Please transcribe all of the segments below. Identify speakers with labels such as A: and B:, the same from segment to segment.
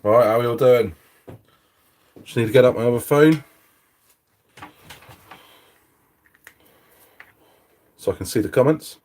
A: Right, how are you all doing? Just need to get up my other phone so I can see the comments.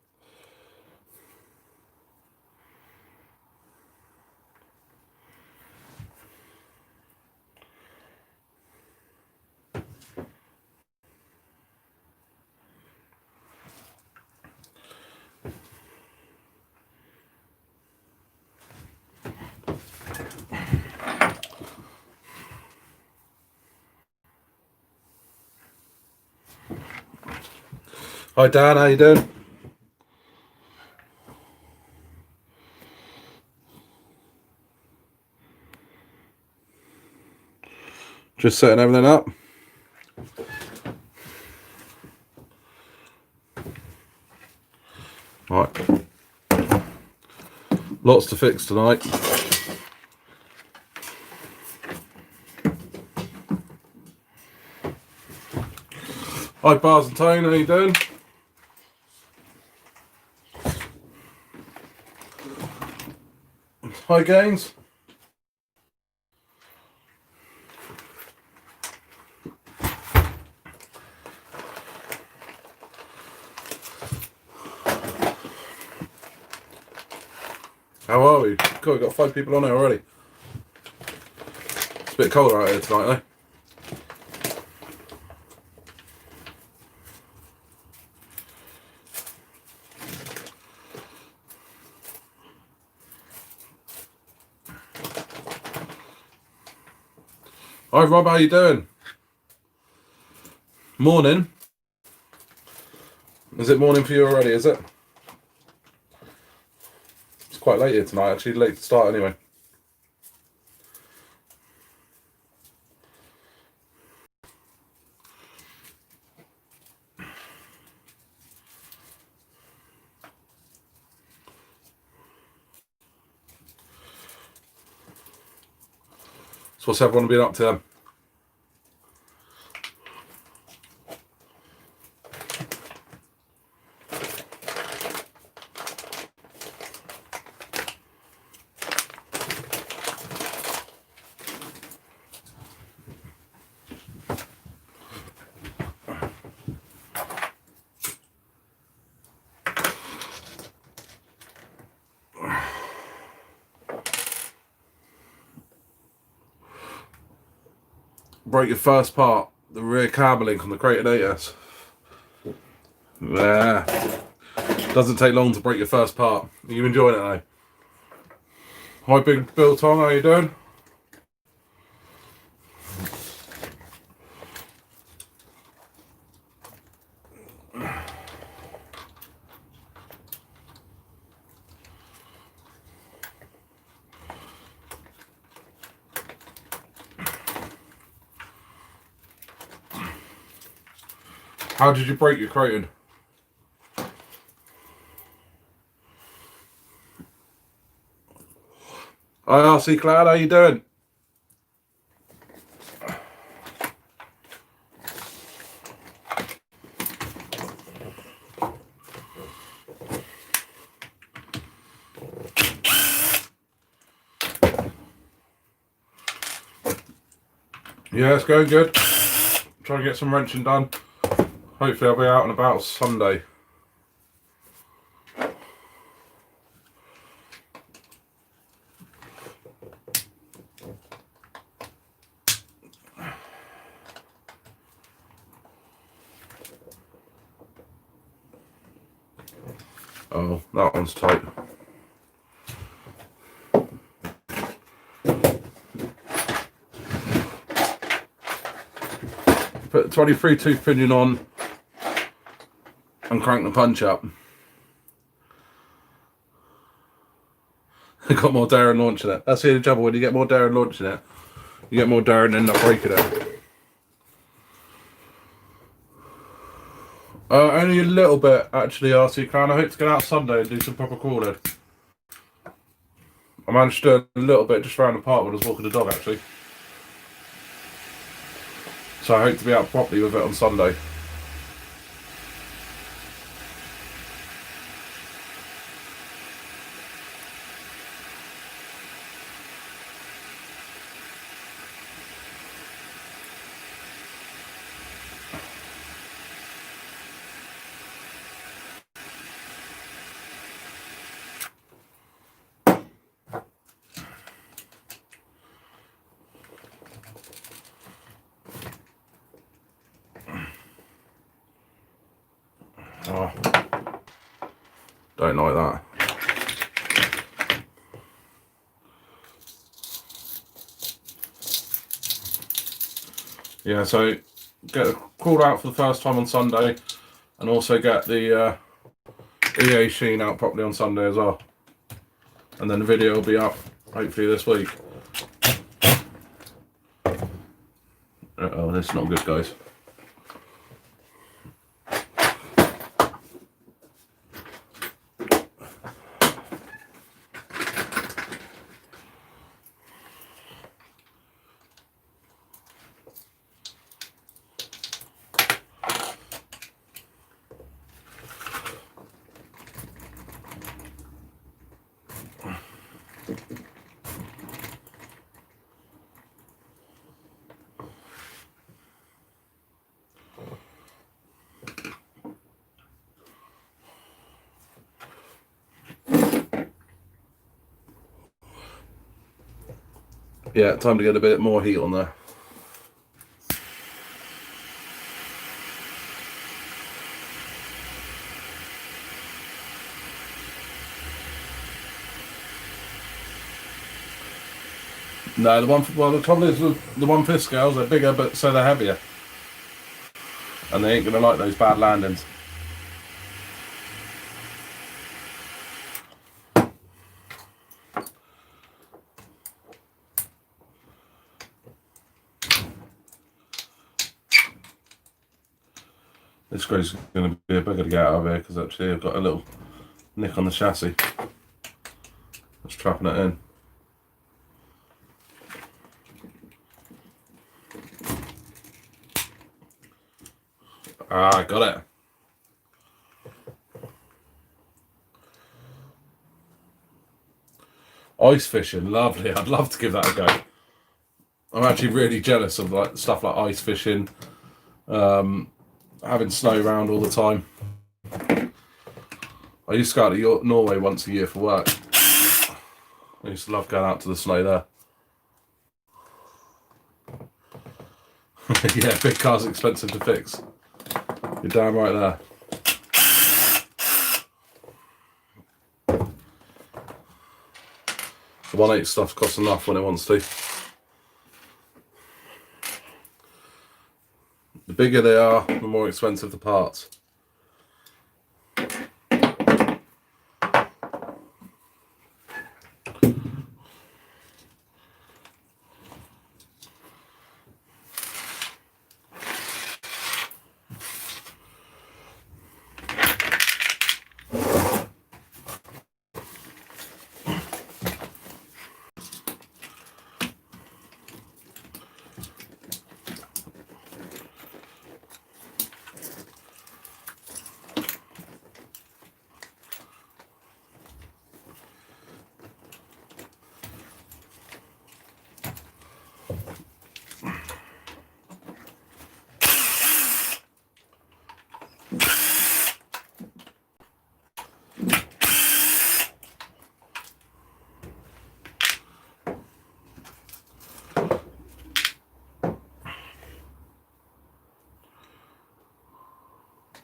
A: Hi Dan, how you doing? Just setting everything up. Right. Lots to fix tonight. Hi Bars and Tone, how you doing? Hi Gaines. How are we? God, we've got 5 people on here already. It's a bit colder out here tonight, though. Hi Rob, how you doing? Morning. Is it morning for you already, is it? It's quite late here tonight, actually. Late to start anyway. So what's everyone been up to then? Break your first part, the rear cab link on the Crater AS. Yeah. Doesn't take long to break your first part. Are you enjoying it though? Hi Big Bill Tom, how you doing? How did you break your Crater? Hi RC Cloud, how you doing? Yeah, it's going good. Trying to get some wrenching done. Hopefully I'll be out and about Sunday. Oh, that one's tight. Put the 23 tooth pinion on and crank the punch up. I got more daring launching it. That's the only trouble when you get more daring launching it. You get more daring and not breaking it. Only a little bit actually, RC Clan. I hope to get out Sunday and do some proper crawling. I managed to do a little bit just around the park when I was walking the dog actually. So I hope to be out properly with it on Sunday. Don't like that. Yeah, so get called out for the first time on Sunday, and also get the EA Sheen out properly on Sunday as well. And then the video will be up hopefully this week. Oh, this is not good, guys. Yeah, time to get a bit more heat on there. No, the trouble is the 1/5 scales, they're bigger, but so they're heavier. And they ain't going to like those bad landings. This screw's going to be a bugger to get out of here, because actually I've got a little nick on the chassis. Just trapping it in. Ah, got it. Ice fishing, lovely. I'd love to give that a go. I'm actually really jealous of like stuff like ice fishing, having snow around all the time. I used to go out to Norway once a year for work. I used to love going out to the snow there. Yeah, big car's expensive to fix. You're damn right there. The 1/8 stuff costs enough when it wants to. The bigger they are, the more expensive the parts.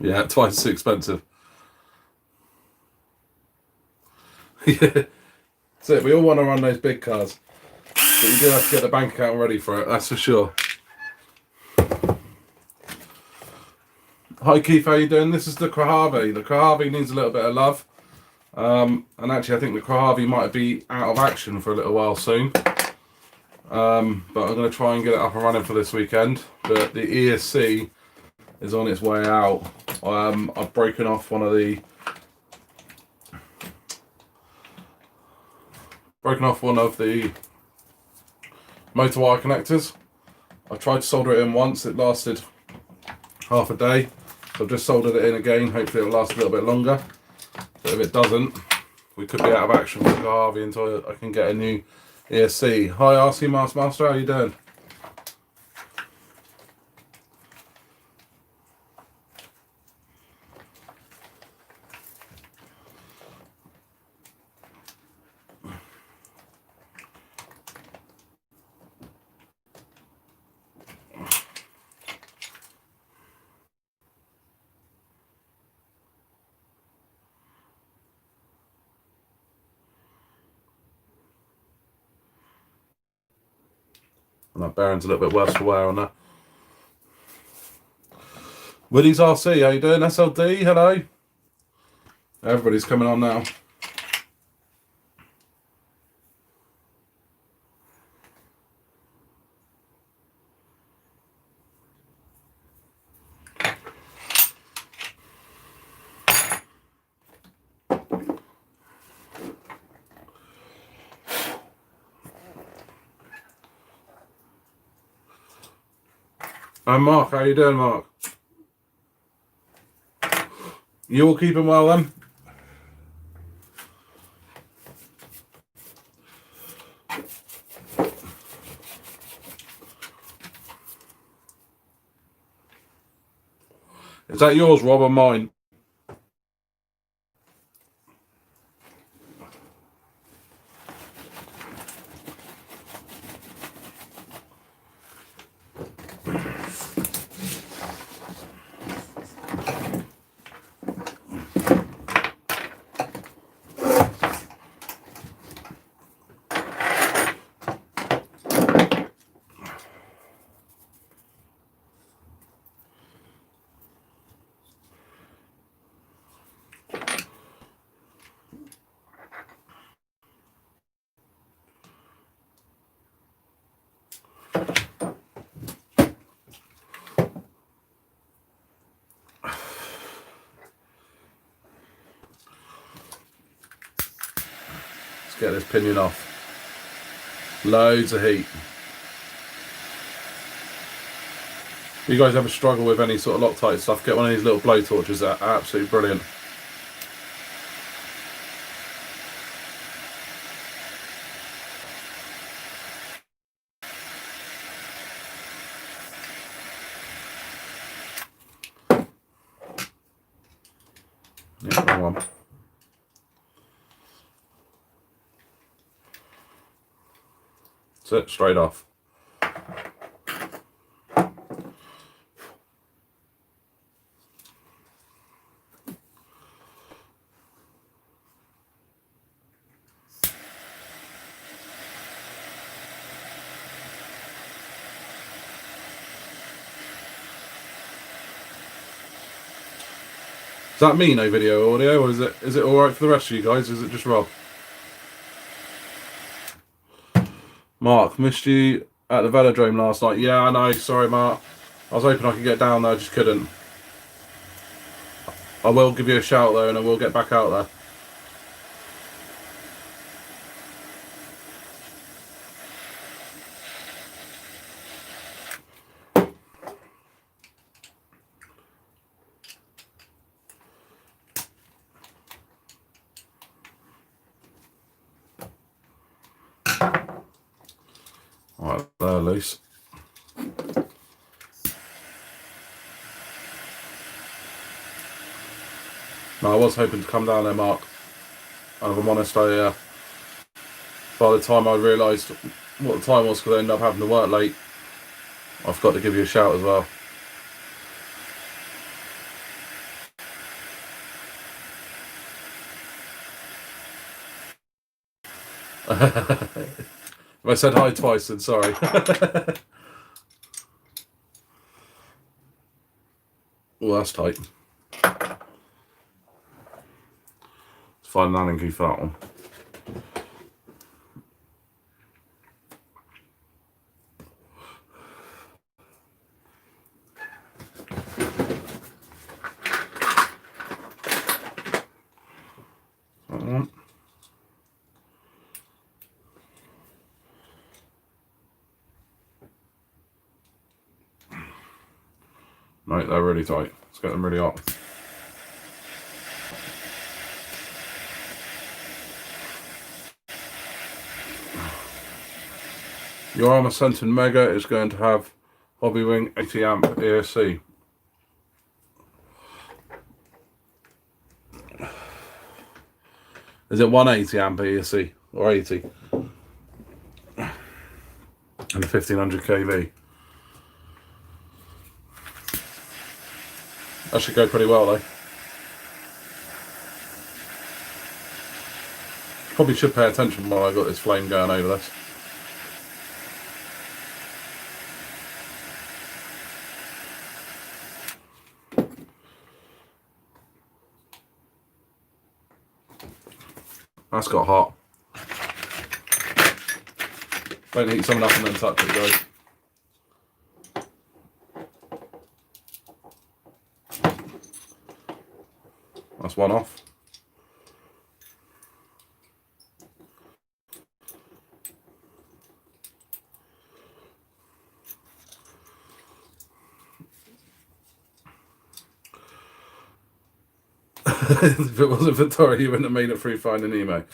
A: Yeah, twice as expensive. Yeah, that's it. We all want to run those big cars, but you do have to get the bank account ready for it, that's for sure. Hi Keith, how you doing? This is the Mojave. The Mojave needs a little bit of love. And actually I think the Mojave might be out of action for a little while soon. But I'm going to try and get it up and running for this weekend. But the ESC is on its way out. I've broken off one of the motor wire connectors. I tried to solder it in once, it lasted half a day. So I've just soldered it in again, hopefully it'll last a little bit longer. But if it doesn't, we could be out of action with the Harvey until I can get a new ESC. Hi RC Master, how you doing? And that bearing's a little bit worse for wear on that. Woody's RC, how you doing? SLD, hello. Everybody's coming on now. I'm Mark, how you doing, Mark? You all keeping well then? Is that yours, Rob, or mine? Let's get this pinion off. Loads of heat. You guys ever struggle with any sort of Loctite stuff? Get one of these little blow torches. They're absolutely brilliant. Yeah, wrong one. That's it, straight off. Is that me, no video audio, or is it alright for the rest of you guys? Is it just Rob? Mark, missed you at the velodrome last night. Yeah, I know, sorry Mark. I was hoping I could get down there, I just couldn't. I will give you a shout though, and I will get back out there. Alright, they're loose. No, I was hoping to come down there, Mark. And if I'm honest, by the time I realised what the time was, because I ended up having to work late, I've got to give you a shout as well. If I said hi twice, then sorry. Oh, that's tight. Let's find an Allen key for that one. No, they're really tight. Let's get them really hot. Your Armour Sentin Mega is going to have Hobby Wing 80 amp ESC. Is it 180 amp ESC or 80? And 1500 kV. That should go pretty well though. Probably should pay attention while I got this flame going over this. That's got hot. Don't heat something up and then touch it, guys. That's one off. If it wasn't for Tori, you wouldn't have made it through finding Nemo.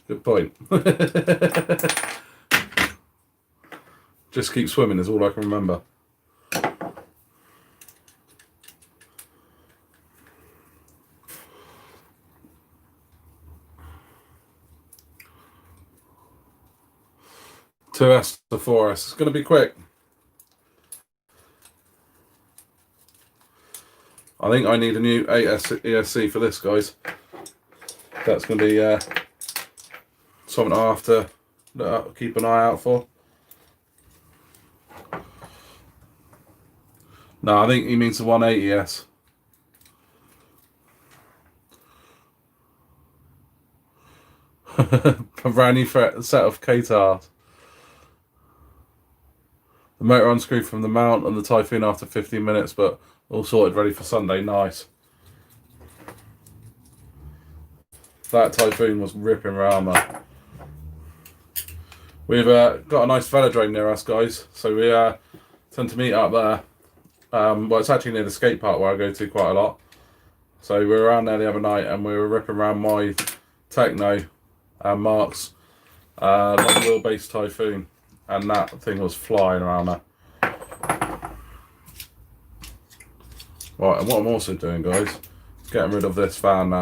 A: Good point. Just keep swimming is all I can remember. Two S to 4S. It's going to be quick. I think I need a new 8S ESC for this, guys. That's going to be something I have to keep an eye out for. No, I think he means the 180S. A brand new set of K-Tars. The motor unscrewed from the mount and the Typhoon after 15 minutes, but all sorted, ready for Sunday. Nice. That Typhoon was ripping around that. We've got a nice velodrome near us, guys, so we tend to meet up there. Well, it's actually near the skate park where I go to quite a lot. So we were around there the other night and we were ripping around my Techno and Mark's long wheelbase Typhoon, and that thing was flying around there. Right, and what I'm also doing, guys, is getting rid of this fan now.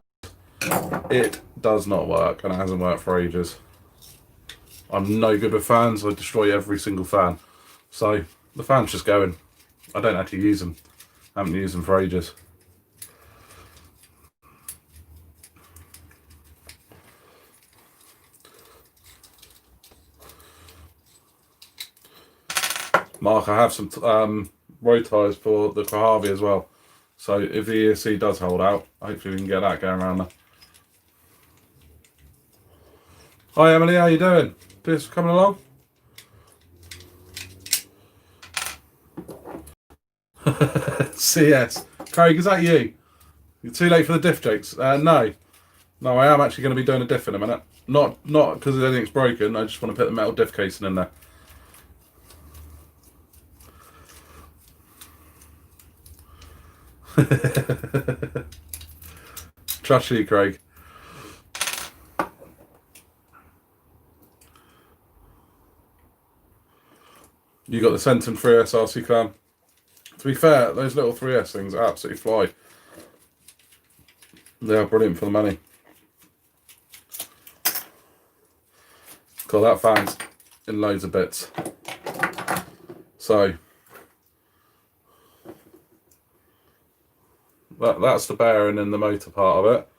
A: It does not work, and it hasn't worked for ages. I'm no good with fans. I destroy every single fan. So the fan's just going. I don't actually use them. I haven't used them for ages. Mark, I have some road tyres for the Mojave as well. So if the ESC does hold out, hopefully we can get that going around there. Hi Emily, how you doing? Just coming along? CS. Craig, is that you? You're too late for the diff jokes. No, I am actually going to be doing a diff in a minute. Not because anything's broken. I just want to put the metal diff casing in there. Trust you, Craig. You got the Centum 3S RC clam. To be fair, those little 3S things absolutely fly. They are brilliant for the money. God, that fan's in loads of bits. So that's the bearing in the motor part of it.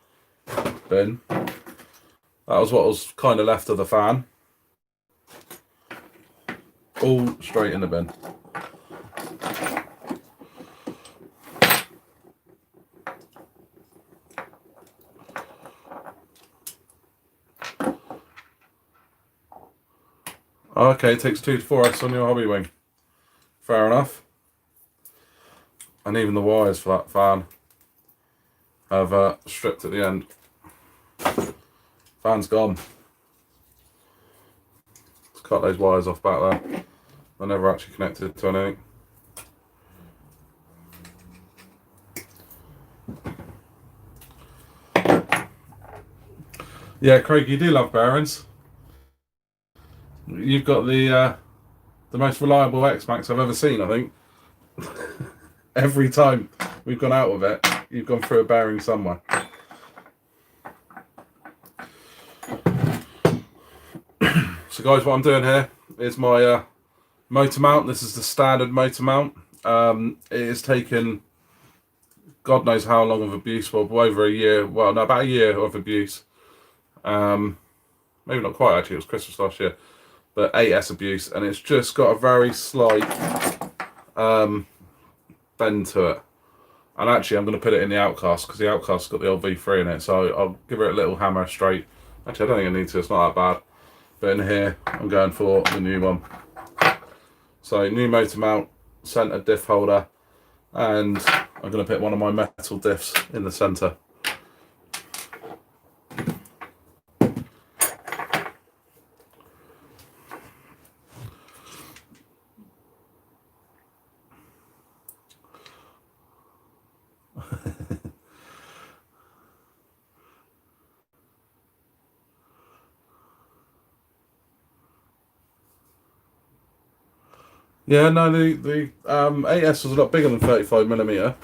A: Bin. That was what was kind of left of the fan. All straight in the bin. Okay, it takes 2 to 4S on your hobby wing. Fair enough. And even the wires for that fan have stripped at the end. Fan's gone. Let's cut those wires off back there. They're never actually connected to anything. Yeah, Craig, you do love bearings. You've got the most reliable X-Max I've ever seen, I think. Every time we've gone out with it, you've gone through a bearing somewhere. So guys, what I'm doing here is my motor mount. This is the standard motor mount. It has taken God knows how long of abuse, well over a year, well no, about a year of abuse. Maybe not quite actually, it was Christmas last year. But 8S abuse, and it's just got a very slight bend to it. And actually I'm going to put it in the Outcast because the Outcast's got the old V3 in it, so I'll give it a little hammer straight Actually, I don't think I need to, it's not that bad. But in here, I'm going for the new one. So, new motor mount, centre diff holder, and I'm going to put one of my metal diffs in the centre. Yeah, no, the 8S was a lot bigger than 35mm.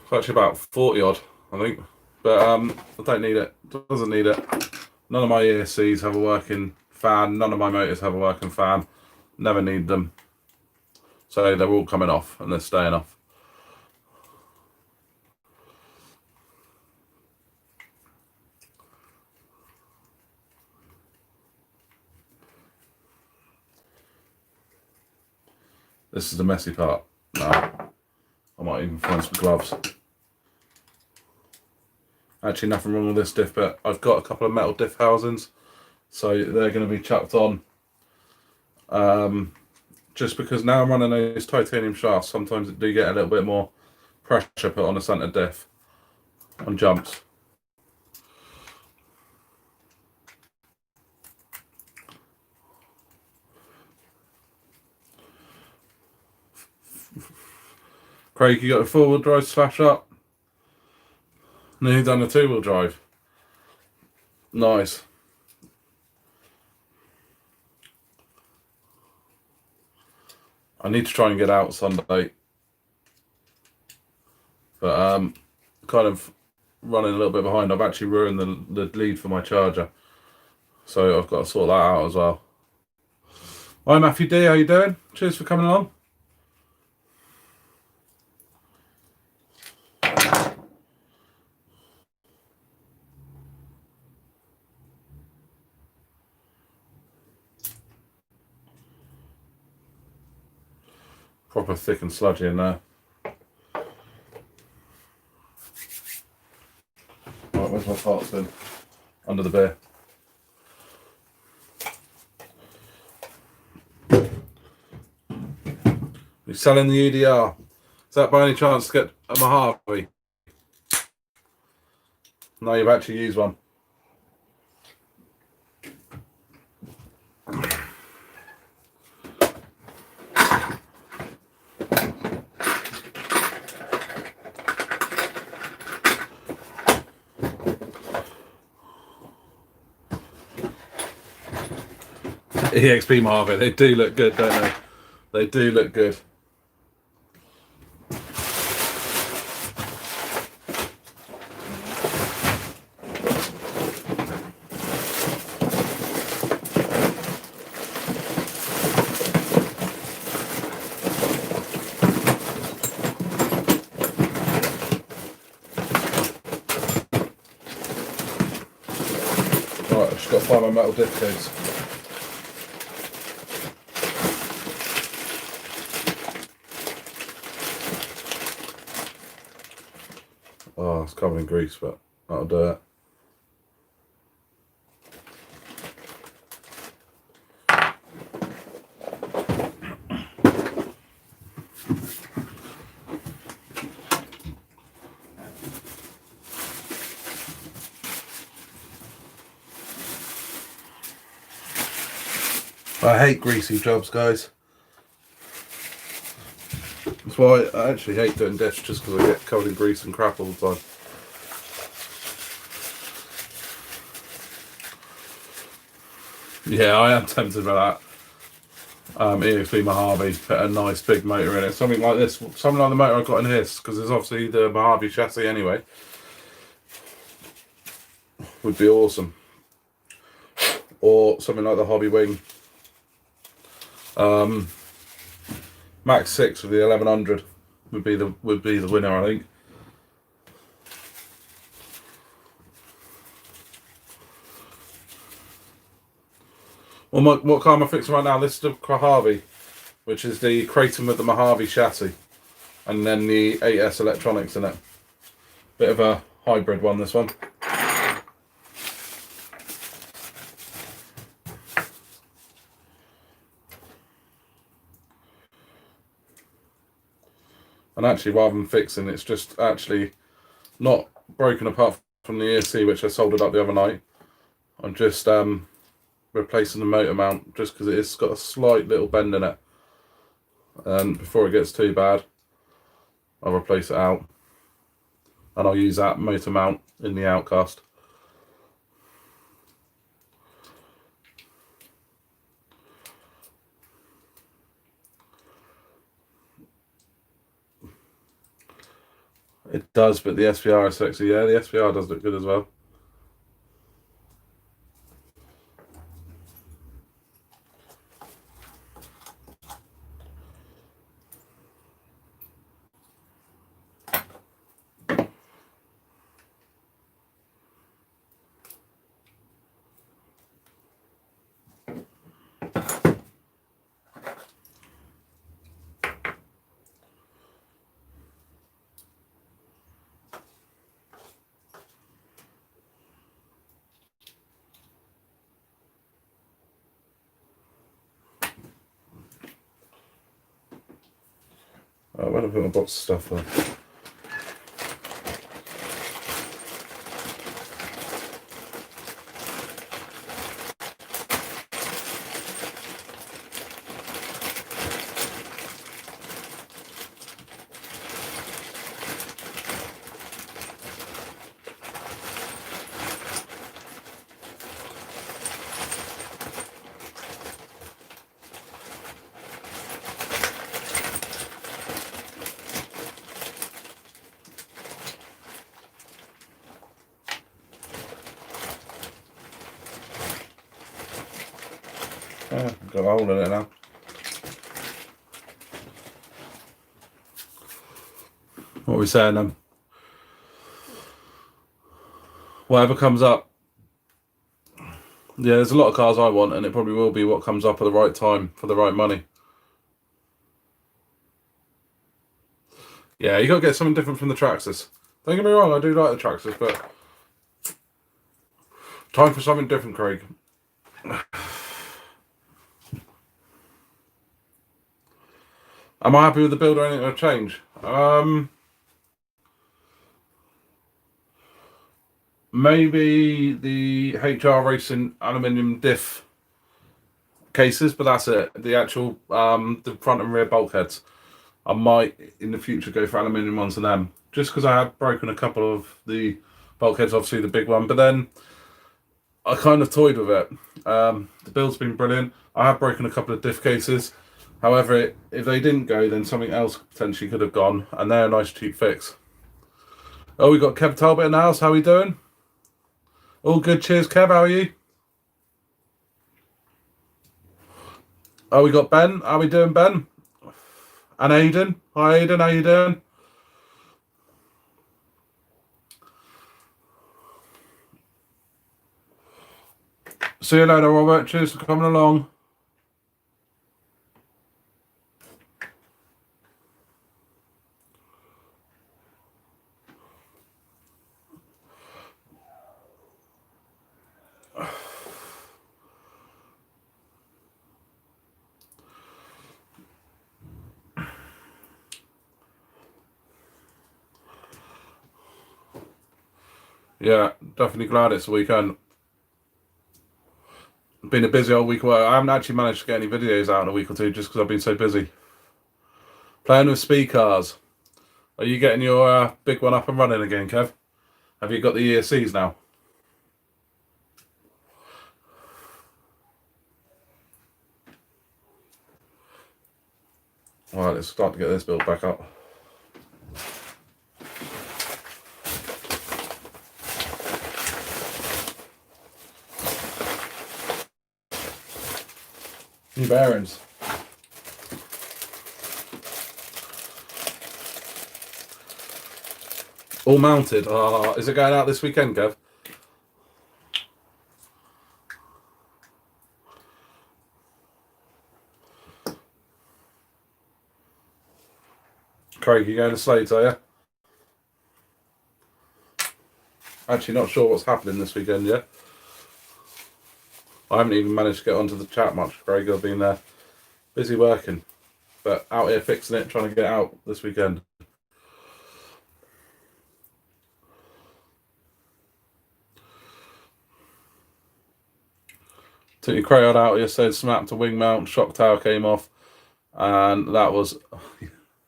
A: It's actually about 40 odd, I think. But I don't need it. Doesn't need it. None of my ESCs have a working fan. None of my motors have a working fan. Never need them. So they're all coming off and they're staying off. This is the messy part. No, I might even find some gloves. Actually, nothing wrong with this diff, but I've got a couple of metal diff housings, so they're going to be chucked on. Just because now I'm running those titanium shafts, sometimes it do get a little bit more pressure put on the centre diff on jumps. Craig, you got a 4-wheel drive slash up? No, you've done a 2-wheel drive. Nice. I need to try and get out Sunday. But kind of running a little bit behind. I've actually ruined the lead for my charger. So I've got to sort that out as well. Hi Matthew D, how you doing? Cheers for coming along. Proper thick and sludgy in there. Right, where's my parts bin? Under the beer. You're selling the UDR. Is that by any chance to get a Mojave? No, you've actually used one. EXP Mojave, they do look good, don't they? They do look good. Right, I've just got to find my metal diff codes. Oh, it's covered in grease, but that'll do it. I hate greasy jobs, guys. That's why I actually hate doing diffs, just because I get covered in grease and crap all the time. Yeah, I am tempted by that. EXP Mojave, put a nice big motor in it. Something like this, something like the motor I've got in here, because there's obviously the Mojave chassis anyway. Would be awesome. Or something like the Hobby Wing. Max 6 with the 1100 would be the winner, I think. Well, what car am I fixing right now? This is the Mojave, which is the Kraton with the Mojave chassis, and then the 8S electronics in it. Bit of a hybrid one, this one. And actually, rather than fixing, it's just actually not broken apart from the ESC, which I soldered up the other night. I'm just replacing the motor mount just because it's got a slight little bend in it. And before it gets too bad, I'll replace it out. And I'll use that motor mount in the outcast. It does, but the SVR is sexy. Yeah, the SVR does look good as well. Where did I put my box of stuff there? Got a hole in it now. What are we saying then? Whatever comes up. Yeah, there's a lot of cars I want, and it probably will be what comes up at the right time for the right money. Yeah, you got to get something different from the Traxxas. Don't get me wrong, I do like the Traxxas, but time for something different, Craig. Am I happy with the build or anything to change? Maybe the HR Racing aluminium diff cases, but that's it. The actual the front and rear bulkheads, I might in the future go for aluminium ones on them, just because I have broken a couple of the bulkheads, obviously the big one, but then I kind of toyed with it. The build's been brilliant. I have broken a couple of diff cases. However, if they didn't go, then something else potentially could have gone, and they're a nice cheap fix. Oh, we got Kev Talbot in the house. How are we doing? All good. Cheers, Kev. How are you? Oh, we got Ben. How are we doing, Ben? And Aidan. Hi, Aidan. How you doing? See you later, Robert. Cheers for coming along. Yeah, definitely glad it's the weekend. Been a busy old week. Well, I haven't actually managed to get any videos out in a week or two just because I've been so busy. Playing with speed cars. Are you getting your big one up and running again, Kev? Have you got the ESCs now? Alright, let's start to get this built back up. New bearings. All mounted. Is it going out this weekend, Kev? Craig, you going to Slades, are you? Actually, not sure what's happening this weekend yet. I haven't even managed to get onto the chat much, Craig. I've been busy working, but out here fixing it, trying to get out this weekend. Took your crate out of your said, snapped the wing mount, shock tower came off, and that was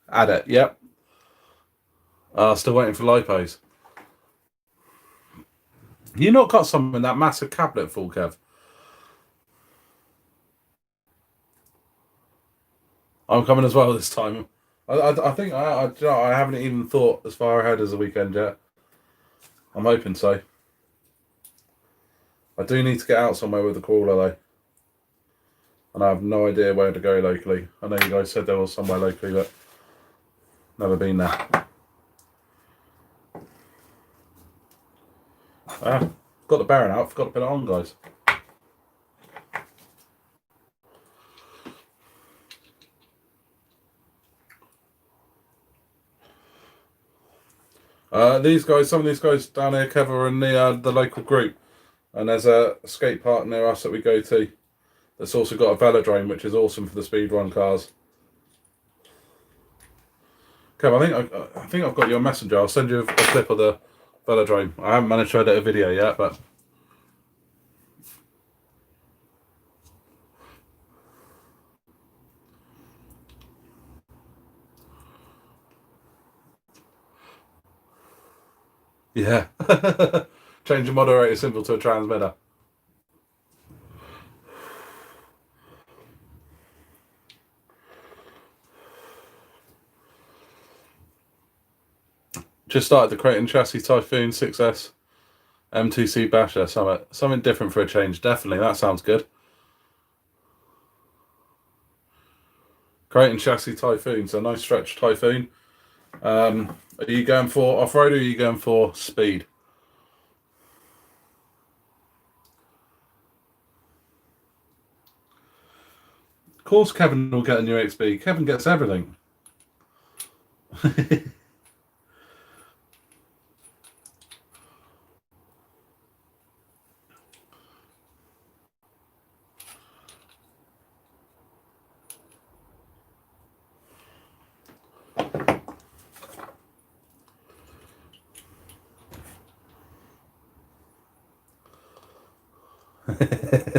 A: add it. Yep. Still waiting for lipos. You not got something in that massive cabinet full, Kev? I'm coming as well this time. I think I haven't even thought as far ahead as the weekend yet. I'm hoping so. I do need to get out somewhere with the crawler though. And I have no idea where to go locally. I know you guys said there was somewhere locally, but never been there. Got the bearing out, forgot to put it on, guys. Some of these guys down here, Kev, are in the local group. And there's a skate park near us that we go to that's also got a velodrome, which is awesome for the speedrun cars. Kev, I think I've got your messenger. I'll send you a clip of the velodrome. I haven't managed to edit a video yet, but yeah. Change the moderator symbol to a transmitter. Just started the crate and chassis Typhoon 6S M2C Basher. Something different for a change. Definitely, that sounds good. Crate and chassis Typhoon, so nice stretch Typhoon. Are you going for off-road or are you going for speed? Of course Kevin will get a new XB. Kevin gets everything.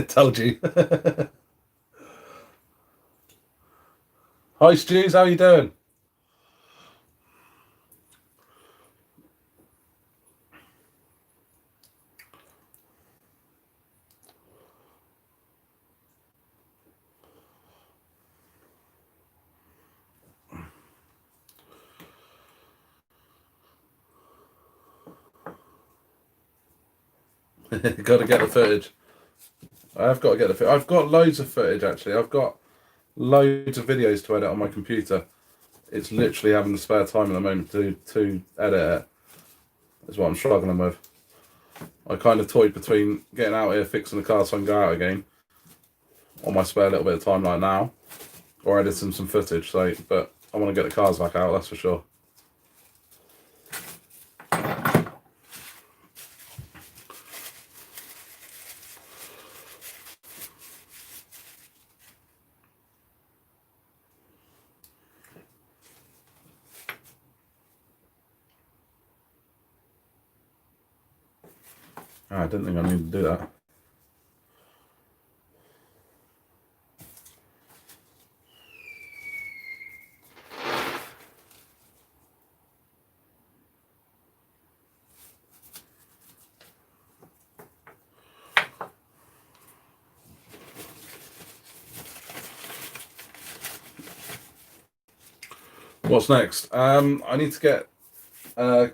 A: Told you. Hi Stews, how you doing? Got to get the footage. I've got to get the footage. I've got loads of footage actually. I've got loads of videos to edit on my computer. It's literally having the spare time at the moment to edit it. That's what I'm struggling with. I kind of toyed between getting out here, fixing the car so I can go out again on my spare little bit of time like now, or editing some footage. So, but I want to get the cars back out, that's for sure. I didn't think I needed to do that. What's next? I need to get. I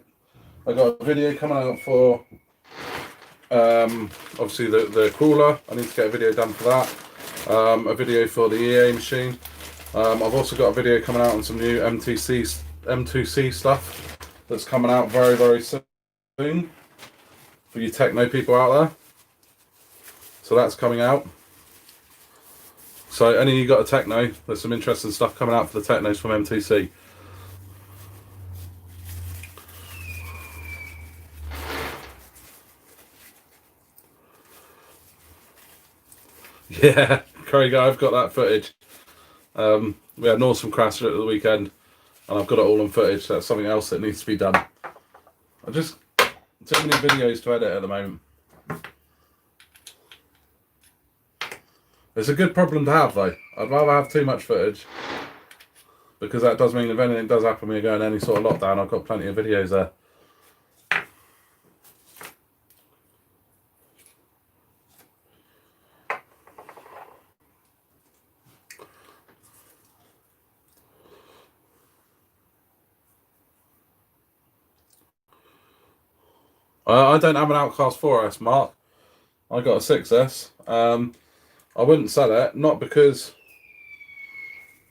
A: got a video coming out for. Obviously the crawler. I need to get a video done for that. A video for the EA machine. I've also got a video coming out on some new M2C stuff that's coming out very, very soon for you Techno people out there. So that's coming out. So any of you got a Techno, there's some interesting stuff coming out for the Technos from M2C. Yeah, Craig, I've got that footage. We had an awesome crash at the weekend, and I've got it all on footage. So that's something else that needs to be done. I just too many videos to edit at the moment. It's a good problem to have though. I'd rather have too much footage, because that does mean if anything does happen when you're going any sort of lockdown, I've got plenty of videos there. I don't have an Outcast 4S, Mark. I got a 6S. I wouldn't sell it, not because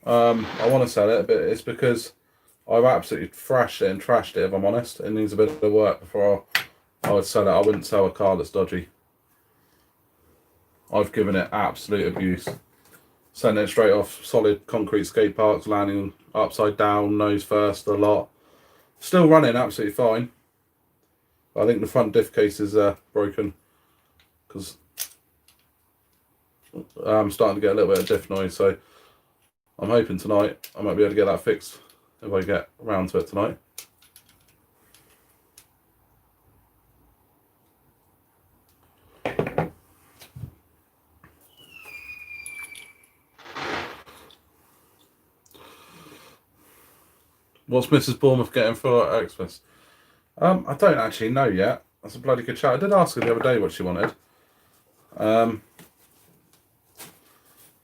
A: I want to sell it, but it's because I've absolutely thrashed it and trashed it, if I'm honest. It needs a bit of work before I would sell it. I wouldn't sell a car that's dodgy. I've given it absolute abuse. Sending it straight off solid concrete skate parks, landing upside down, nose first a lot. Still running absolutely fine. I think the front diff case is broken, because I'm starting to get a little bit of diff noise, so I'm hoping tonight I might be able to get that fixed if I get around to it tonight. What's Mrs. Bournemouth getting for Xmas? I don't actually know yet. That's a bloody good shout. I did ask her the other day what she wanted.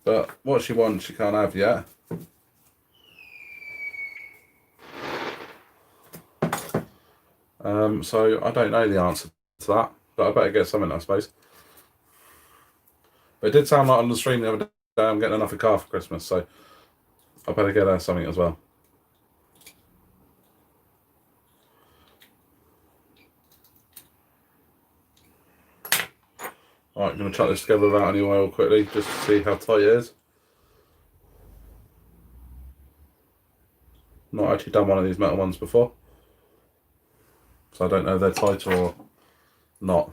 A: But what she wants, she can't have yet. So I don't know the answer to that, but I better get something, I suppose. But it did sound like on the stream the other day I'm getting enough a car for Christmas, so I better get her something as well. Alright, I'm going to chuck this together without any oil quickly, just to see how tight it is. Not actually done one of these metal ones before, so I don't know if they're tighter or not.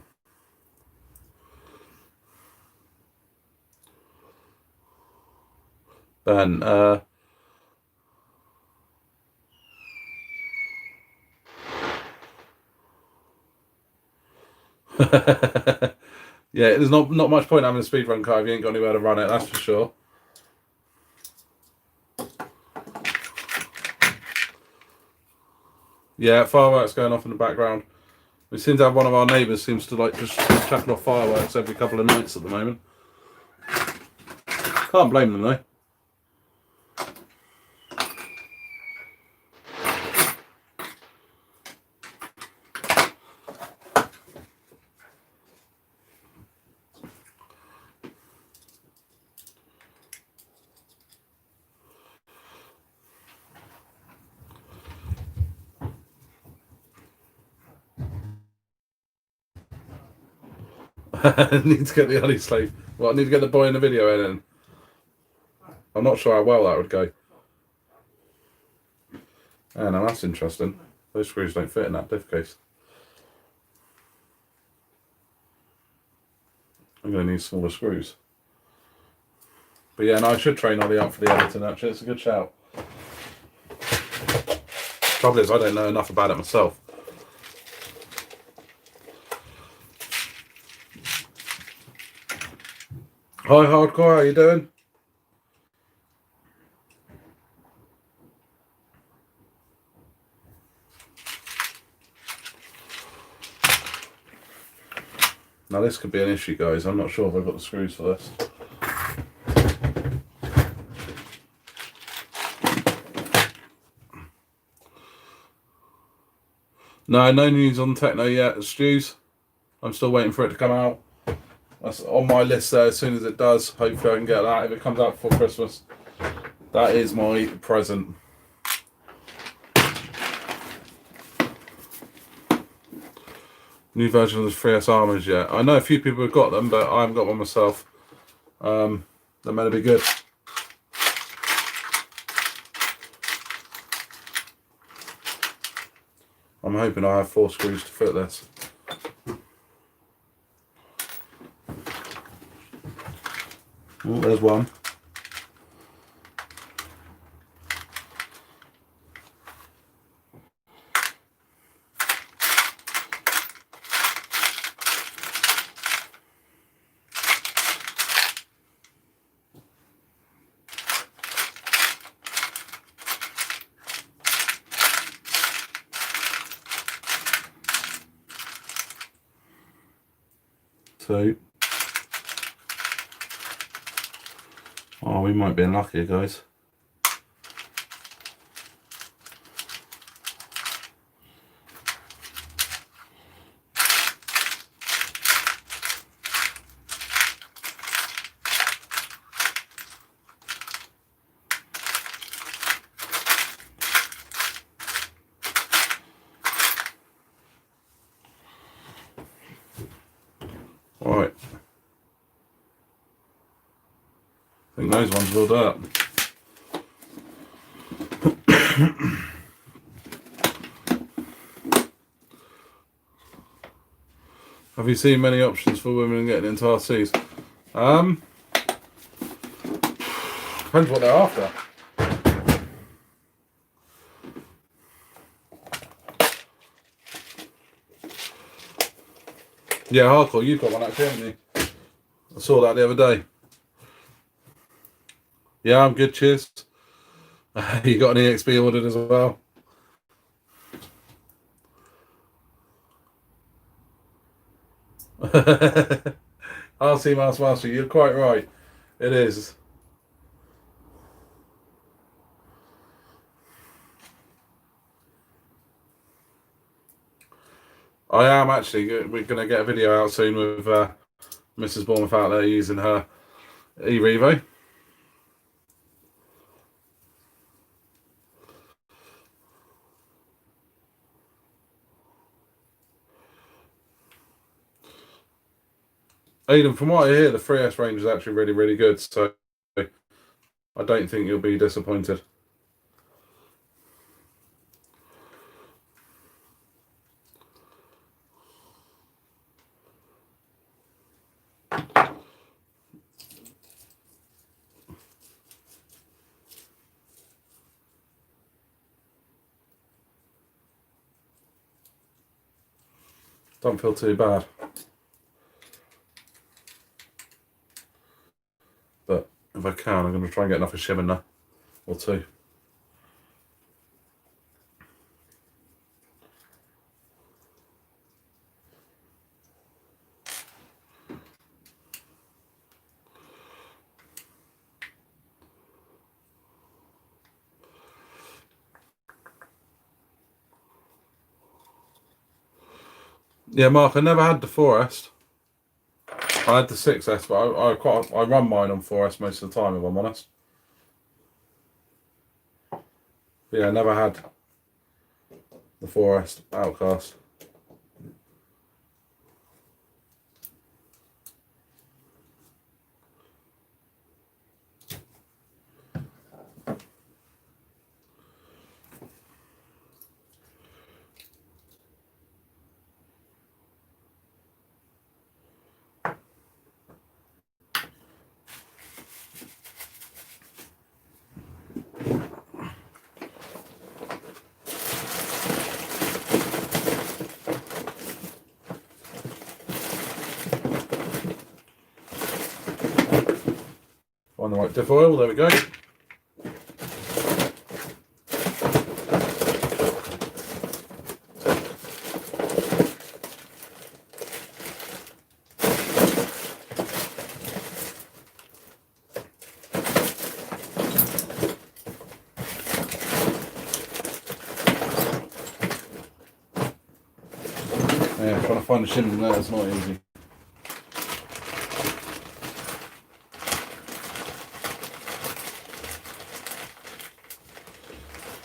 A: Ben, yeah, there's not much point having a speedrun car if you ain't got anywhere to run it, that's for sure. Yeah, fireworks going off in the background. We seem to have one of our neighbours seems to like just chucking off fireworks every couple of nights at the moment. Can't blame them though. I need to get the honey slave. Well, I need to get the boy in the video in. I'm not sure how well that would go. Oh, now that's interesting. Those screws don't fit in that diff case. I'm going to need smaller screws. But yeah, no, I should train Ollie up for the editing actually. It's a good shout. Trouble is, I don't know enough about it myself. Hi, Hardcore, how you doing? Now this could be an issue, guys. I'm not sure if I've got the screws for this. No news on Techno yet, Stews. I'm still waiting for it to come out. That's on my list there. As soon as it does, hopefully I can get that. If it comes out before Christmas, that is my present. New version of the 3S armors yet. I know a few people have got them, but I haven't got one myself. They're meant to be good. I'm hoping I have 4 screws to fit this. Oh, there's one. 2. Oh, we might be unlucky, guys. Alright. I think those ones will do it. Have you seen many options for women getting into RCs? Depends what they're after. Yeah, hardcore, you've got one actually, haven't you? I saw that the other day. Yeah, I'm good, cheers. You got an EXP ordered as well? RC Master, you're quite right. It is. I am actually. We're going to get a video out soon with Mrs. Bournemouth out there using her e-Revo. Aidan, from what I hear, the 3S range is actually really, really good. So I don't think you'll be disappointed. Don't feel too bad. But if I can, I'm going to try and get another shim in there or 2. Yeah, Mark, I never had the 4S. I had the 6S, but I run mine on 4S most of the time, if I'm honest. But yeah, I never had the 4S Outcast. Find the right diff oil, there we go. Yeah, trying to find the shim in there is not easy.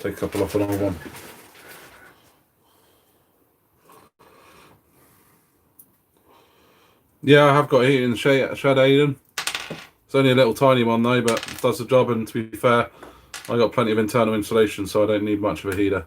A: Take a couple off another one. Yeah, I have got heat in the shed, Aidan. It's only a little tiny one though, but it does the job, and to be fair, I got plenty of internal insulation, so I don't need much of a heater.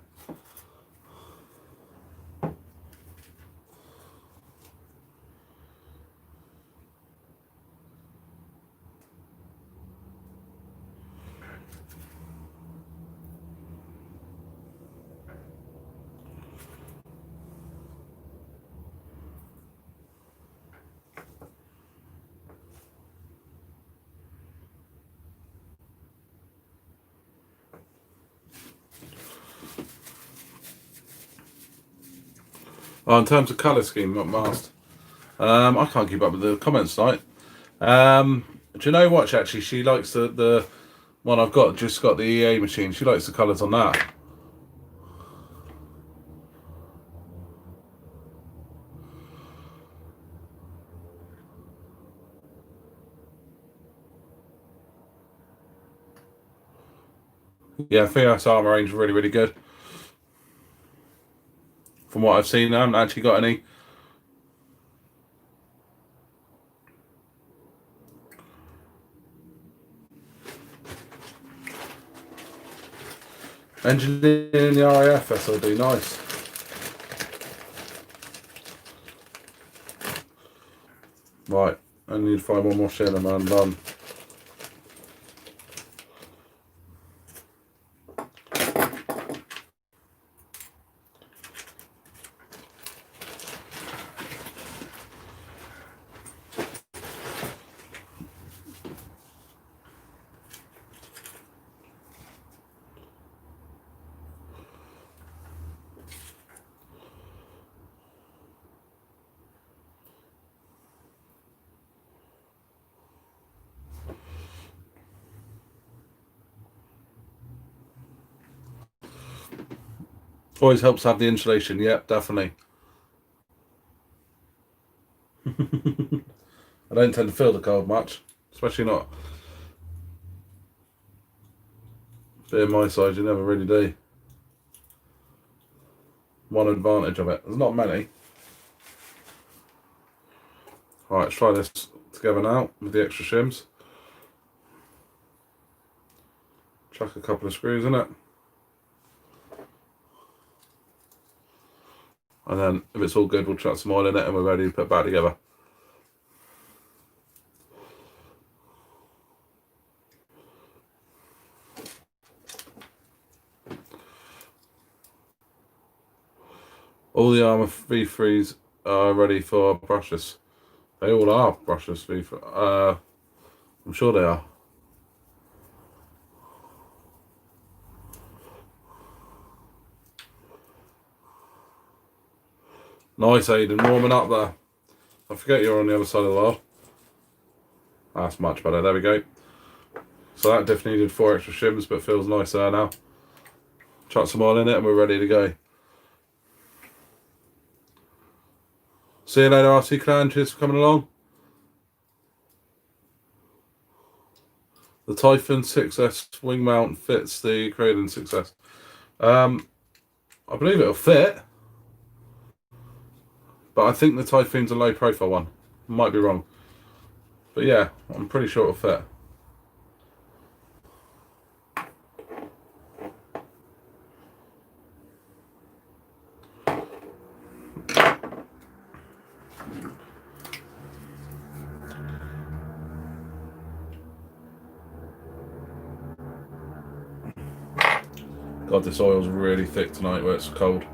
A: Oh, in terms of colour scheme, not masked. I can't keep up with the comments tonight. Do you know what? Actually, she likes the one I've got. Just got the EA machine. She likes the colours on that. Yeah, Fiat's armour range is really, really good. From what I've seen, I haven't actually got any. Engineering the RAF SLD, nice. Right, I need to find one more shell and I'm done. Always helps have the insulation, yep, definitely. I don't tend to feel the cold much, especially not being my size, you never really do. One advantage of it. There's not many. Alright, let's try this together now with the extra shims. Chuck a couple of screws in it. And then if it's all good, we'll chuck some oil in it and we're ready to put it back together. All the Armour V3s are ready for brushes. They all are brushless V3. I'm sure they are. Nice, Aiden, warming up there. I forget you're on the other side of the world. That's much better, there we go. So that diff needed 4 extra shims, but feels nice there now. Chuck some oil in it and we're ready to go. See you later, RC Clan. Cheers for coming along. The Typhoon 6S wing mount fits the Kraden 6S. I believe it'll fit, but I think the Typhoon's a low profile one. Might be wrong. But yeah, I'm pretty sure it'll fit. God, this oil's really thick tonight where it's cold.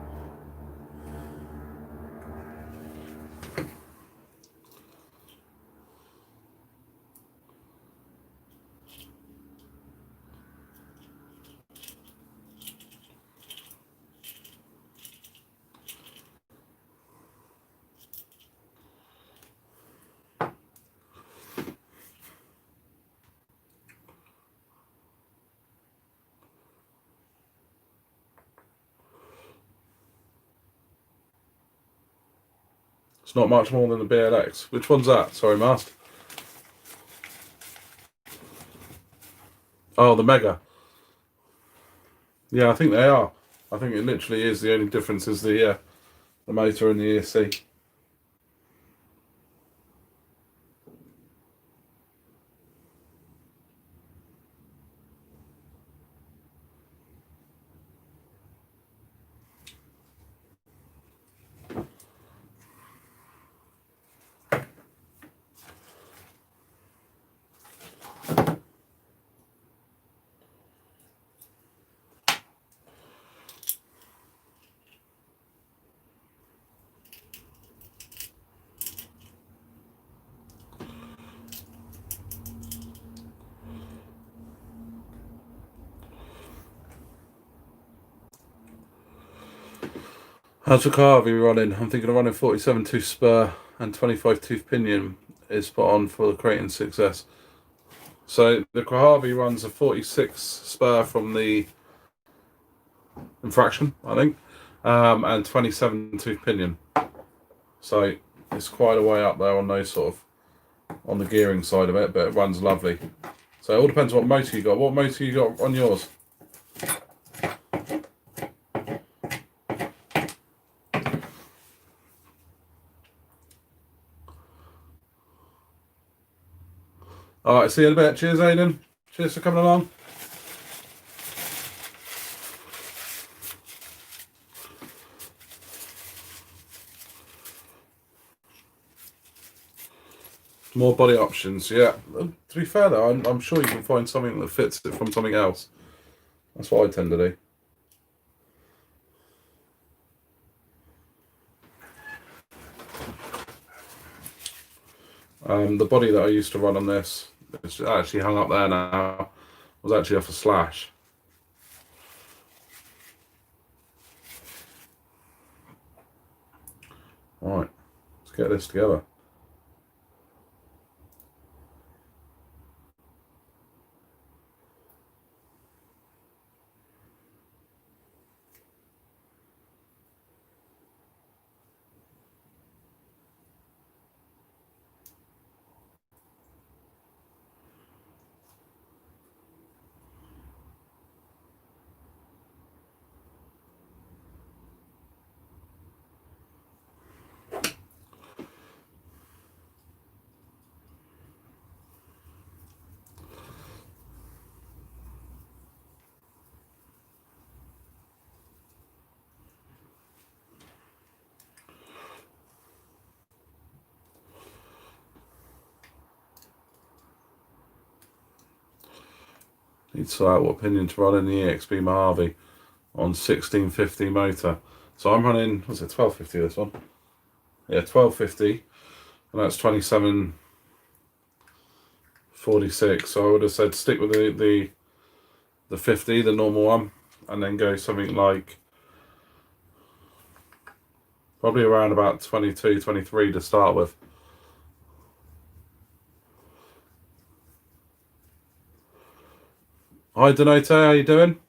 A: It's not much more than a BLX. Which one's that? Sorry, Master. Oh, the Mega. Yeah, I think they are. I think it literally is. The only difference is the motor and the ESC. How's the car have you running? I'm thinking of running 47 to spur and 25 tooth pinion is spot on for the creating success. So the Mojave runs a 46 spur from the infraction, I think, and 27 tooth pinion. So it's quite a way up there on those sort of, on the gearing side of it, but it runs lovely. So it all depends what motor you got. What motor you got on yours? Alright, see you in a bit. Cheers, Aidan. Cheers for coming along. More body options, yeah. To be fair though, I'm sure you can find something that fits it from something else. That's what I tend to do. The body that I used to run on this, it's actually hung up there now, was actually off a Slash. Right, let's get this together. Need to sort out what pinion to run in the EXP Mojave on 1650 motor. So I'm running, what's it, 1250 this one? Yeah, 1250, and that's 2746. So I would have said stick with the 50, the normal one, and then go something like probably around about 22, 23 to start with. Hi Donato, how you doing?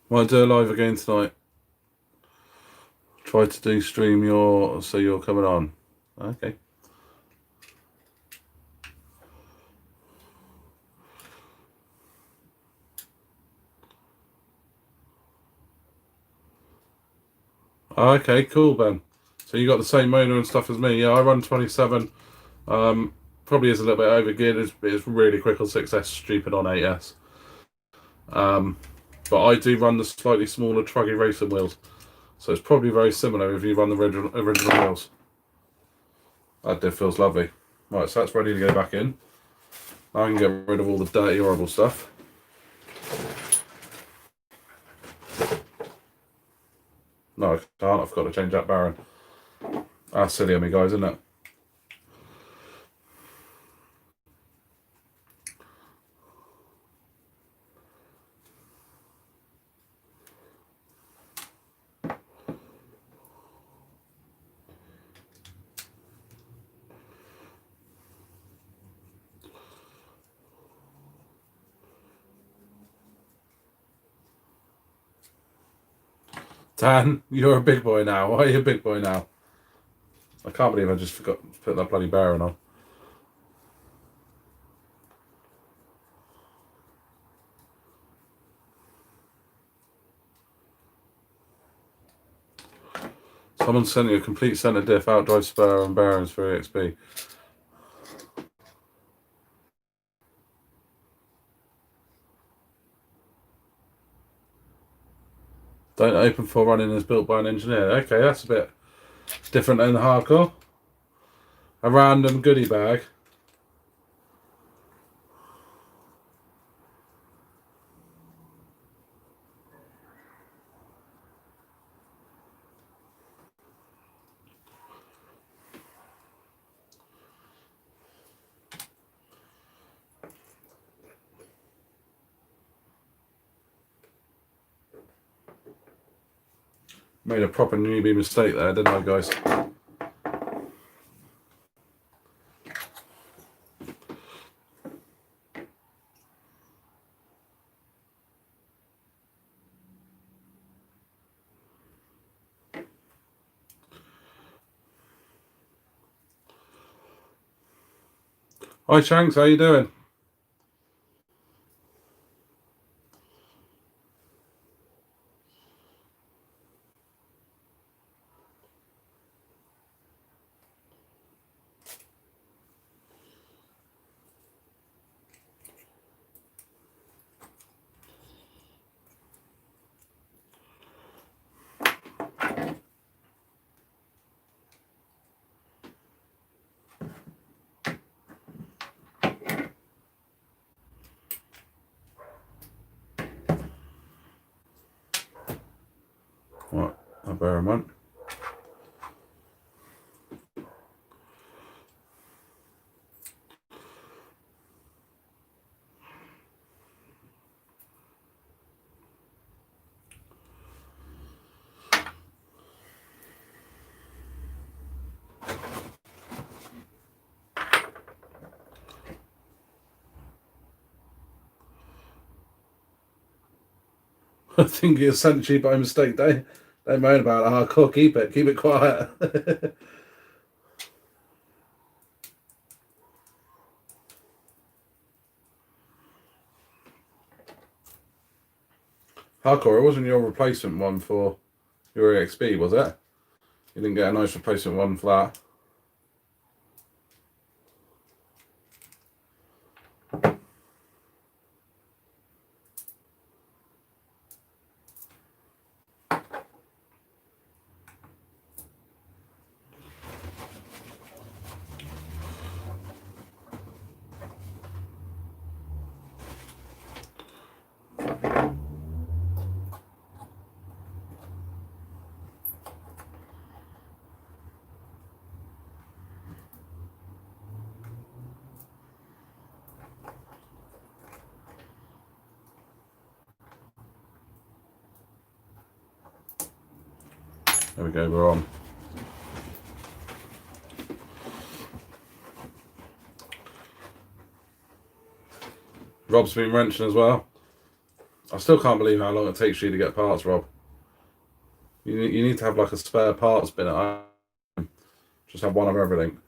A: Might do a live again tonight. Try to do stream so you're coming on. Okay. Okay, cool, Ben. So you got the same motor and stuff as me. Yeah, I run 27. Probably is a little bit overgeared. It's really quick on 6S, stupid on 8S. But I do run the slightly smaller truggy racing wheels. So it's probably very similar if you run the original wheels. That diff feels lovely. Right, so that's ready to go back in. Now I can get rid of all the dirty, horrible stuff. No, I can't. I've got to change that bearing. That's silly of me, guys, isn't it? Dan, you're a big boy now. Why are you a big boy now? I can't believe I just forgot to put that bloody bearing on. Someone sent you a complete centre diff, outdrive spur and bearings for EXP. Don't open for running as built by an engineer. Okay, that's a bit different than the hardcore. A random goodie bag. Made a proper newbie mistake there, didn't I, guys? Hi Shanks, how you doing? Right, I'll bear in mind. I think it's sent to you by mistake. Don't moan about it hardcore. Keep it quiet. Hardcore, it wasn't your replacement one for your EXP, was it? You didn't get a nice replacement one for that. There we go, we're on. Rob's been wrenching as well. I still can't believe how long it takes you to get parts, Rob. You need to have like a spare parts bin at home. Just have one of everything.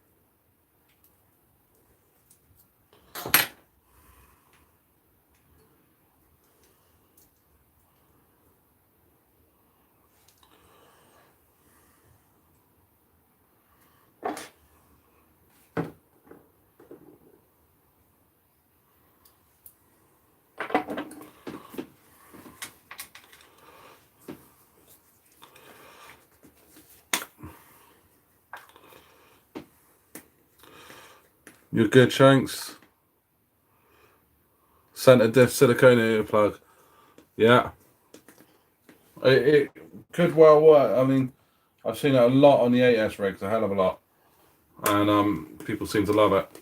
A: You're good, Shanks. Center diff silicone plug. Yeah. It could well work. I mean, I've seen it a lot on the 8S rigs, a hell of a lot. And people seem to love it.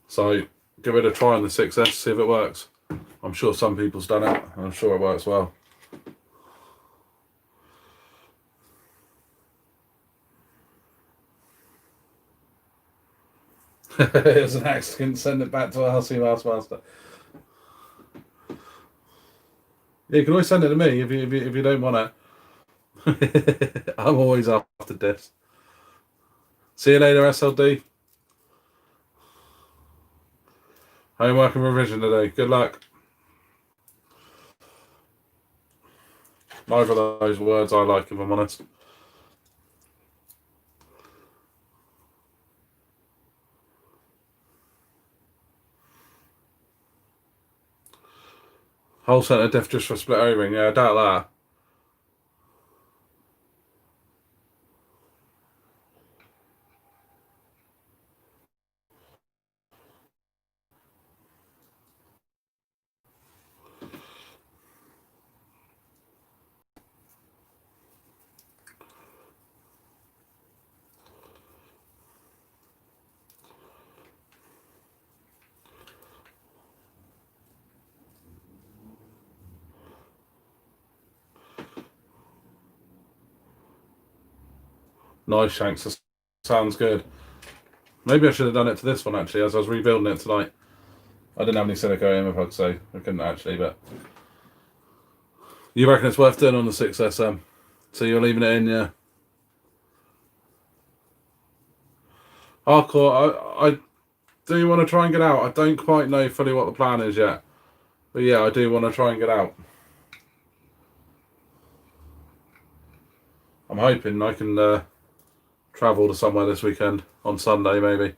A: So give it a try on the 6S, see if it works. I'm sure some people's done it, and I'm sure it works well. It was an accident, send it back to RC Master. Yeah, you can always send it to me if you don't want it. I'm always after this. See you later, SLD. Homework and revision today. Good luck. Neither of those words I like, if I'm honest. Whole centre diff just for split O-ring. Yeah, I doubt that. Nice, Shanks. That sounds good. Maybe I should have done it to this one actually, as I was rebuilding it tonight. I didn't have any silicone in my so I couldn't actually, but you reckon it's worth doing on the 6SM? So you're leaving it in, yeah? Hardcore, I do want to try and get out. I don't quite know fully what the plan is yet. But yeah, I do want to try and get out. I'm hoping I can travel to somewhere this weekend, on Sunday maybe.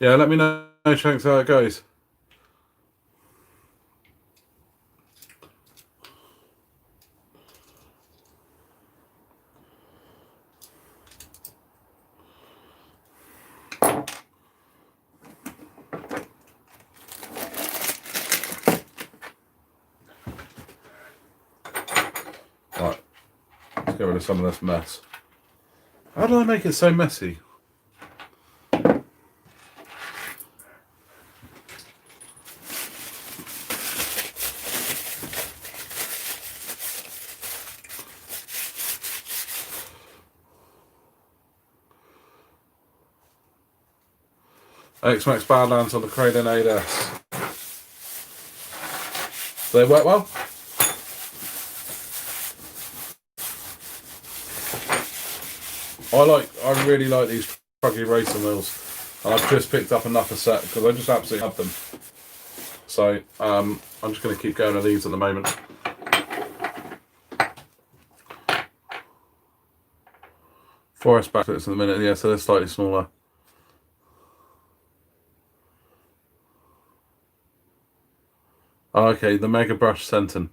A: Yeah, let me know, Shanks, how it goes. Right, let's get rid of some of this mess. How did I make it so messy? X-Max Badlands on the Crane 8S. Do they work well? I really like these trucky racing wheels, and I've just picked up another set because I just absolutely love them. So I'm just going to keep going with these at the moment. Forest backlights in a minute, yeah, so they're slightly smaller. Oh, okay, the Mega Brush Senton.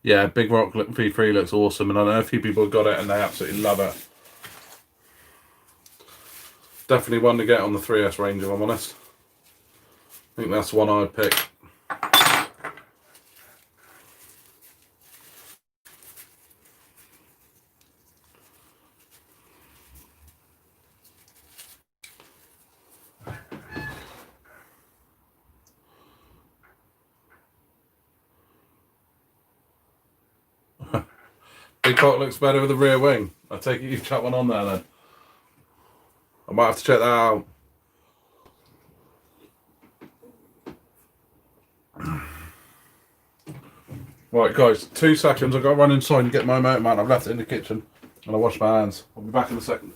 A: Yeah, Big Rock V3 looks awesome, and I know a few people have got it and they absolutely love it. Definitely one to get on the 3S range, if I'm honest. I think that's one I'd pick. Big Rock looks better with the rear wing. I take it you've chucked one on there then. I might have to check that out. Right, guys, 2 seconds. I've got to run inside and get my motor mount. I've left it in the kitchen and I wash my hands. I'll be back in a second.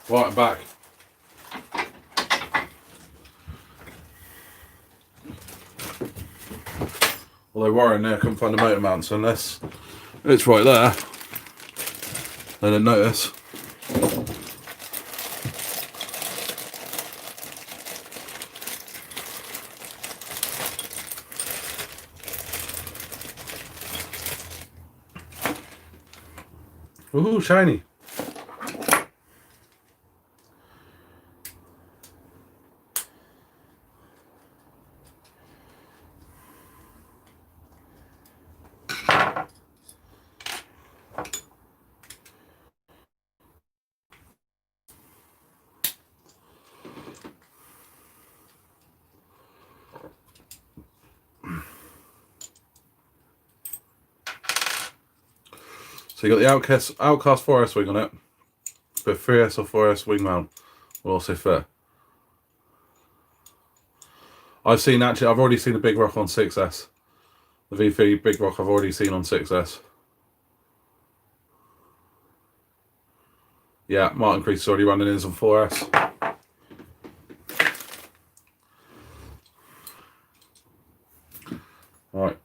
A: Right, I'm back. Although worrying there, I couldn't find the motor mount, so unless it's right there, I didn't notice. Ooh, shiny. So you got the Outcast 4S wing on it. But 3S or 4S wing mount will also fit. I've already seen a big rock on 6S. The V3 big rock I've already seen on 6S. Yeah, Martin Crease is already running in on 4S. Right.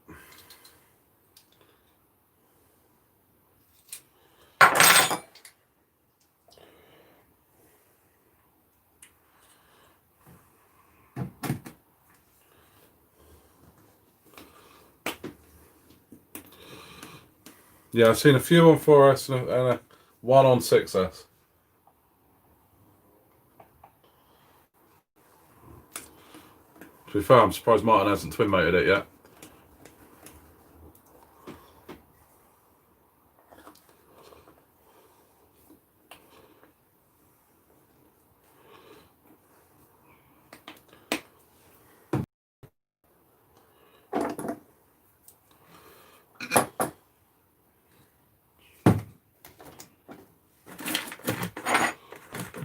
A: Yeah, I've seen a few on 4S and one on 6S. To be fair, I'm surprised Martin hasn't twin motored it yet.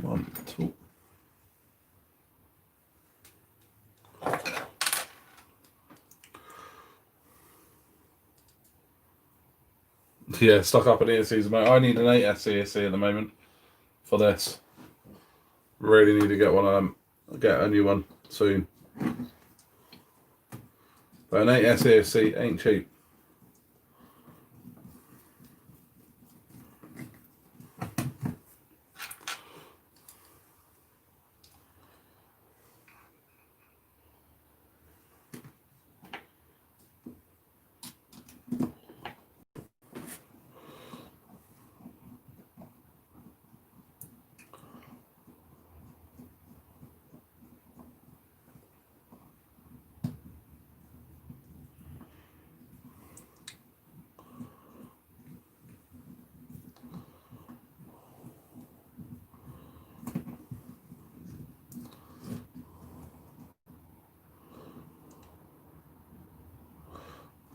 A: One, two. Yeah, stuck up at ESCs, mate. I need an 8S ESC at the moment for this. Really need to get one of them. Get a new one soon. But an 8S ESC ain't cheap.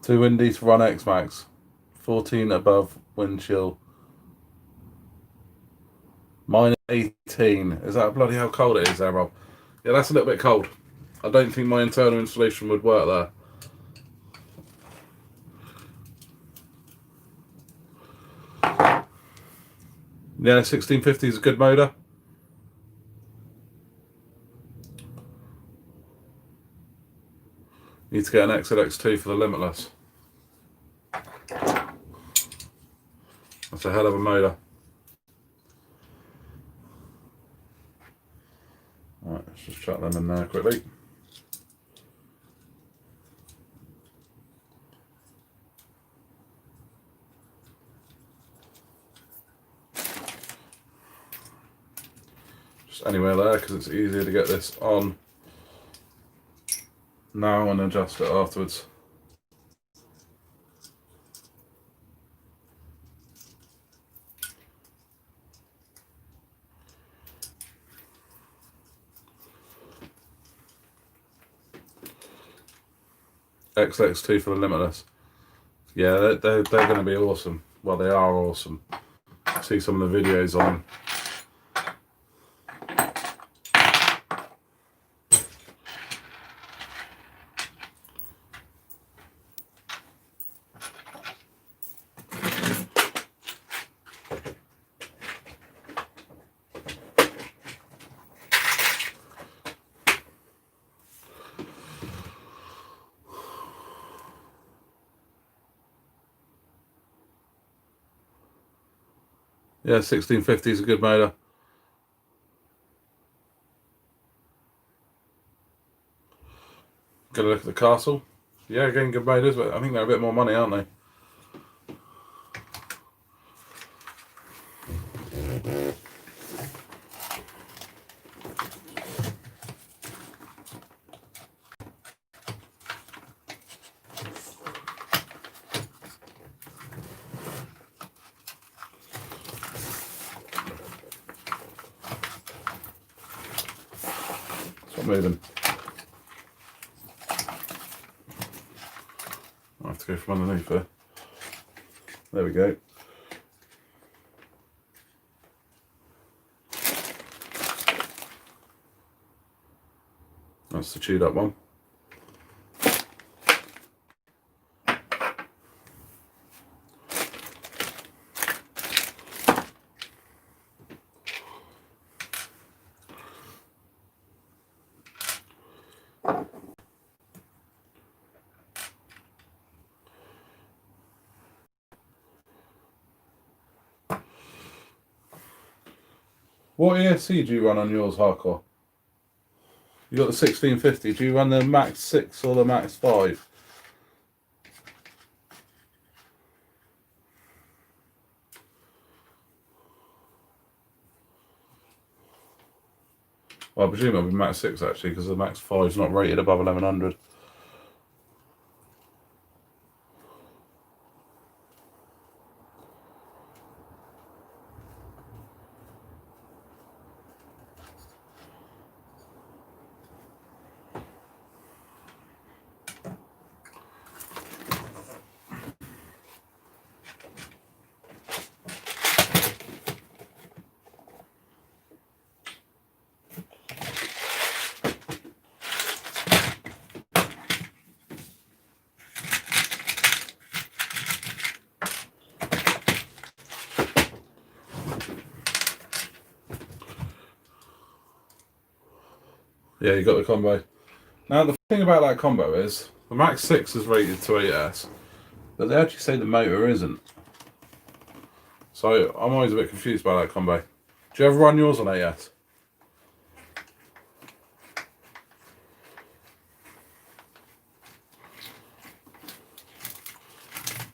A: Too windy to run X Max. 14 above wind chill. -18. Is that bloody how cold it is there, Rob? Yeah, that's a little bit cold. I don't think my internal installation would work there. Yeah, 1650 is a good motor. Need to get an XLX2 for the Limitless. That's a hell of a motor. Right, let's just chuck them in there quickly. Just anywhere there, because it's easier to get this on now and adjust it afterwards. XLX2 for the Limitless. Yeah, they're going to be awesome. Well, they are awesome. See some of the videos on them. Yeah, 1650 is a good motor. Gonna look at the Castle. Yeah, again, good motors, but I think they're a bit more money, aren't they? Stop moving. I have to go from underneath there. There we go. That's the chewed up one. What ESC do you run on yours, Hardcore? You got the 1650. Do you run the Max 6 or the Max 5? Well, I presume it'll be Max 6 actually, because the Max 5 is not rated above 1100. Yeah, you got the combo. Now the thing about that combo is the Max 6 is rated to 8S, but they actually say the motor isn't. So I'm always a bit confused by that combo. Do you ever run yours on 8S?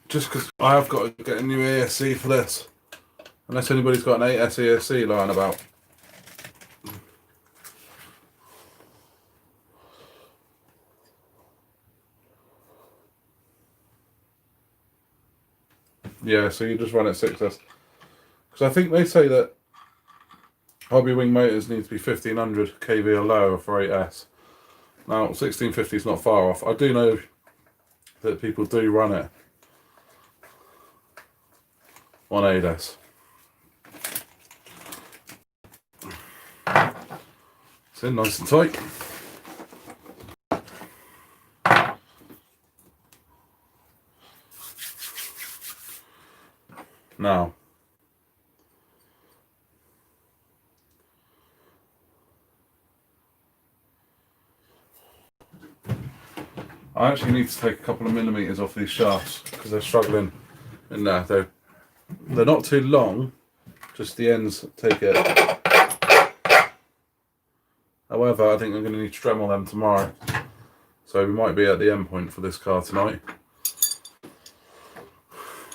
A: Just because I have got to get a new ESC for this. Unless anybody's got an 8S ESC lying about. Yeah, so you just run at 6S. Because I think they say that hobby wing motors need to be 1500 kV or lower for 8S. Now, 1650 is not far off. I do know that people do run it on 8S. It's in nice and tight. Now, I actually need to take a couple of millimeters off these shafts because they're struggling in there. They're not too long, just the ends take it. However, I think I'm going to need to Dremel them tomorrow, so we might be at the end point for this car tonight.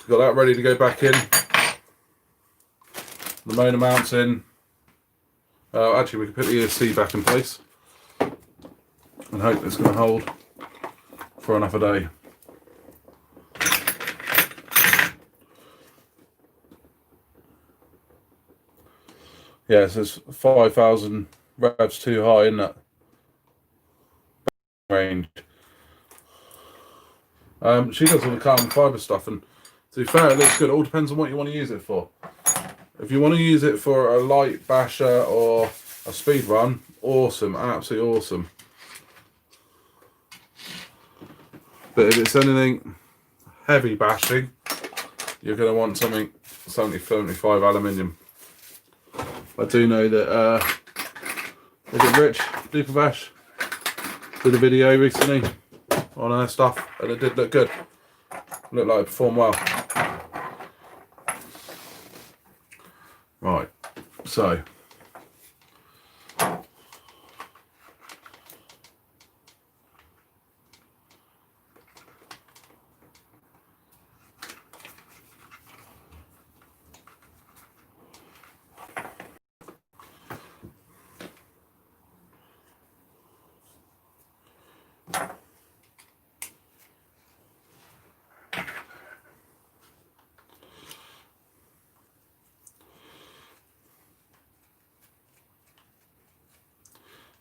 A: Got that ready to go back in. The motor mounts in. Actually, we can put the ESC back in place and hope it's going to hold for another day. Yeah, it says 5,000 revs too high, isn't it? Range. She does all the carbon fibre stuff, and to be fair, it looks good. It all depends on what you want to use it for. If you want to use it for a light basher or a speed run, awesome, absolutely awesome. But if it's anything heavy bashing, you're going to want something 70-75 aluminium. I do know that is it Rich Deeper Bash did a video recently on her stuff, and it did look good. Looked like it performed well. Right, so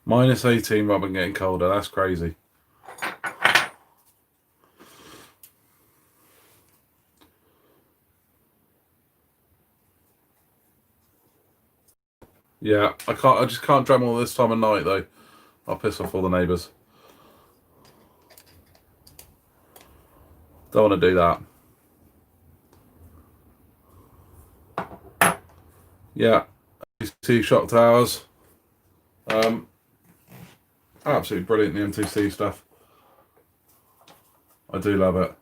A: minus 18 rather than getting colder, that's crazy. Yeah, I just can't Dremel this time of night though. I'll piss off all the neighbours. Don't want to do that. Yeah, MTC shock towers. Absolutely brilliant, the MTC stuff. I do love it.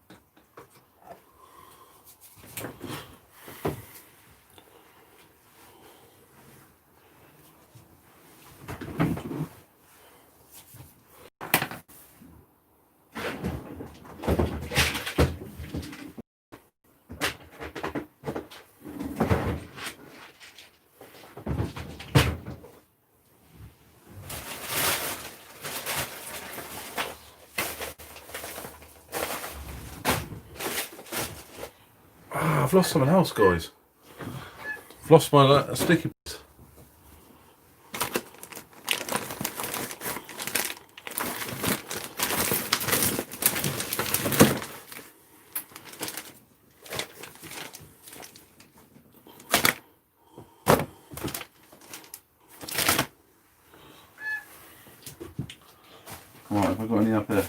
A: I've lost something else, guys. I've lost my sticky piece. Right, have I got any up here?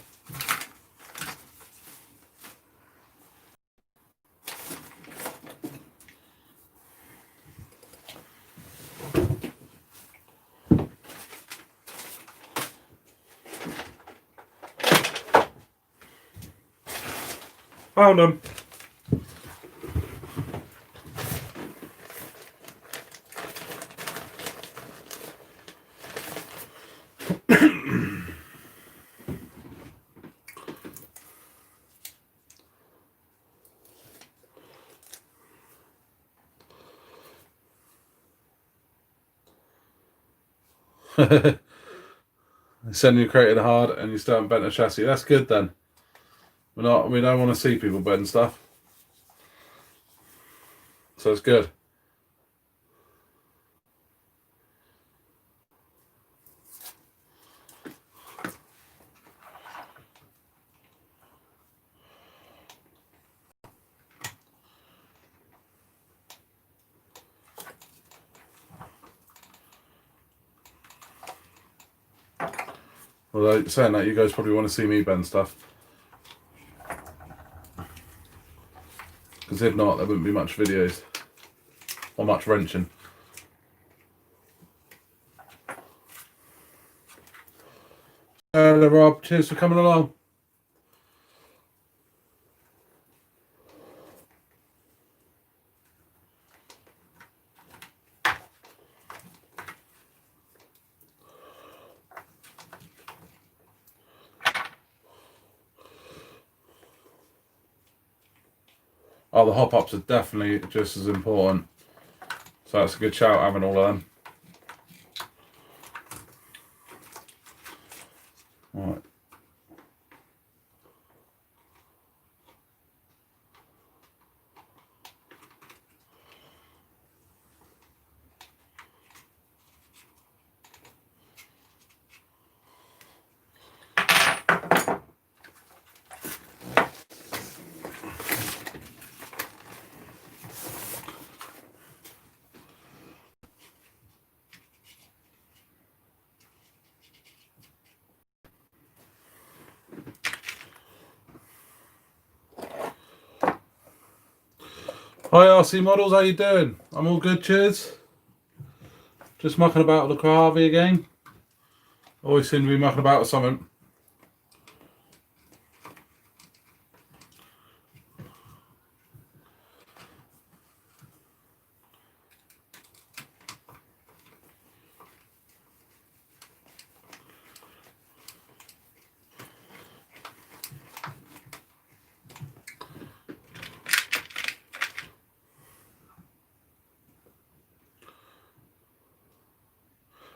A: Found them. Send you created hard and you still haven't bent a chassis. That's good then. We don't want to see people bend stuff. So it's good. Although saying that, you guys probably want to see me bend stuff. Because if not, there wouldn't be much videos. Or much wrenching. Hello Rob, cheers for coming along. Oh, the hop-ups are definitely just as important. So that's a good shout having all of them. Right. Hi RC Models, how you doing? I'm all good, cheers. Just mucking about with the Mojave again. Always seem to be mucking about with something.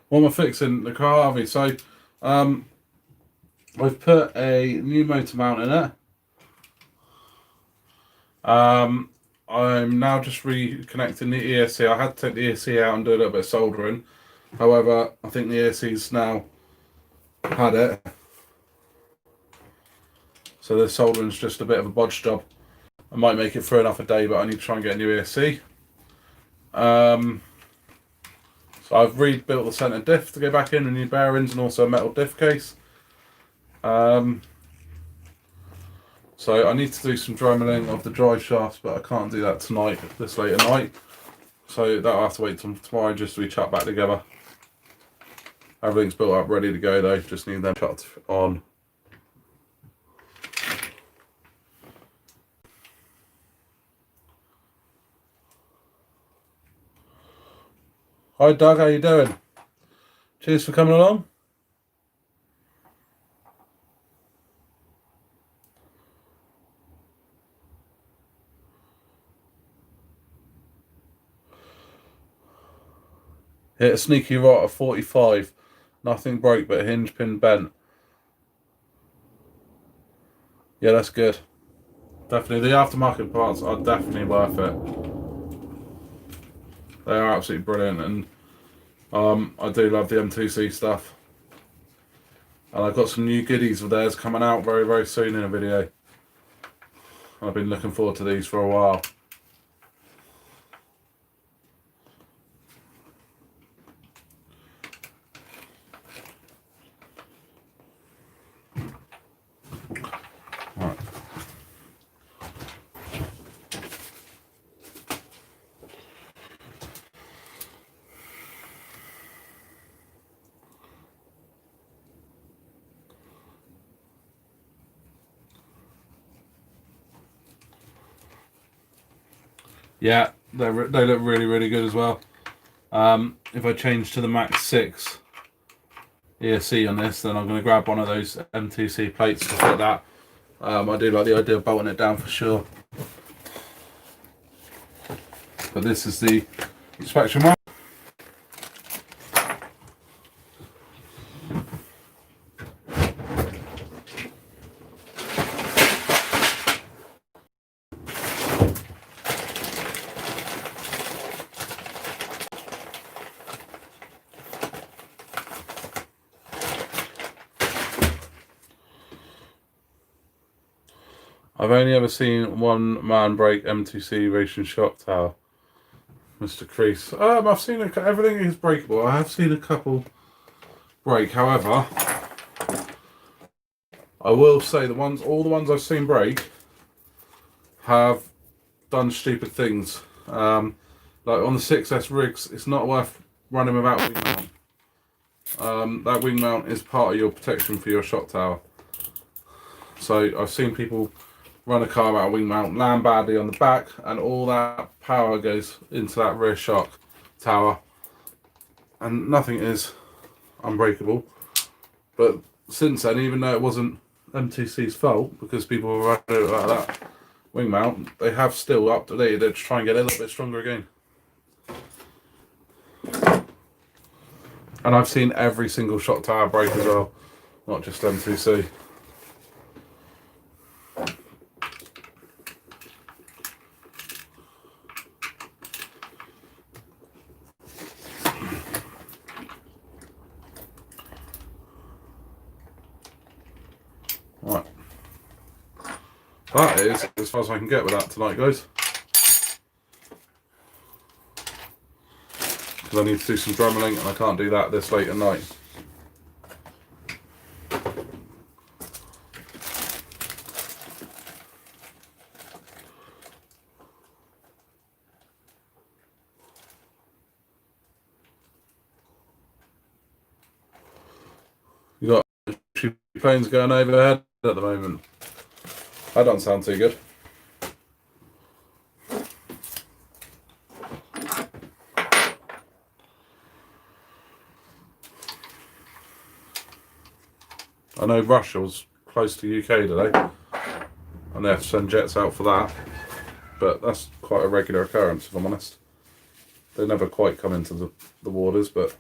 A: What am I fixing? The Mojave. So, I've put a new motor mount in it. I'm now just reconnecting the ESC. I had to take the ESC out and do a little bit of soldering. However, I think the ESC's now had it. So the soldering's just a bit of a bodge job. I might make it through enough a day, but I need to try and get a new ESC. So So I've rebuilt the centre diff to go back in, and new bearings, and also a metal diff case. So I need to do some dry milling of the drive shafts, but I can't do that tonight, this late at night. So that'll have to wait till tomorrow just to be chucked back together. Everything's built up, ready to go though, just need them chucked on. Hi Doug, how you doing? Cheers for coming along. Hit a sneaky right at 45. Nothing broke but a hinge pin bent. Yeah, that's good. Definitely, the aftermarket parts are definitely worth it. They are absolutely brilliant, and I do love the M2C stuff. And I've got some new goodies of theirs coming out very, very soon in a video. I've been looking forward to these for a while. Right. Yeah, they look really, really good as well. If I change to the Max 6 ESC on this, then I'm going to grab one of those M2C plates to fit that. I do like the idea of bolting it down for sure. But this is the inspection one. I've only ever seen one man break M2C racing shock tower. Mr. Crease. I've seen everything is breakable. I have seen a couple break. However, I will say all the ones I've seen break have done stupid things. Like on the 6S rigs, it's not worth running without wing mount. That wing mount is part of your protection for your shock tower. So I've seen people run a car out of wing mount, land badly on the back, and all that power goes into that rear shock tower, and nothing is unbreakable. But since then, even though it wasn't M2C's fault, because people were running it like that wing mount, they have still updated it to try and get it a little bit stronger again. And I've seen every single shock tower break as well, not just M2C. Right, that is as far as I can get with that tonight, guys. Because I need to do some drumming, and I can't do that this late at night. You got two planes going overhead at the moment. That doesn't sound too good. I know Russia was close to UK today, and they have to send jets out for that. But that's quite a regular occurrence, if I'm honest. They never quite come into the waters, but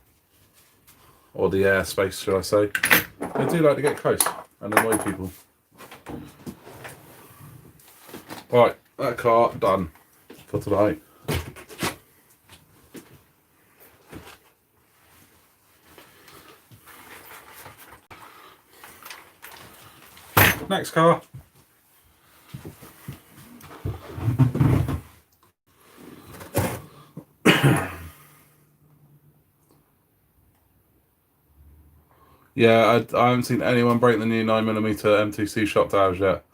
A: or the airspace, should I say. They do like to get close and annoy people. Right, that car done for tonight. Next car. Yeah, I haven't seen anyone break the new 9mm MTC shock towers yet.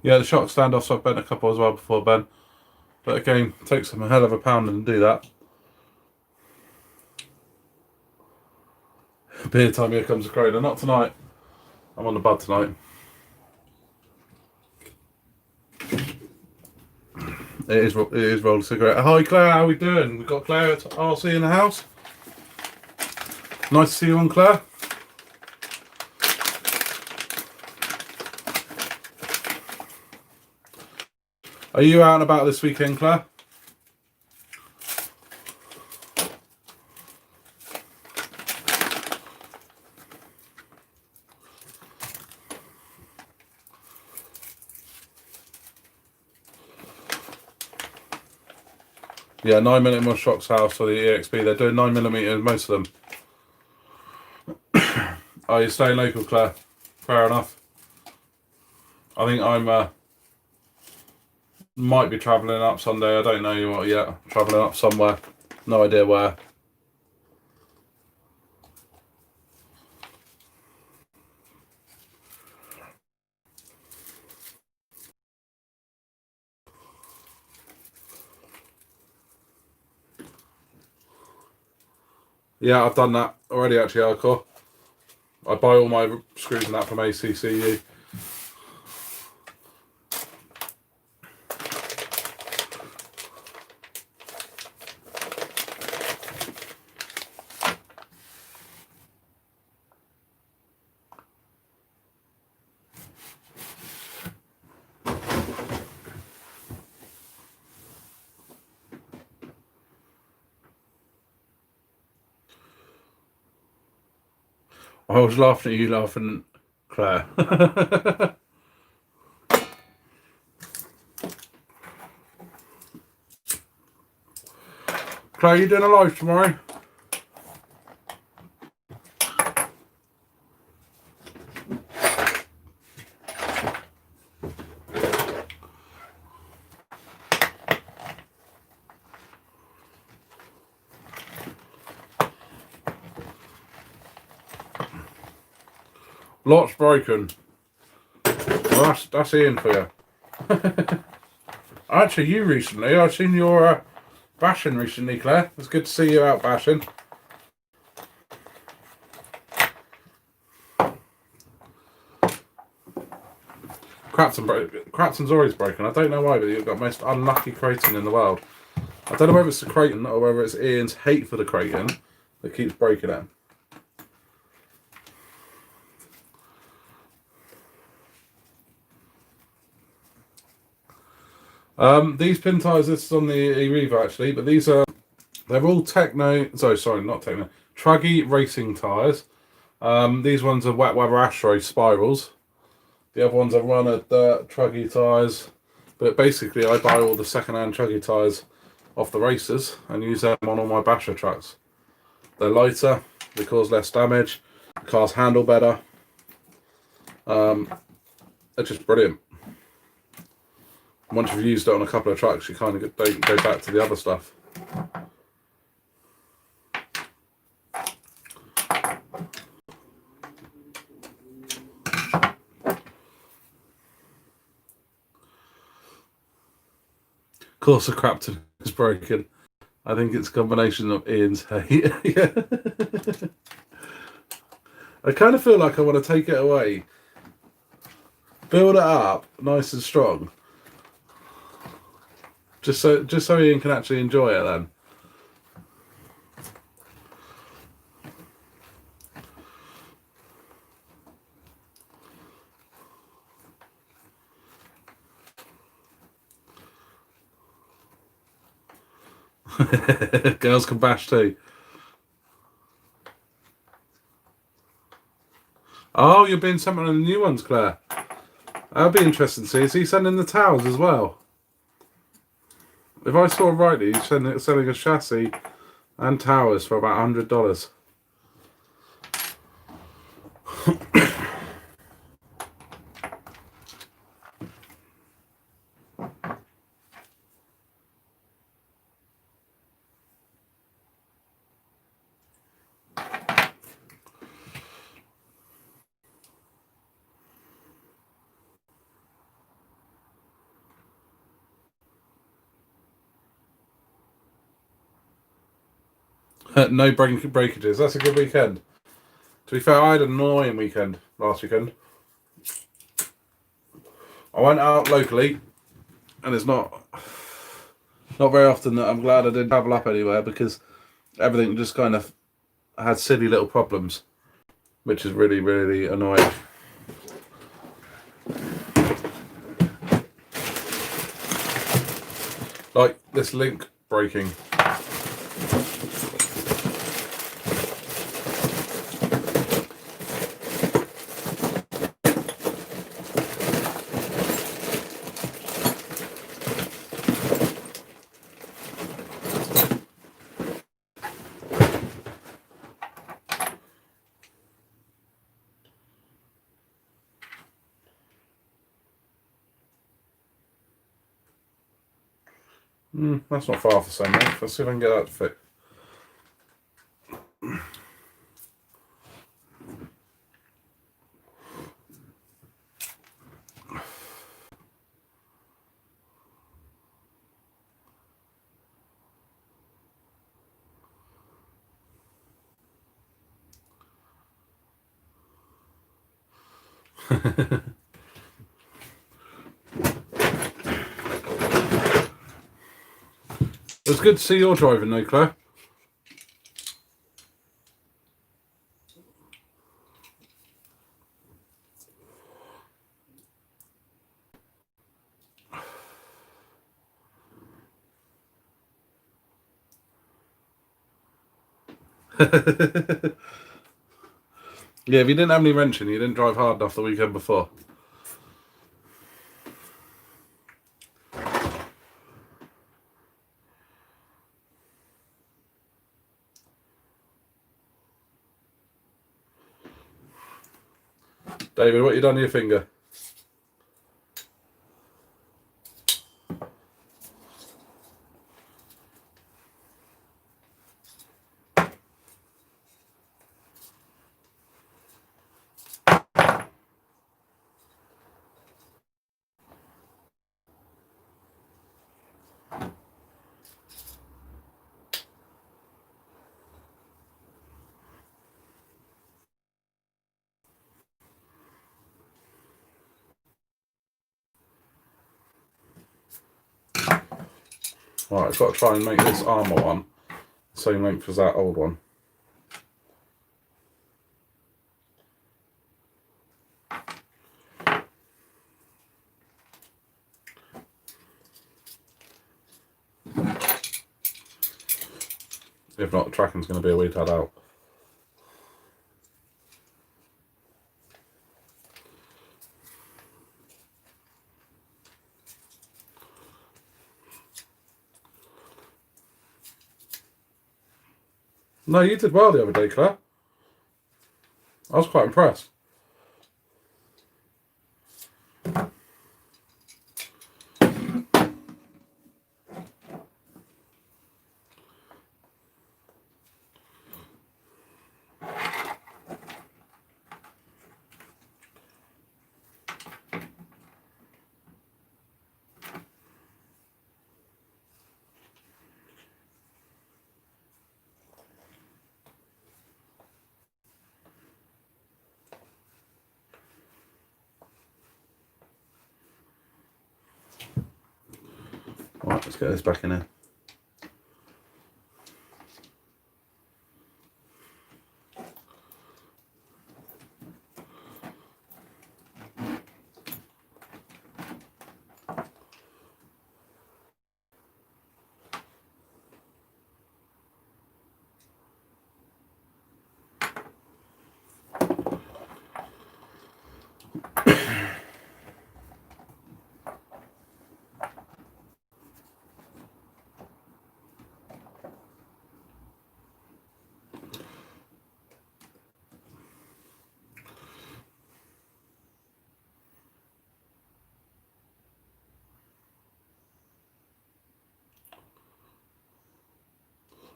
A: Yeah, the shock standoffs I've bent a couple as well before, Ben. But again, it takes them a hell of a pounding to do that. Beer time, here comes a Corona. Not tonight. I'm on the bud tonight. It is rolled a cigarette. Hi Claire, how we doing? We've got Claire at RC in the house. Nice to see you on, Claire. Are you out and about this weekend, Claire? Yeah, 9mm shocks house for the EXP. They're doing 9mm, most of them. Oh, you're staying local, Claire? Fair enough. I think I'm might be travelling up Sunday. I don't know what yet. Travelling up somewhere. No idea where. Yeah, I've done that already actually, hardcore. I buy all my screws and that from ACCU. I was laughing at you laughing, Claire. Claire, you doing a live tomorrow? Lots broken. Well, that's Ian for you. Actually, you recently. I've seen your bashing recently, Claire. It's good to see you out bashing. Cratson's always broken. I don't know why, but you've got the most unlucky Creighton in the world. I don't know whether it's the Creighton or whether it's Ian's hate for the Creighton that keeps breaking it. These pin tyres, this is on the Eriva actually, but they're all Techno, sorry, not Techno, Truggy racing tyres. These ones are wet weather Astro spirals. The other ones are runner dirt Truggy tyres. But basically I buy all the second-hand Truggy tyres off the racers and use them on all my basher trucks. They're lighter, they cause less damage, the cars handle better. They're just brilliant. Once you've used it on a couple of trucks, you kind of don't go back to the other stuff. Of course, the Crapton is broken. I think it's a combination of Ian's hate. Yeah. I kind of feel like I want to take it away, build it up nice and strong, just so Ian can actually enjoy it then. Girls can bash too. Oh, you're being sent one of the new ones, Claire. That'll be interesting to see. Is he sending the towels as well? If I saw rightly, he's selling a chassis and towers for about $100. No breakages. That's a good weekend. To be fair, I had an annoying weekend last weekend. I went out locally, and it's not very often that I'm glad I didn't travel up anywhere, because everything just kind of had silly little problems, which is really, really annoying. Like this link breaking. That's not far off the same length. Let's see if I can get that to fit. It was good to see your driving though, Claire. Yeah, if you didn't have any wrenching, you didn't drive hard enough the weekend before. David, what you done to your finger? Right, I've got to try and make this armour one the same length as that old one. If not, the tracking's going to be a wee tad out. No, you did well the other day, Claire. I was quite impressed. Right, let's get this back in here.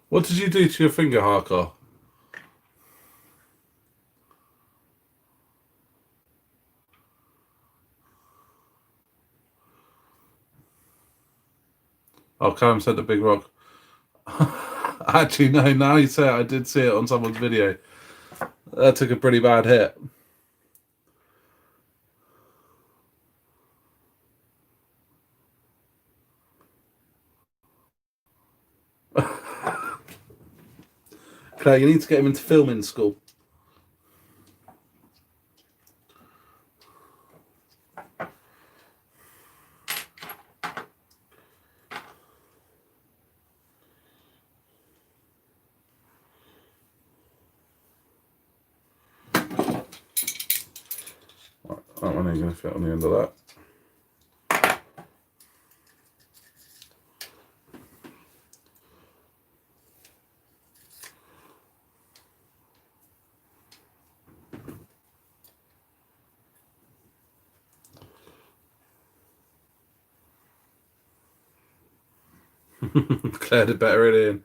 A: What did you do to your finger, Harker? Oh, Callum said the big rock. Actually, no, now you say it, I did see it on someone's video. That took a pretty bad hit. Claire, you need to get him into filming school. That one ain't going to fit on the end of that. Claire did better in Ian.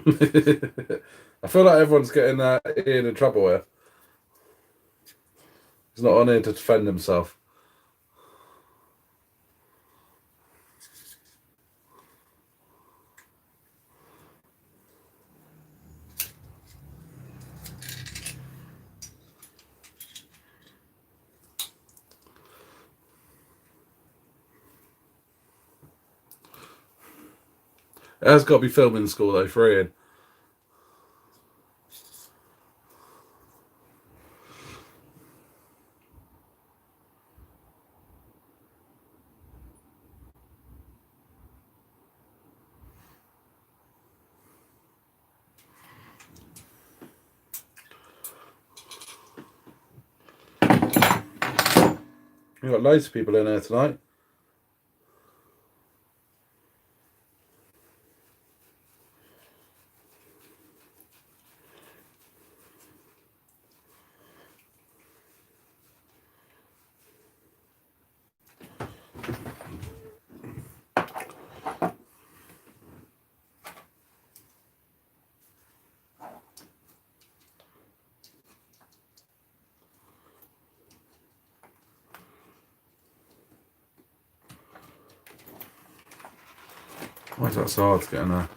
A: I feel like everyone's getting Ian in trouble here. He's not on here to defend himself. It has got to be filming school though for Ian. We've got loads of people in here tonight. Why is that so hard to get in there?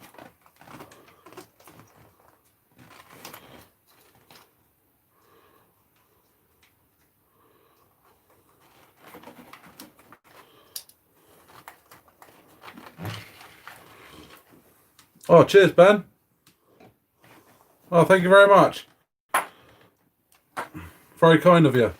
A: Oh, cheers, Ben. Oh, thank you very much. Very kind of you.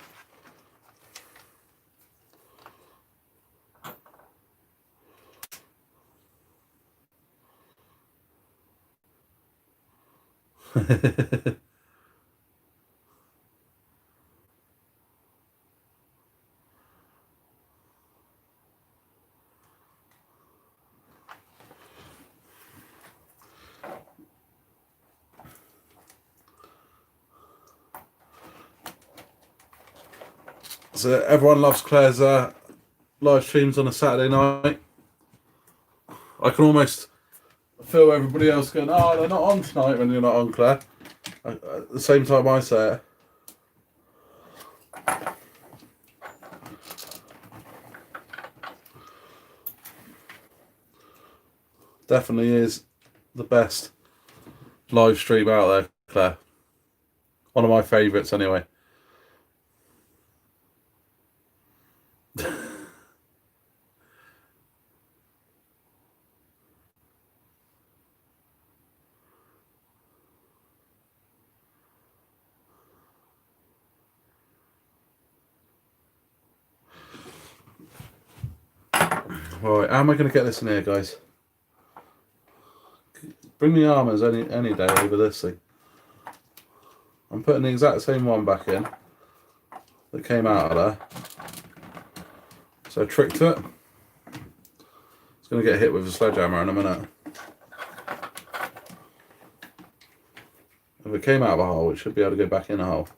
A: So everyone loves Claire's live streams on a Saturday night. I can almost feel everybody else going, oh, they're not on tonight when you're not on, Claire. At the same time I say it. Definitely is the best live stream out there, Claire. One of my favourites anyway. Right, how am I going to get this in here, guys? Bring the armours any day over this thing. I'm putting the exact same one back in that came out of there. So trick to it. It's going to get hit with a sledgehammer in a minute. If it came out of a hole, it should be able to go back in a hole.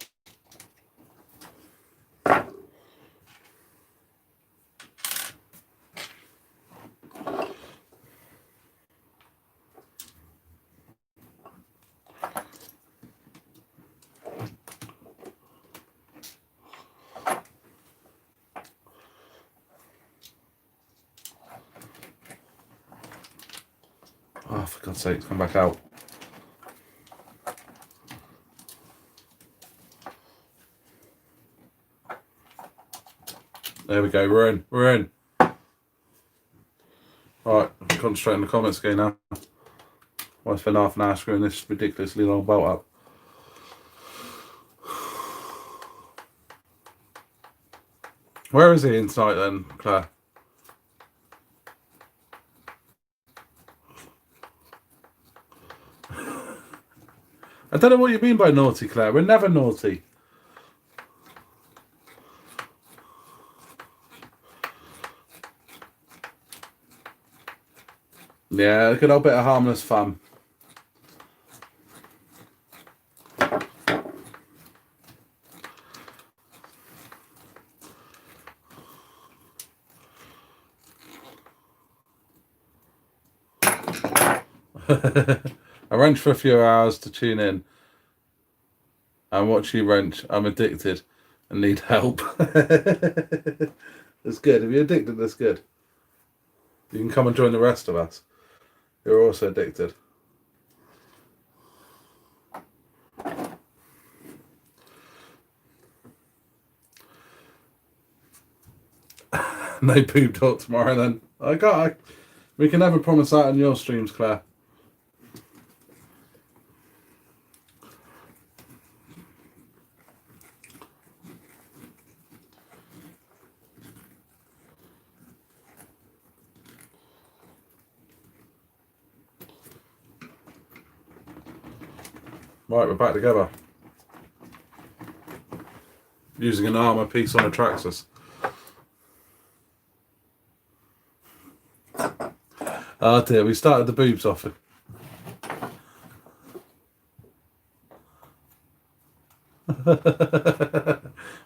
A: Oh, for God's sake, come back out. There we go, we're in. Alright, concentrate on the comments again now. I spend half an hour screwing this ridiculously long bolt up. Where is he in sight then, Claire? I don't know what you mean by naughty, Claire. We're never naughty. Yeah, a good old bit of harmless fun. I wrench for a few hours to tune in and watch you wrench. I'm addicted and need help. That's good. If you're addicted, that's good. You can come and join the rest of us. You're also addicted. No boob talk tomorrow then. We can never promise that on your streams, Claire. Right, we're back together. Using an armour piece on a Traxxas. Oh dear, we started the boobs off.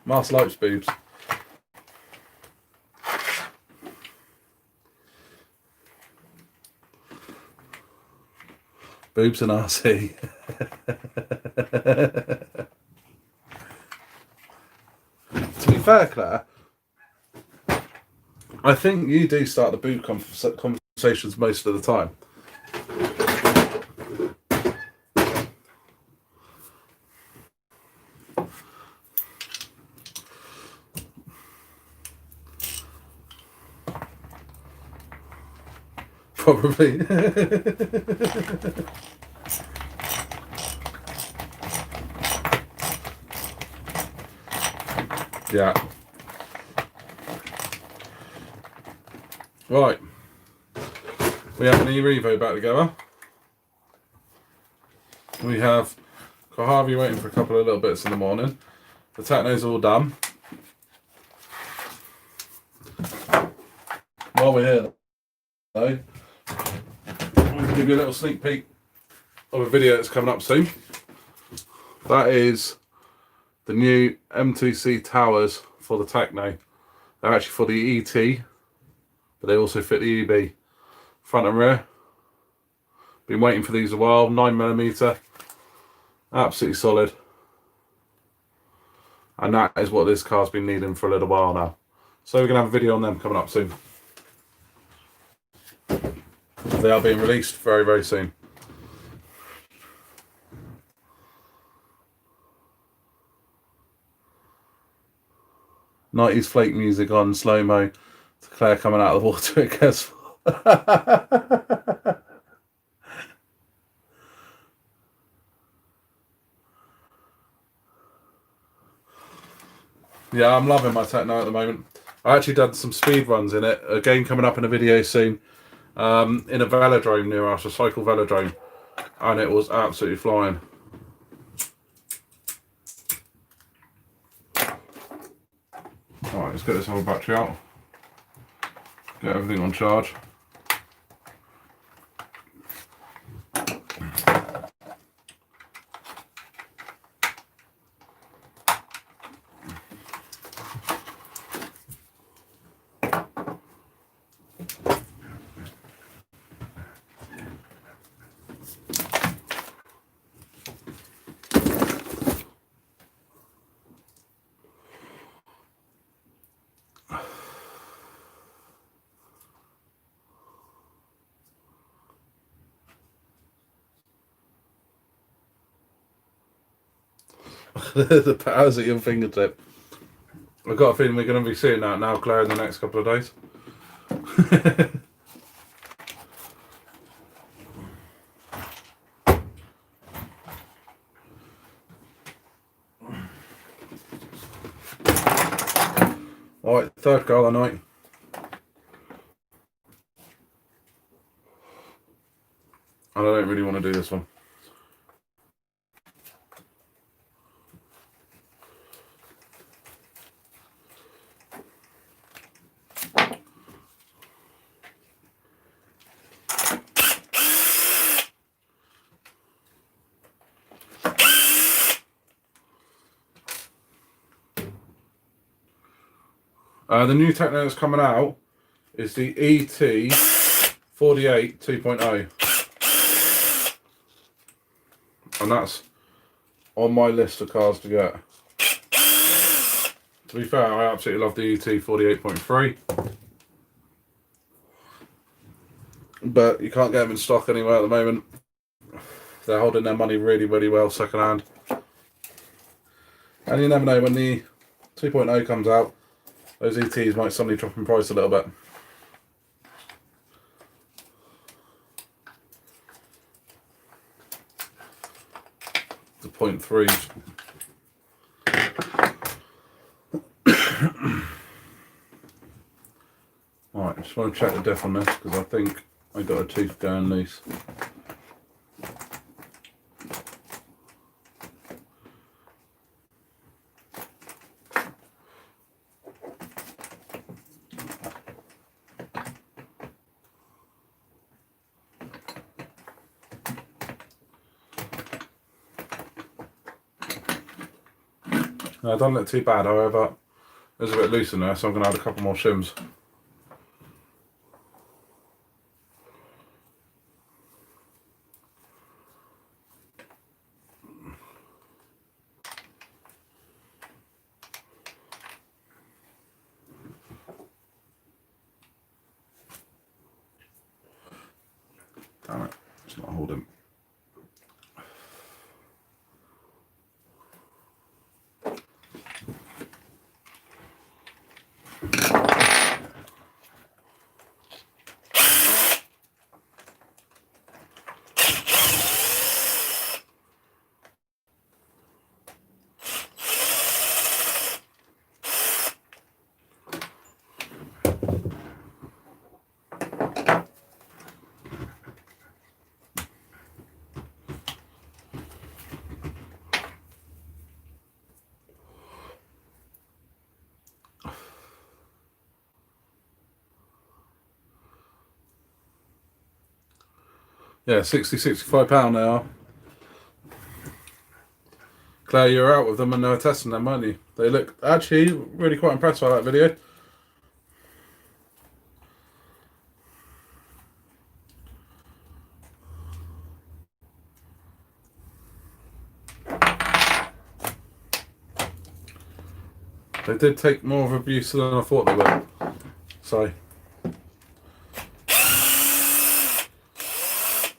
A: Mars likes boobs. Boobs and RC. To be fair, Claire, I think you do start the boob conversations most of the time. Probably. Yeah. Right. We have an e-Revo back together. We have Mojave waiting for a couple of little bits in the morning. The Techno's all done. While we're here, though, I'm going to give you a little sneak peek of a video that's coming up soon. That is the new M2C towers for the Techno. They're actually for the ET, but they also fit the EB front and rear. Been waiting for these a while. 9mm, absolutely solid, and that is what this car's been needing for a little while now. So we're gonna have a video on them coming up soon. They are being released very, very soon. '90s flake music on slow-mo to Claire coming out of the water at Kesfall. Yeah, I'm loving my Techno at the moment. I actually done some speed runs in it. Again, coming up in a video soon. In a velodrome near us, a cycle velodrome, and it was absolutely flying. Alright, let's get this whole battery out. Get everything on charge. The power's at your fingertip. I've got a feeling we're going to be seeing that now, Claire, in the next couple of days. Alright, third goal of the night. And I don't really want to do this one. The new Techno that's coming out is the ET48 2.0. And that's on my list of cars to get. To be fair, I absolutely love the ET48.3. But you can't get them in stock anywhere at the moment. They're holding their money really, really well second hand. And you never know, when the 2.0 comes out, those ETs might suddenly drop in price a little bit. The 0.3s. Alright, I just want to check the diff on this because I think I got a tooth going loose. No, it doesn't look too bad, however, there's a bit loose in there, so I'm going to add a couple more shims. Damn it, it's not holding. Yeah, £60–65 they are. Claire, you were out with them and they were testing them, weren't you? They look actually really quite impressed by that video. They did take more of abuse than I thought they would. So,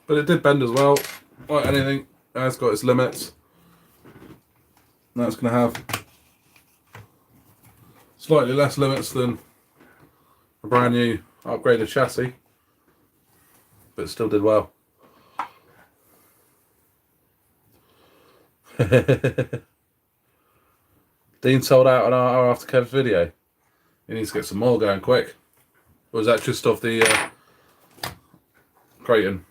A: but it did bend as well. Like anything, it's got its limits. That's going to have slightly less limits than a brand new upgraded chassis, but it still did well. Dean sold out an hour after Kev's video. He needs to get some more going quick. Or is that just off the Creighton?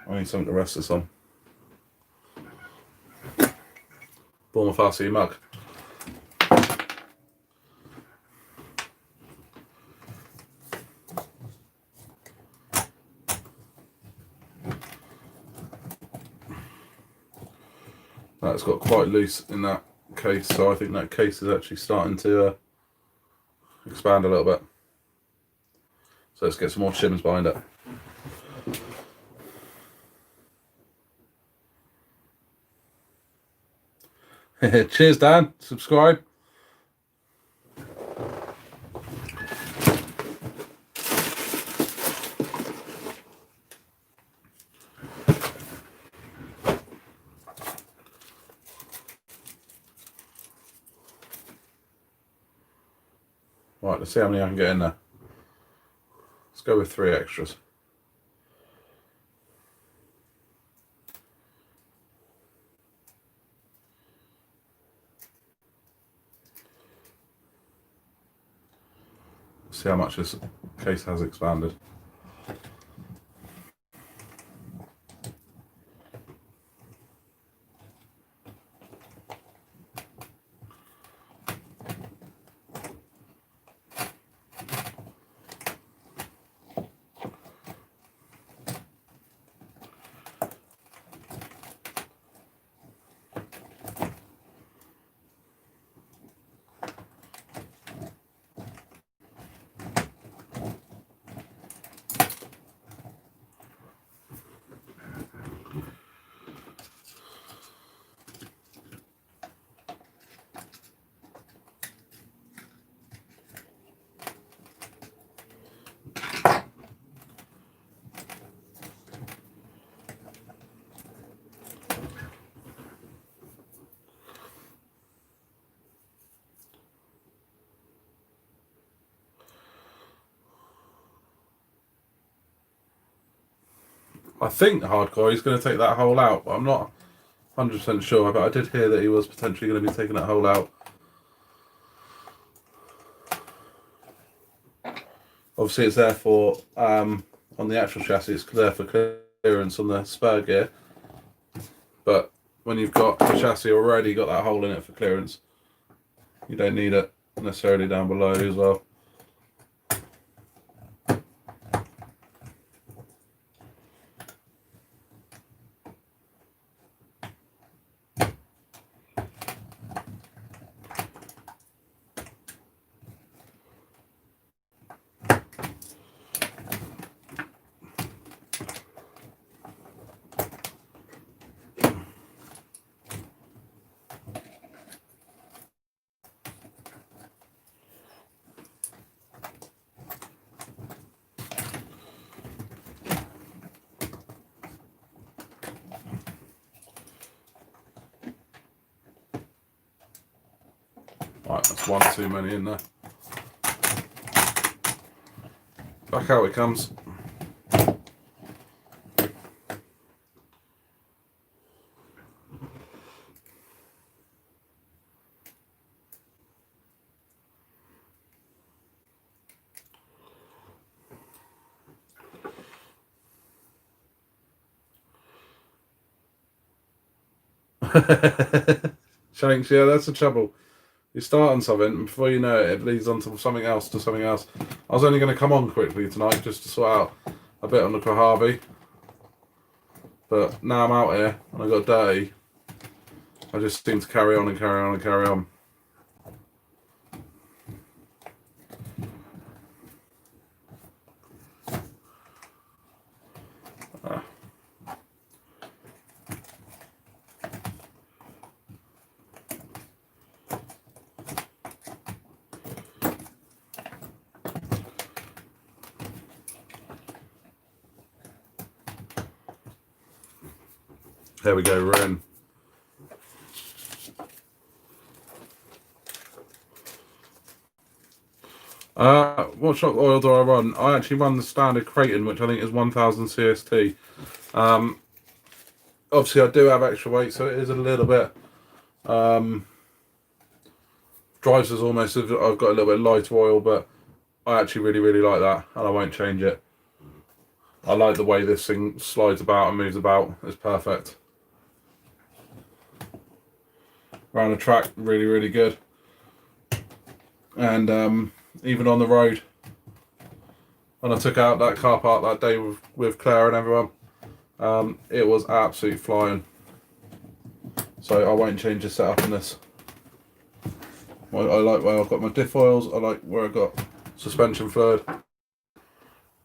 A: I need something to rest this on. Bournemouth RC mug. That's got quite loose in that case, so I think that case is actually starting to expand a little bit. So let's get some more shims behind it. Cheers, Dan. Subscribe. Right, let's see how many I can get in there. Let's go with 3 extras. See how much this case has expanded. I think Hardcore is going to take that hole out, but I'm not 100% sure. But I did hear that he was potentially going to be taking that hole out. Obviously, it's there for, on the actual chassis, it's there for clearance on the spur gear. But when you've got the chassis already got that hole in it for clearance, you don't need it necessarily down below as well. Right, that's one too many in there. Back out it comes. Shanks, yeah, that's the trouble. You start on something, and before you know it, it leads on to something else, I was only going to come on quickly tonight just to sort out a bit on the Mojave. But now I'm out here, and I got dirty. I just seem to carry on and carry on and carry on. There we go, we're in. What shock oil do I run? I actually run the standard Kraton, which I think is 1000 CST. Obviously, I do have extra weight, so it is a little bit. Drives as almost as if I've got a little bit lighter oil, but I actually really like that, and I won't change it. I like the way this thing slides about and moves about. It's perfect. Around the track, really good. And even on the road, when I took out that car park that day with Claire and everyone, it was absolute flying. So I won't change the setup in this. I like where I've got my diff oils. I like where I've got suspension fluid.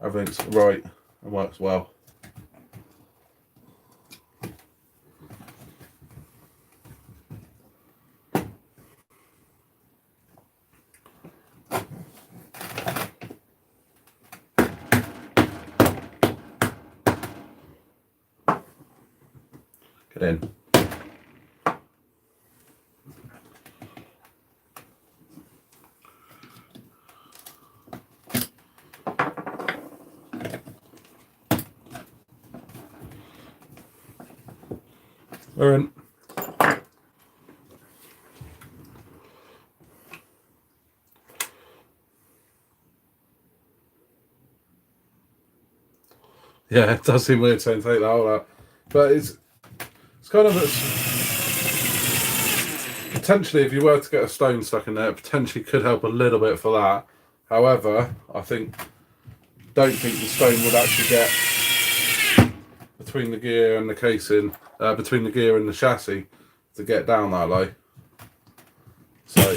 A: Everything's right and works well. Get in. We're in. Yeah, it does seem weird saying take that all out, but it's kind of potentially, if you were to get a stone stuck in there, it potentially could help a little bit for that. However, I don't think the stone would actually get between the gear and the casing, between the gear and the chassis to get down that low. So.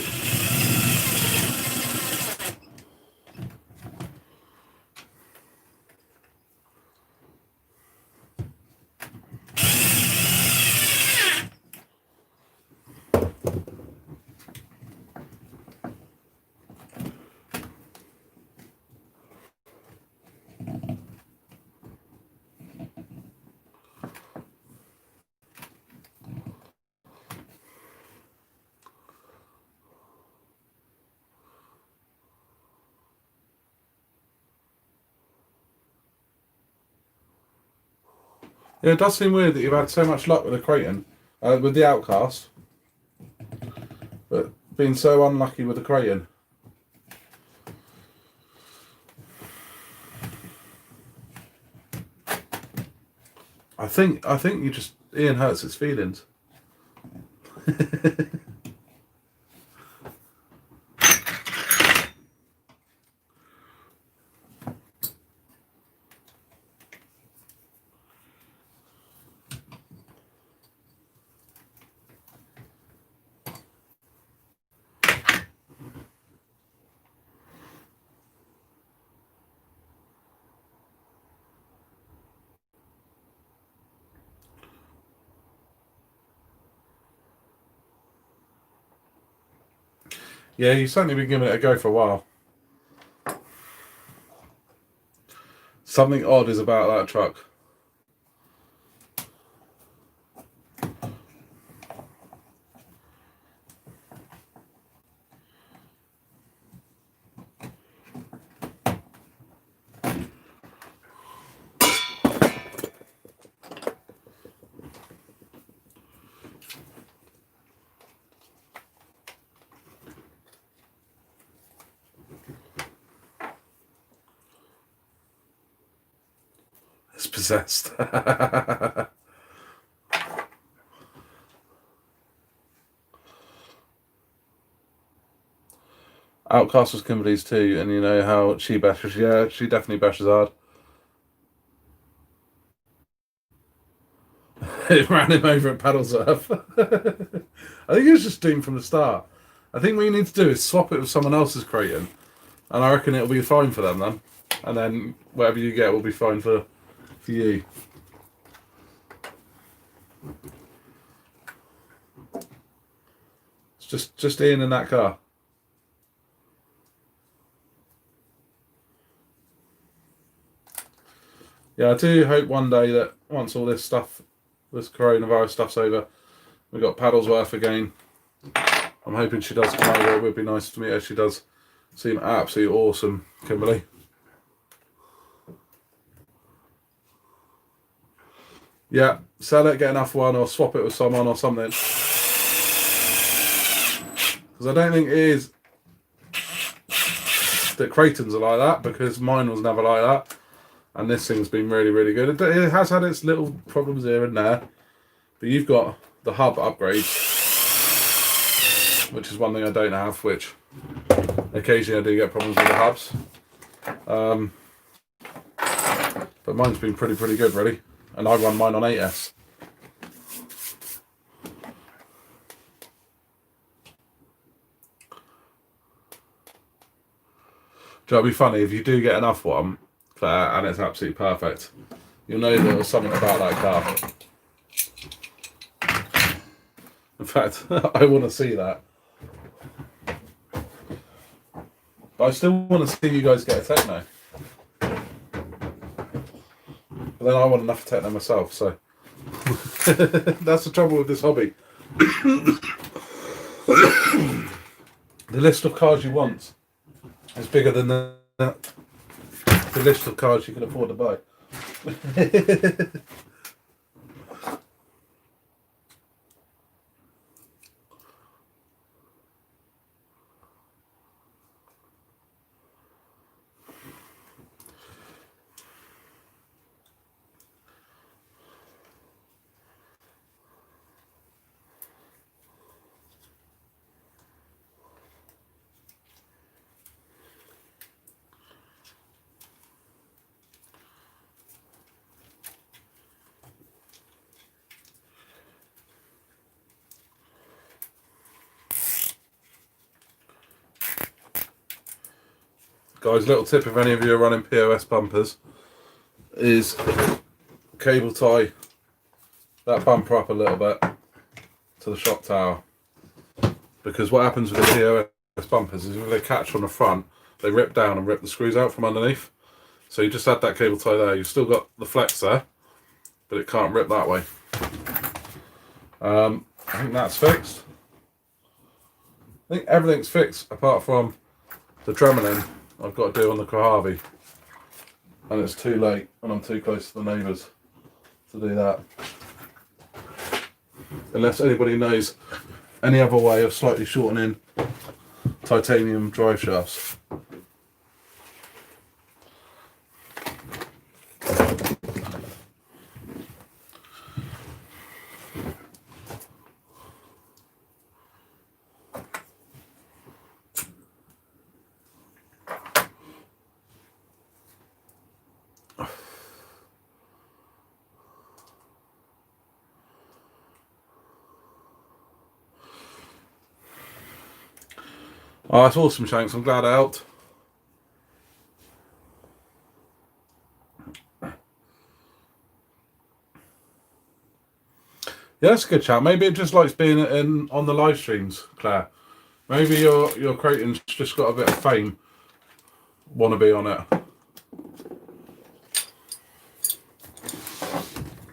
A: Yeah, it does seem weird that you've had so much luck with the Kraton, with the Outcast, but been so unlucky with the Kraton. I think you just Ian hurts its feelings. Yeah, you've certainly been giving it a go for a while. Something odd is about that truck. It's possessed. Outcast was Kimberly's too, and you know how she bashes. Yeah, she definitely bashes hard. It ran him over at paddle surf. I think he was just doomed from the start. I think what you need to do is swap it with someone else's Kraton, and I reckon it'll be fine for them then. And then whatever you get will be fine for you. It's just Ian in that car. Yeah, I do hope one day that once all this stuff, this coronavirus stuff's over, we've got Paddlesworth again. I'm hoping she does come over. It would be nice to meet her. She does Seem absolutely awesome, Kimberly. Yeah, sell it, get enough one, or swap it with someone or something. Because I don't think it is that Creighton's are like that, because mine was never like that. And this thing's been really, really good. It has had its little problems here and there. But you've got the hub upgrades, which is one thing I don't have, which occasionally I do get problems with the hubs. But mine's been pretty good, really. And I run mine on 8S. It'll be funny if you do get enough one, Claire, and it's absolutely perfect. You'll know there was something about that car. In fact, I want to see that. But I still want to see you guys get a Techno. But then I want enough Techno myself, so. That's the trouble with this hobby. The list of cars you want is bigger than the list of cars you can afford to buy. Guys, little tip if any of you are running POS bumpers is cable tie that bumper up a little bit to the shock tower, because what happens with the POS bumpers is if they catch on the front, they rip down and rip the screws out from underneath. So you just add that cable tie there. You've still got the flex there, but it can't rip that way. I think that's fixed. I think everything's fixed apart from the Dremel I've got to do on the Mojave, and it's too late and I'm too close to the neighbours to do that. Unless anybody knows any other way of slightly shortening titanium drive shafts. Oh, that's awesome, Shanks. I'm glad I helped. Yeah, that's a good chat. Maybe it just likes being on the live streams, Claire. Maybe your Creighton's just got a bit of fame. Want to be on it.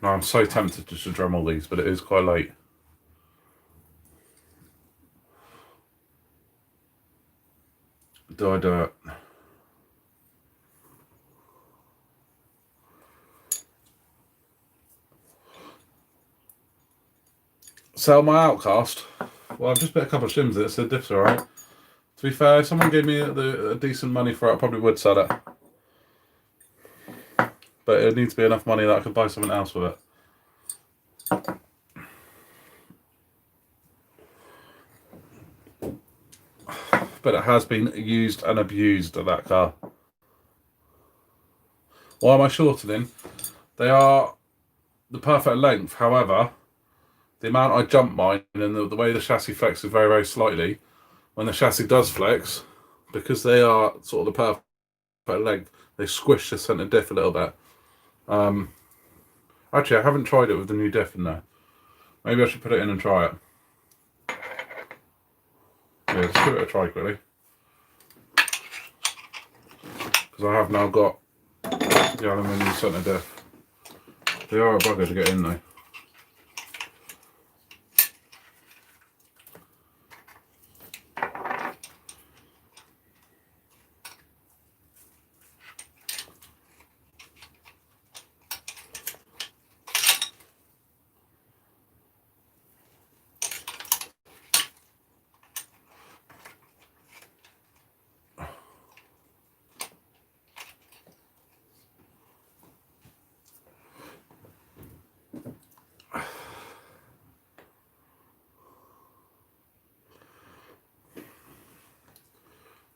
A: No, I'm so tempted just to drum all these, but it is quite late. Do I do it? Sell my Outcast? Well, I've just put a couple of shims in it, so the diff's alright. To be fair, if someone gave me a decent money for it, I probably would sell it. But it needs to be enough money that I could buy something else with it. But it has been used and abused, that car. Why am I shortening? They are the perfect length. However, the amount I jump mine and the way the chassis flexes very, very slightly, when the chassis does flex, because they are sort of the perfect length, they squish the centre diff a little bit. Actually, I haven't tried it with the new diff in there. Maybe I should put it in and try it. Yeah, let's give it a try quickly. Because I have now got the aluminium centre diff. They are a bugger to get in though.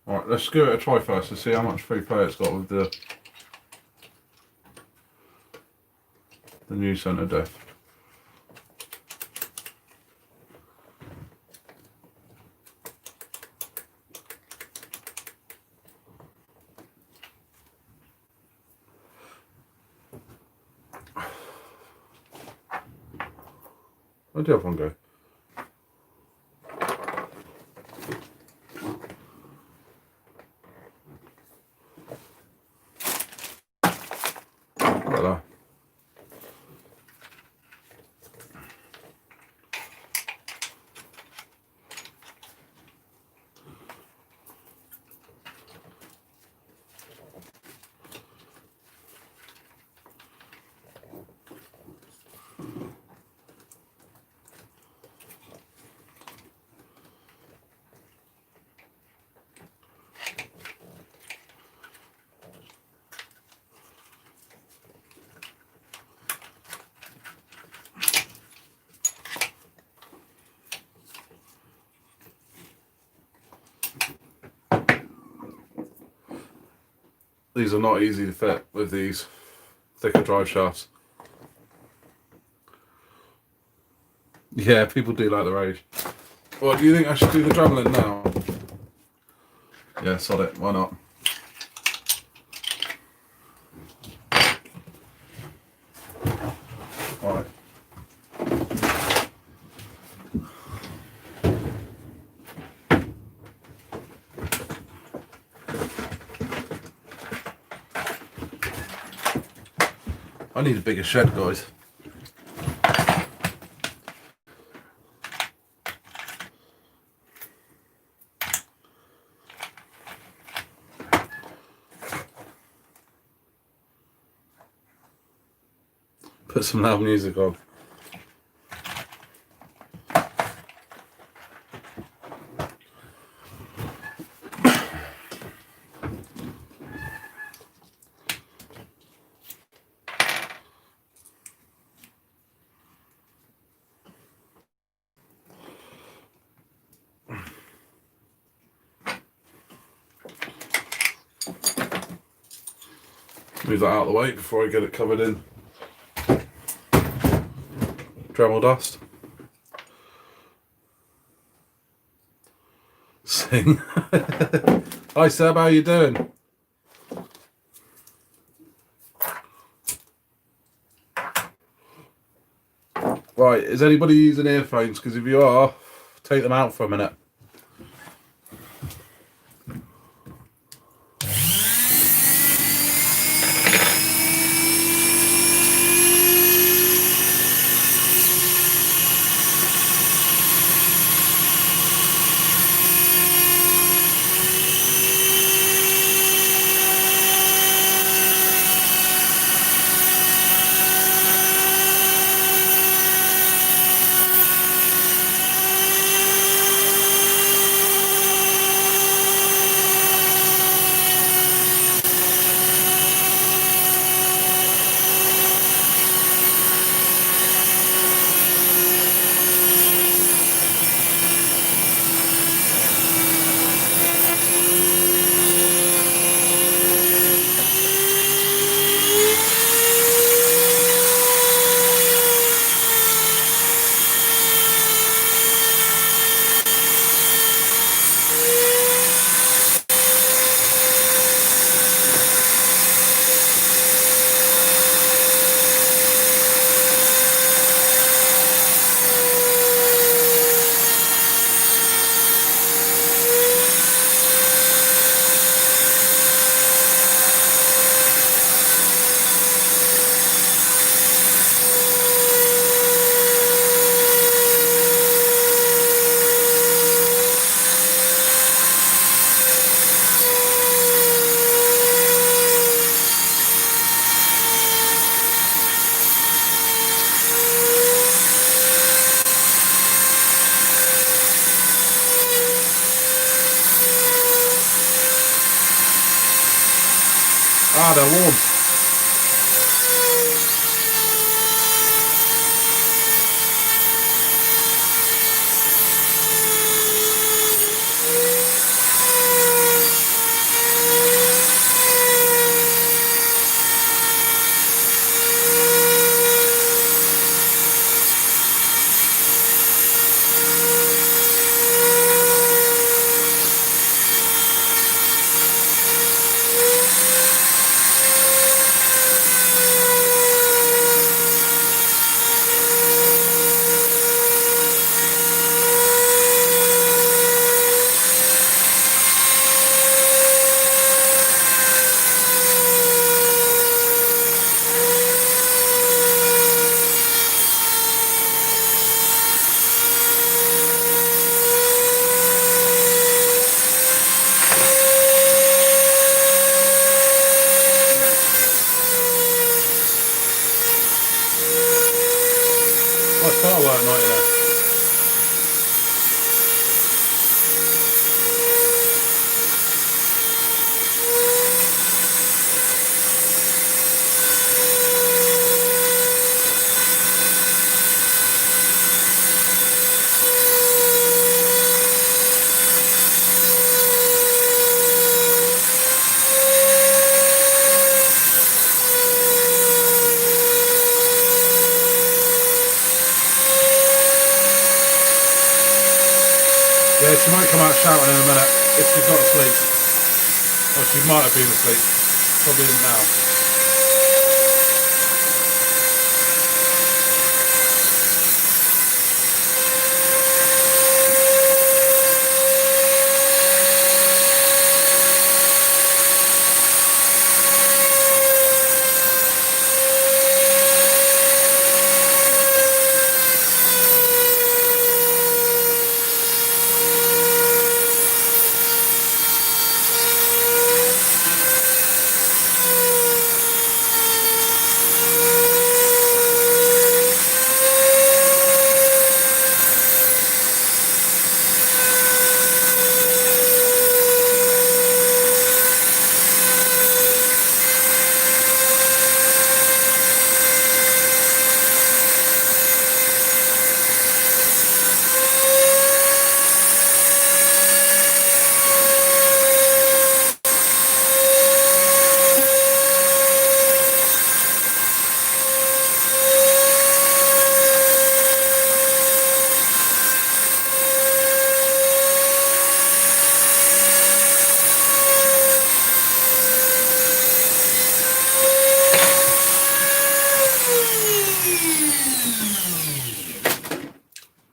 A: Alright, let's give it a try first to see how much free play it's got with the new centre diff. Where'd the other one go? Hello. These are not easy to fit with these thicker drive shafts. Yeah, people do like the rage. Well, do you think I should do the Dremlin now? Yeah, sod it, why not? Alright. I need a bigger shed, guys. Put some loud music on. Move that out of the way before I get it covered in Dremel dust. Sing. Hi Seb, how you doing? Right, is anybody using earphones? Because if you are, take them out for a minute. Ah, they're warm. dark night in there. Yeah, she might come out shouting in a minute if she's not asleep. Or she might have been asleep. Probably isn't now.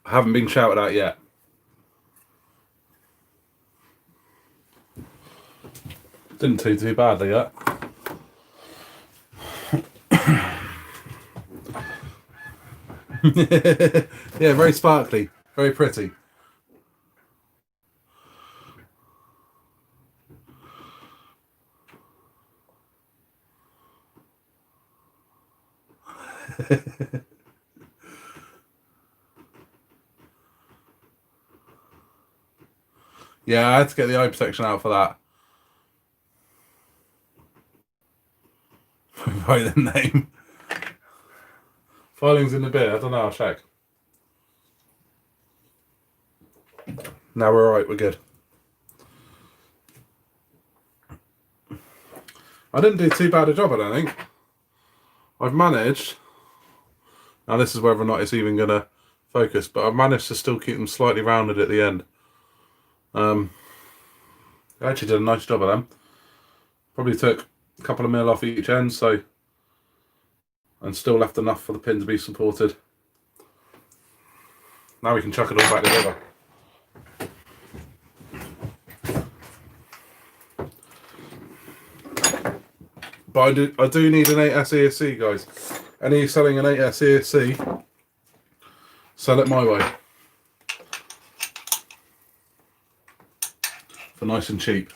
A: I haven't been shouted at yet. Didn't do too badly yet. Yeah, very sparkly, very pretty. Yeah, I had to get the eye protection out for that. Write the name. Filing's in the bin. I don't know. I'll check. Now we're alright. We're good. I didn't do too bad a job, I don't think. I've managed. Now this is whether or not it's even going to focus, but I've managed to still keep them slightly rounded at the end. I actually did a nice job of them. Probably took a couple of mil off each end, so, and still left enough for the pin to be supported. Now we can chuck it all back together. But I do need an 8S ESC, guys. Any selling an 8S ESC, sell it my way. For nice and cheap.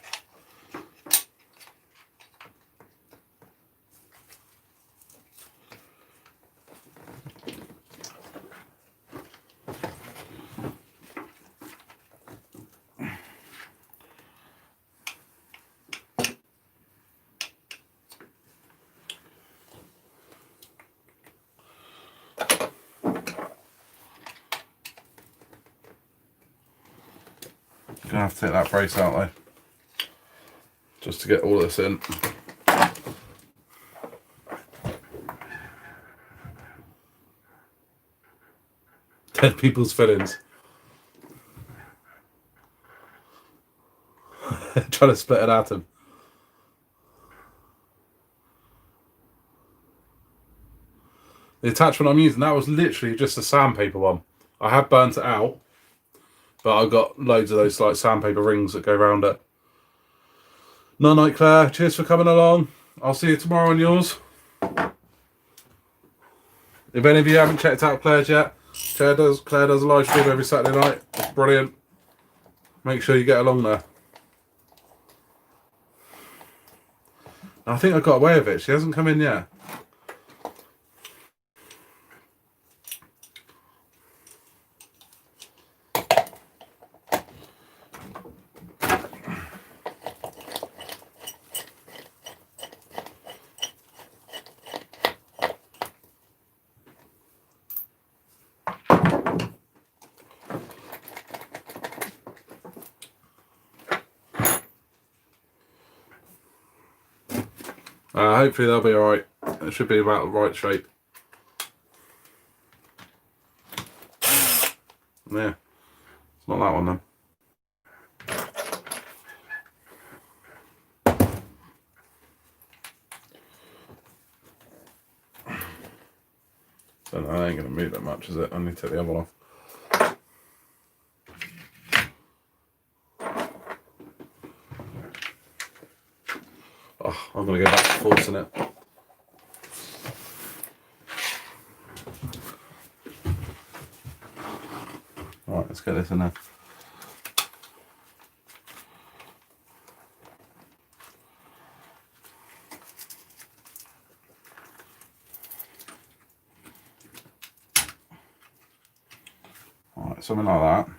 A: Gonna have to take that brace out though, just to get all this in. Dead people's fillings. Trying to split an atom. The attachment I'm using, that was literally just a sandpaper one. I had burnt it out, but I've got loads of those like sandpaper rings that go around it. No night, Claire. Cheers for coming along. I'll see you tomorrow on yours. If any of you haven't checked out Claire's yet, Claire does a live stream every Saturday night. It's brilliant. Make sure you get along there. I think I got away with it. She hasn't come in yet. Hopefully they'll be alright. It should be about the right shape. Yeah, it's not that one then. So I ain't going to move that much, is it? I need to take the other one off. Oh, I'm going to go back to forcing it. Alright, let's get this in there. Alright, something like that.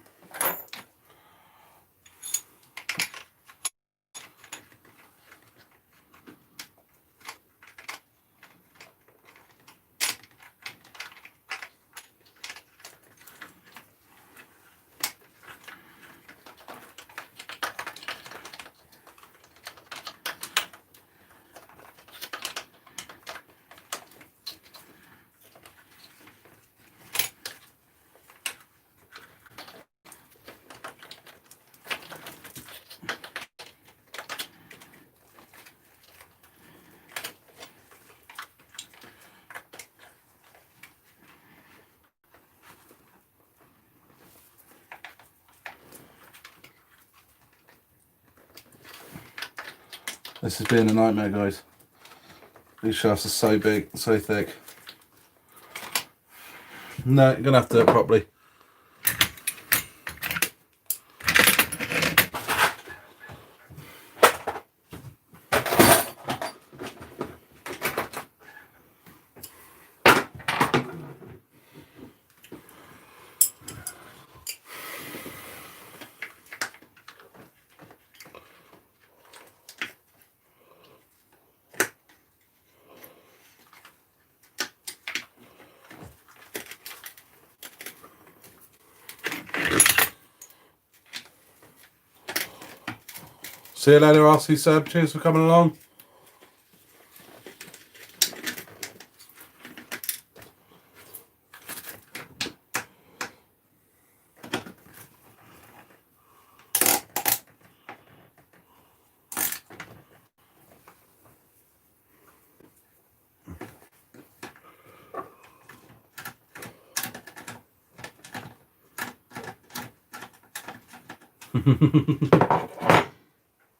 A: This has been a nightmare, guys. These shafts are so big, so thick. No, you're going to have to do it properly. See you later, RC Seb. Cheers for coming along.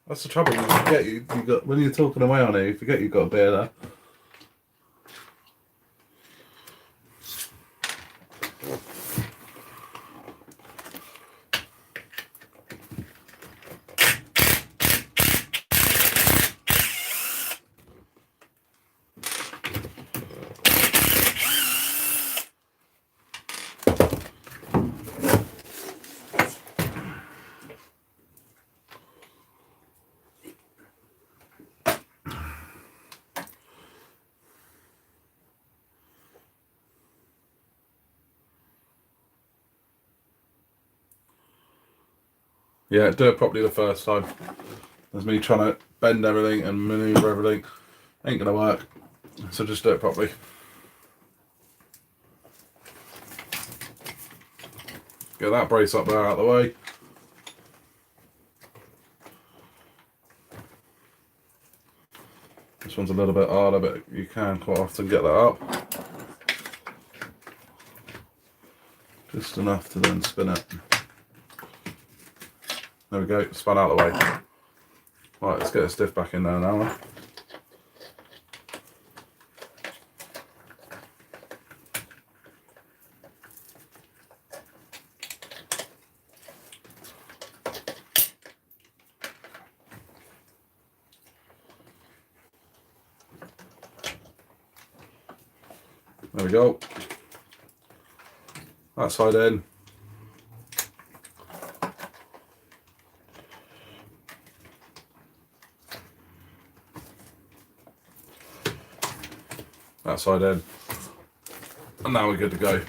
A: That's the trouble. You forget you got when you're talking away on it. You forget you've got a beer there. Yeah, do it properly the first time. There's me trying to bend everything and manoeuvre everything. Ain't gonna work. So just do it properly. Get that brace up there out of the way. This one's a little bit harder, but you can quite often get that up. Just enough to then spin it. There we go, spun out of the way. Right, let's get a stiff back in there now. There we go. That side in. That side in. And now we're good to go.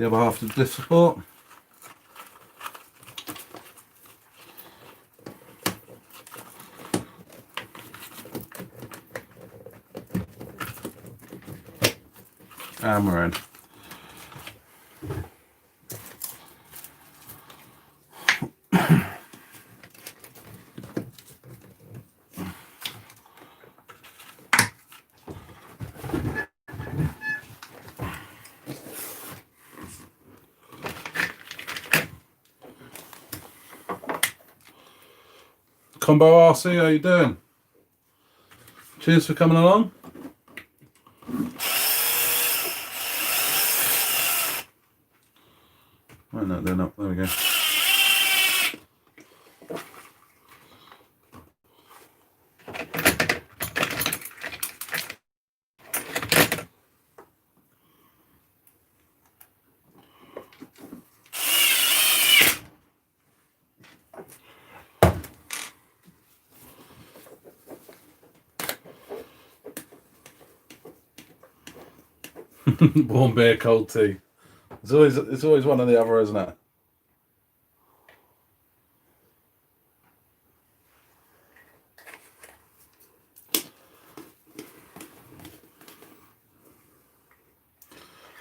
A: the other half of the diff support. And we're in. Combo RC, how you doing? Cheers for coming along. Oh no, they're not. There we go. Warm beer, cold tea. It's always one or the other, isn't it?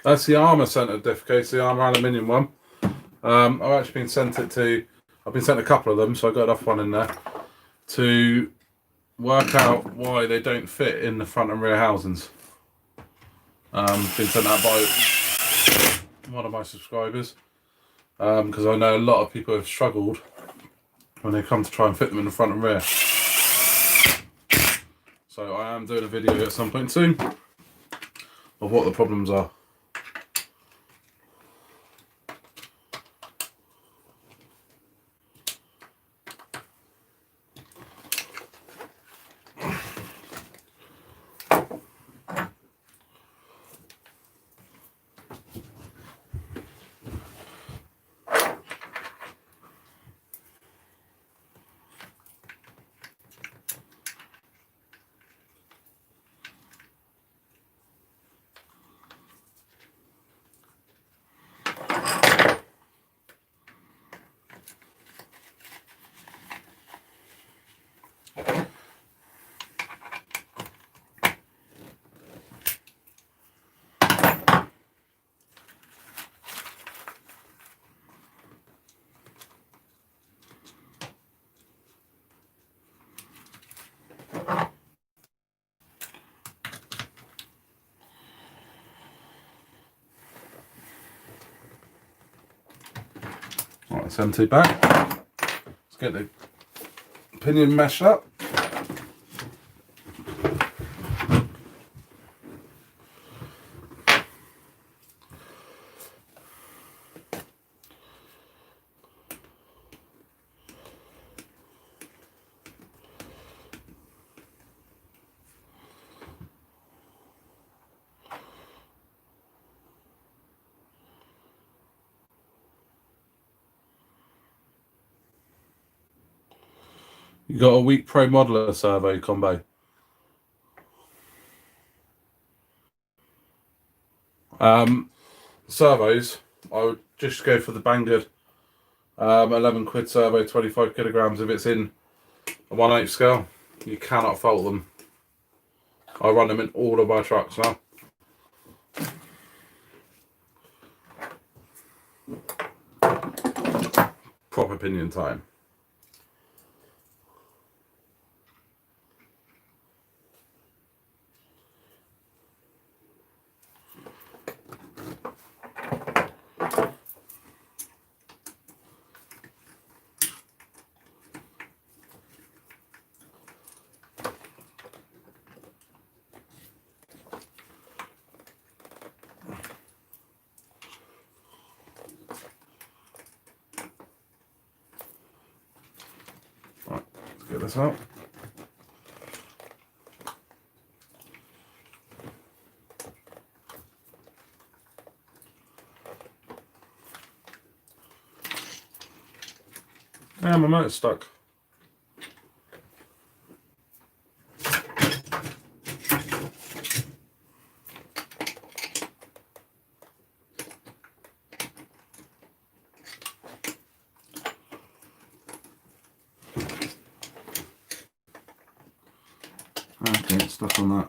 A: That's the Armour Centre diff case, the Armour aluminium one. I've actually been sent it to. I've been sent a couple of them, so I got enough one in there to work out why they don't fit in the front and rear housings. Been sent out by one of my subscribers because I know a lot of people have struggled when they come to try and fit them in the front and rear. So I am doing a video at some point soon of what the problems are. Right, let's empty back. Let's get the pinion meshed up. You got a weak Pro Modeler servo combo. Servos, I would just go for the Banggood 11 quid servo, 25 kilograms. If it's in a 1/8 scale, you cannot fault them. I run them in all of my trucks now. Proper pinion time. Right, let's get this out. Yeah, my motor's stuck. Okay, it's stuck on that.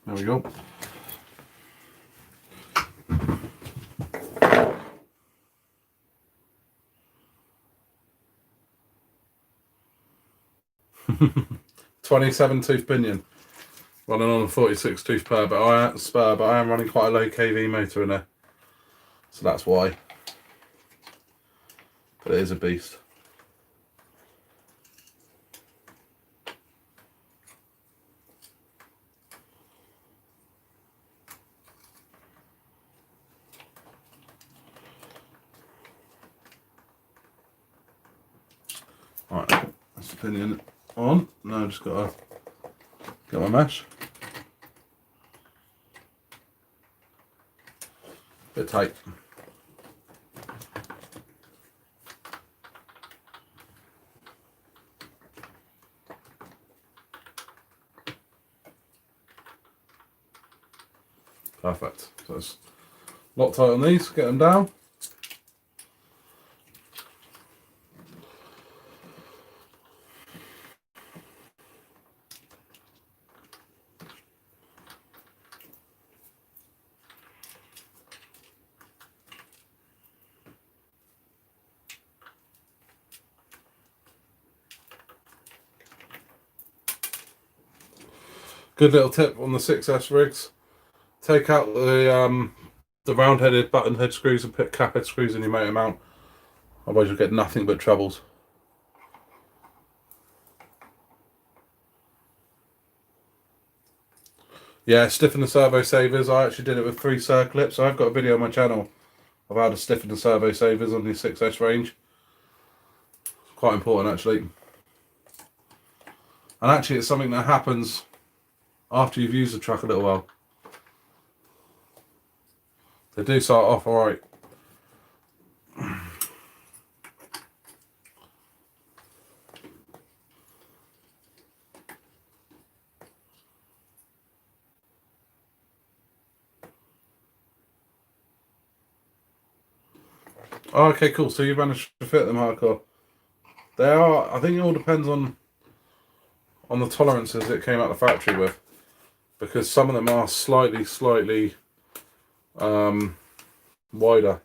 A: There we go. "27 tooth pinion, running on a 46 tooth spur, but I am running quite a low kV motor in there, so that's why. But it is a beast." Right, that's the pinion on. Now I've just got to get my mesh. Bit tight. Perfect. So it's Loctite on these, get them down. Good little tip on the 6S rigs. Take out the round-headed button head screws and put cap head screws in your motor mount. Otherwise you'll get nothing but troubles. Yeah, stiffen the servo savers. I actually did it with 3 circlips. So I've got a video on my channel of how to stiffen the servo savers on the 6S range. It's quite important actually. And actually it's something that happens after you've used the truck a little while. They do start off alright. Oh, okay, cool. So you managed to fit them hardcore. They are. I think it all depends on the tolerances it came out the factory with, because some of them are slightly wider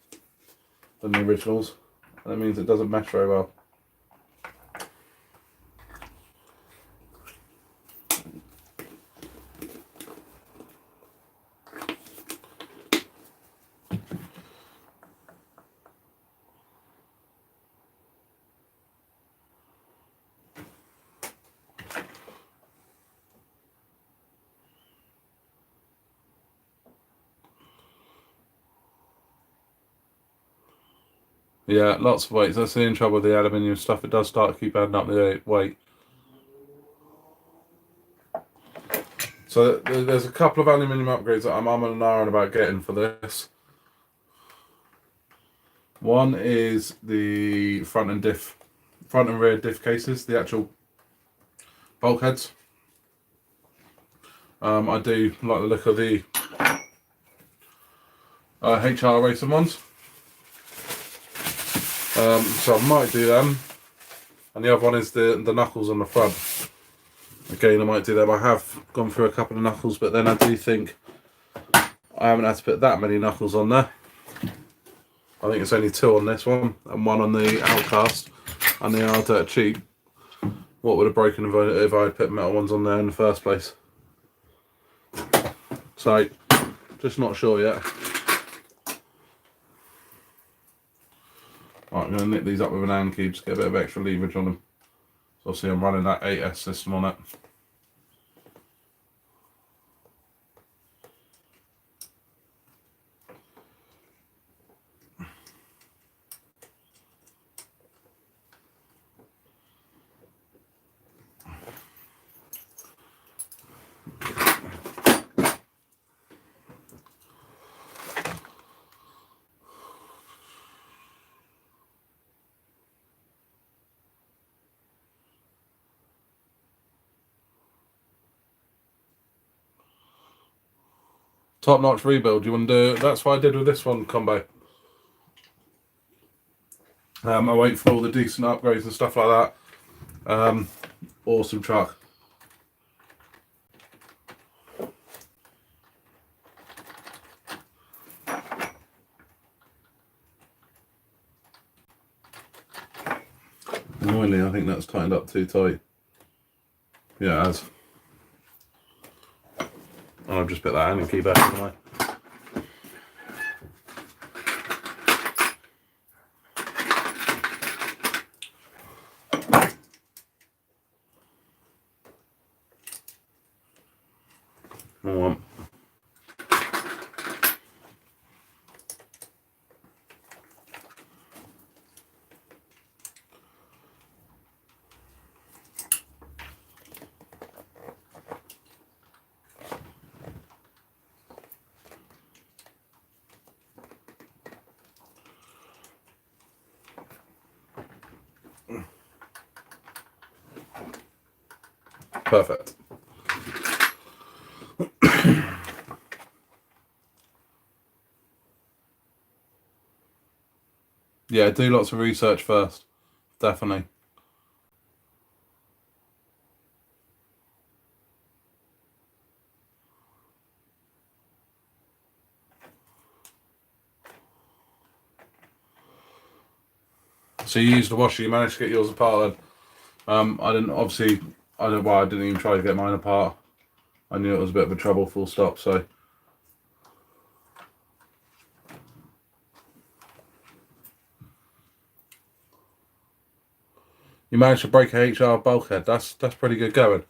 A: than the originals. That means it doesn't mesh very well. Yeah, lots of weight. That's the trouble with the aluminium stuff. It does start to keep adding up the weight. So there's a couple of aluminium upgrades that I'm umming and ahhing about getting for this. One is the front and rear diff cases, the actual bulkheads. I do like the look of the HR racing ones. So I might do them. And the other one is the knuckles on the front. Again, I might do them. I have gone through a couple of knuckles, but then I do think I haven't had to put that many knuckles on there. I think it's only 2 on this one and 1 on the Outcast, and they are dirt cheap. What would have broken if I had put metal ones on there in the first place? So, just not sure yet. Right, I'm going to nip these up with an hand key, just get a bit of extra leverage on them. So obviously I'm running that 8S system on it. top-notch rebuild. You want to do? That's what I did with this one combo. I wait for all the decent upgrades and stuff like that. Awesome truck. Annoyingly, I think that's tightened up too tight. Yeah, it has. I'll just put that in and keep that in the way. Perfect. Yeah, do lots of research first. Definitely. So you used the washer, you managed to get yours apart then. I didn't, obviously, I didn't even try to get mine apart. I knew it was a bit of a trouble, full stop, so. You managed to break a HR bulkhead. That's pretty good going.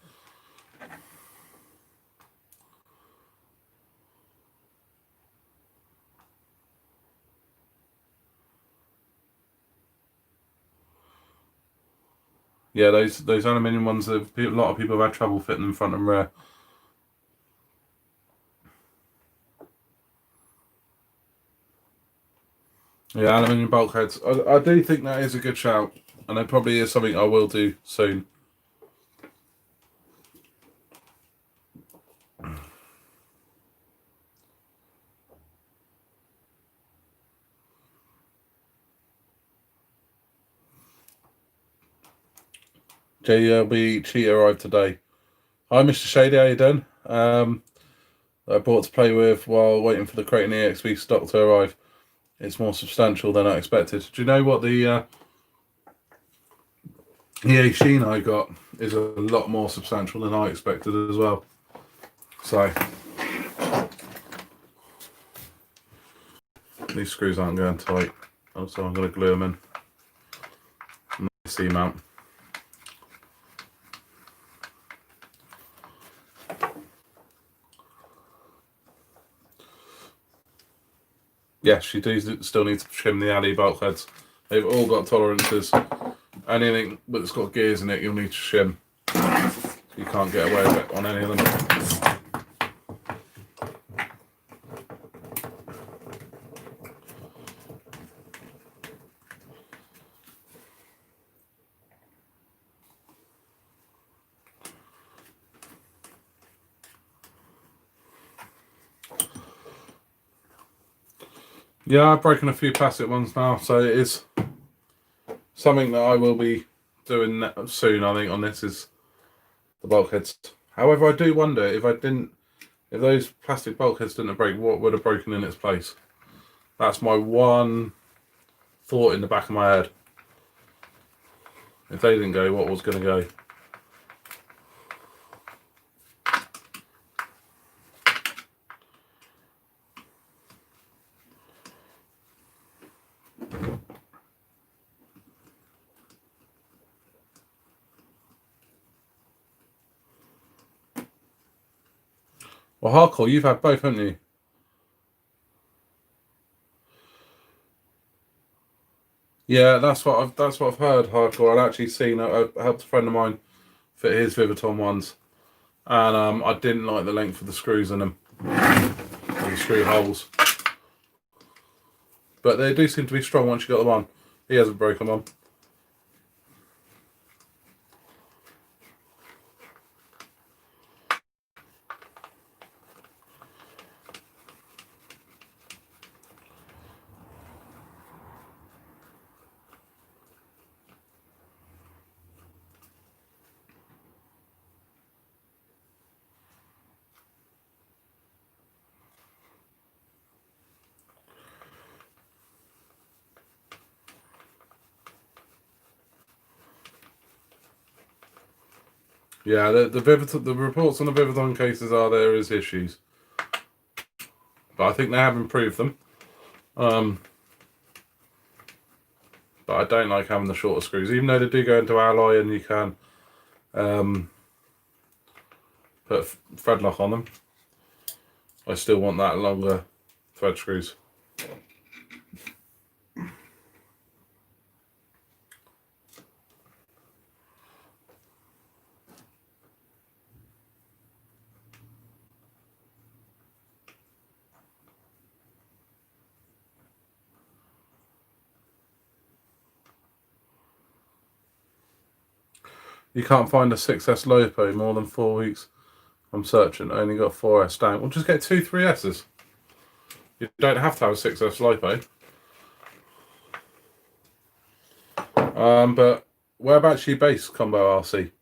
A: Yeah, those aluminium ones, a lot of people have had trouble fitting them front and rear. Yeah, aluminium bulkheads. I do think that is a good shout, and it probably is something I will do soon. JLB Cheetah arrived today. Hi, Mr. Shady, how you doing? I bought to play with while waiting for the Kraton EXP stock to arrive. It's more substantial than I expected. Do you know what the EA Sheen I got is a lot more substantial than I expected as well. So these screws aren't going tight. Also, I'm going to glue them in. C-mount. Yes, you do still need to trim the alley bulkheads. They've all got tolerances. Anything that's got gears in it, you'll need to shim. You can't get away with it on any of them. Yeah, I've broken a few plastic ones now, so it is something that I will be doing soon. I think on this is the bulkheads. However, I do wonder if those plastic bulkheads didn't break, what would have broken in its place? That's my one thought in the back of my head. If they didn't go, what was going to go? Well, hardcore, you've had both, haven't you? Yeah, that's what I've heard. Hardcore. I'd actually seen. I helped a friend of mine fit his Viviton ones, and I didn't like the length of the screws in them, the screw holes. But they do seem to be strong once you got them on. He hasn't broken one. Yeah, the reports on the Vividon cases are there is issues, but I think they have improved them. But I don't like having the shorter screws, even though they do go into alloy and you can put thread lock on them. I still want that longer thread screws. You can't find a 6S LiPo more than 4 weeks. I'm searching, only got 4S down. We'll just get 2 3S's. You don't have to have a 6S LiPo. But whereabouts are you based, Combo RC?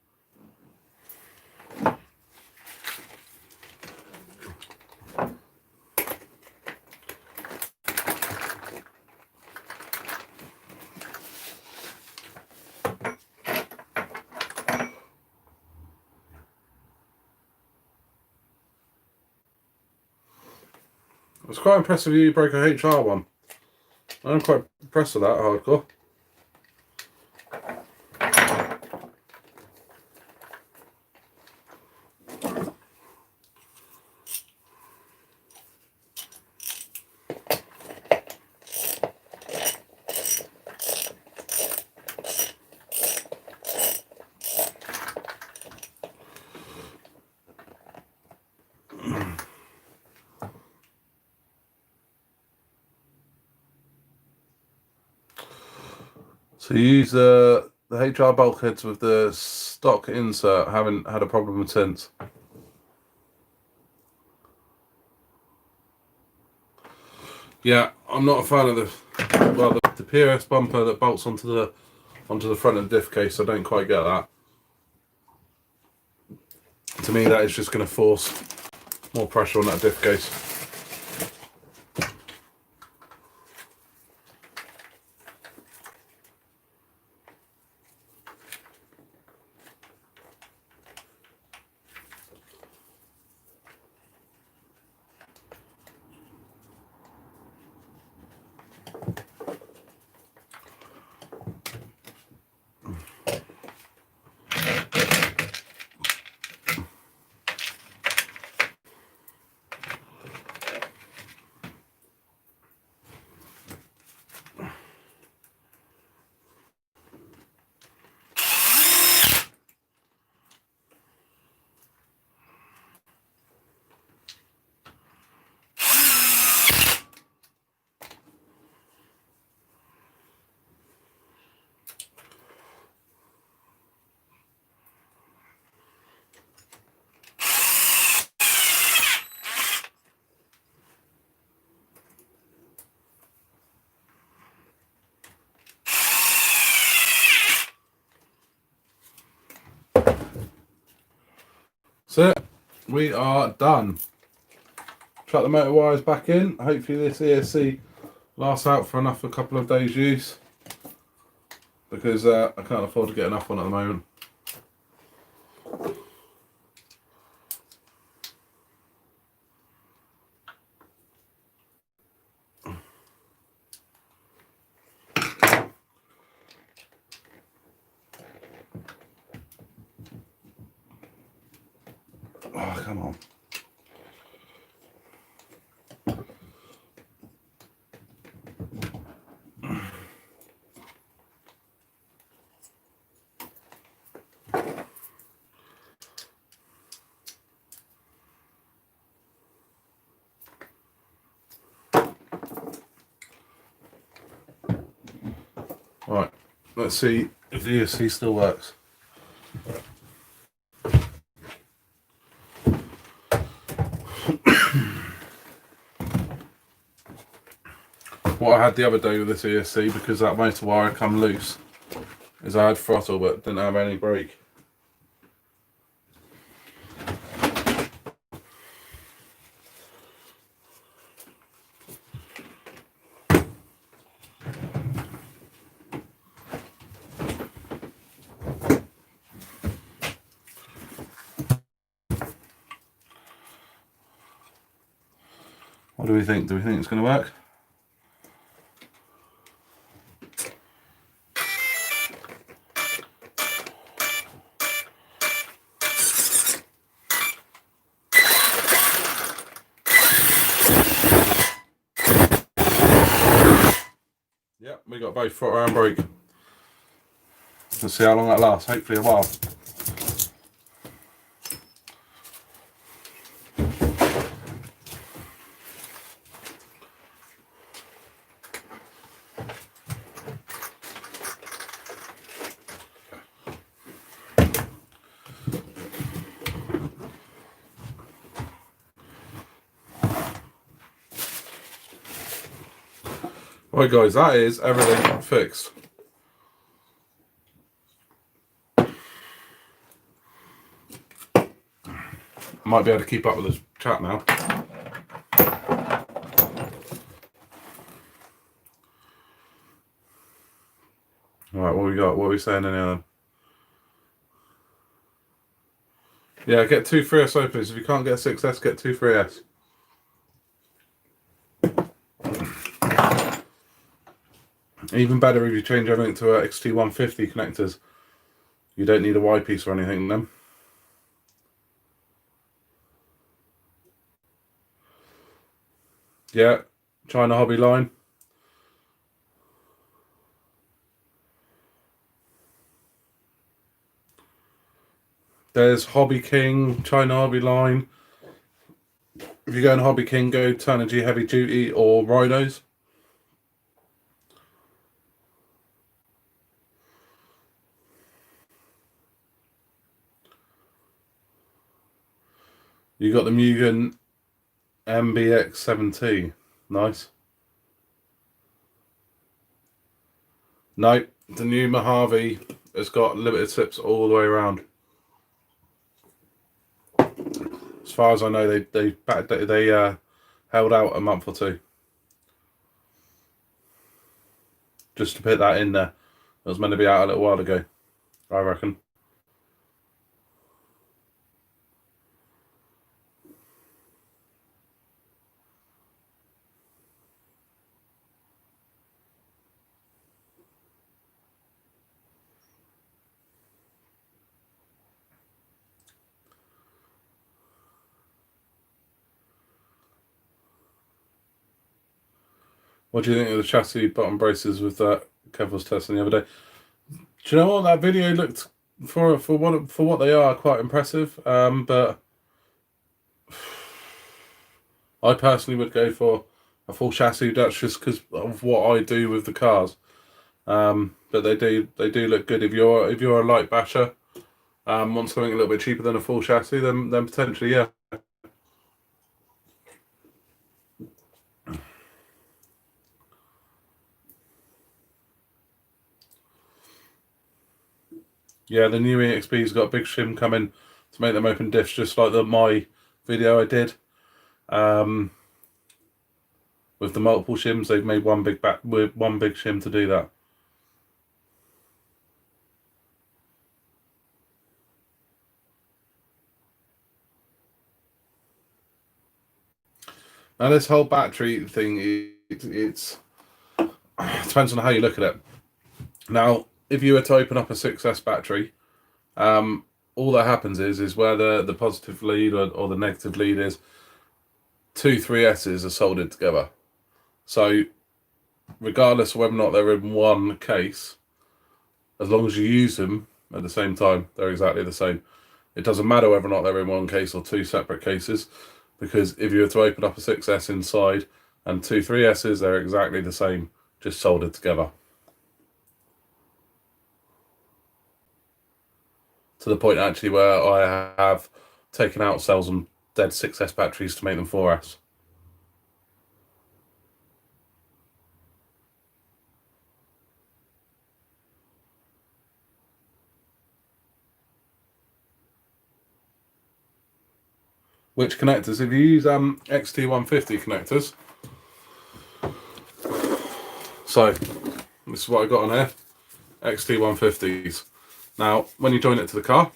A: I was quite impressed with you broke a HR one. I'm quite impressed with that, hardcore. So you use the HR bulkheads with the stock insert, haven't had a problem since. Yeah, I'm not a fan of the POS bumper that bolts onto the front of the diff case. I don't quite get that. To me, that is just going to force more pressure on that diff case. So we are done. Chuck the motor wires back in. Hopefully this ESC lasts out for a couple of days use, because I can't afford to get enough on at the moment. Oh, come on. Right, let's see if the ESC still works. What I had the other day with this ESC, because that motor wire come loose, is I had throttle but didn't have any brake. What do we think? Do we think it's going to work? Yep, we got both foot and brake. Let's see how long that lasts. Hopefully a while. Right guys, that is everything fixed. I might be able to keep up with this chat now. Alright, what we got? What are we saying in here then? Yeah, get 2 3S openers. If you can't get a 6S, get 2 3S. Even better if you change everything to XT150 connectors. You don't need a Y piece or anything in them. Yeah, China Hobby line. There's Hobby King, China Hobby line. If you go in Hobby King, go Turnigy Heavy Duty or Rhinos. You got the Mugen MBX7T. Nice. No, the new Mojave has got limited slips all the way around. As far as I know, they held out a month or two. Just to put that in there. It was meant to be out a little while ago, I reckon. What do you think of the chassis bottom braces with that Kev was testing the other day? Do you know what, that video looked for what they are quite impressive, but I personally would go for a full chassis. That's just because of what I do with the cars. But they do look good if you're a light basher. Want something a little bit cheaper than a full chassis, then potentially, yeah. Yeah, the new EXP's got a big shim coming to make them open diffs, just like my video I did. With the multiple shims, they've made one big shim to do that. Now this whole battery thing, it depends on how you look at it. Now, if you were to open up a 6S battery, all that happens is where the positive lead or the negative lead is, 2 3S's are soldered together. So regardless of whether or not they're in one case, as long as you use them at the same time, they're exactly the same. It doesn't matter whether or not they're in one case or 2 separate cases, because if you were to open up a 6S inside and 2 3S's, they're exactly the same, just soldered together. To the point actually where I have taken out cells and dead 6S batteries to make them 4S. Which connectors? If you use XT150 connectors, so this is what I got on here, XT150s. Now, when you join it to the car,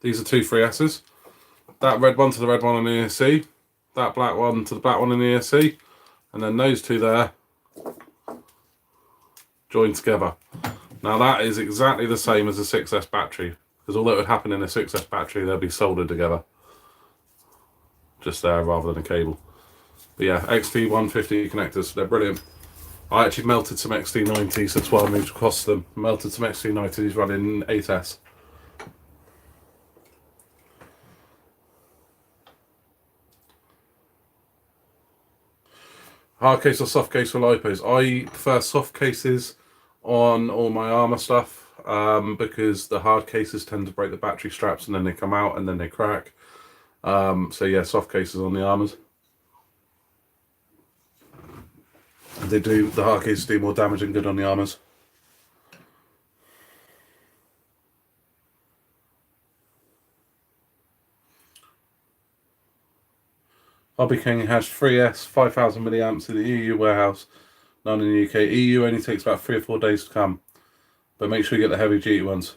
A: these are 2 3S's. That red one to the red one on the ESC, that black one to the black one in the ESC, and then those two there join together. Now that is exactly the same as a 6S battery, because all that would happen in a 6S battery, they'll be soldered together. Just there rather than a cable. But yeah, XT150 connectors, they're brilliant. I actually melted some XT90s, that's why I moved across them. Melted some XT90s running 8S. Hard case or soft case for lipos? I prefer soft cases on all my armour stuff because the hard cases tend to break the battery straps and then they come out and then they crack. So yeah, soft cases on the armours. The hard cases do more damage than good on the armours. Hobby King has 3S 5000 milliamps in the EU warehouse, none in the UK. EU only takes about 3 or 4 days to come, but make sure you get the heavy duty ones.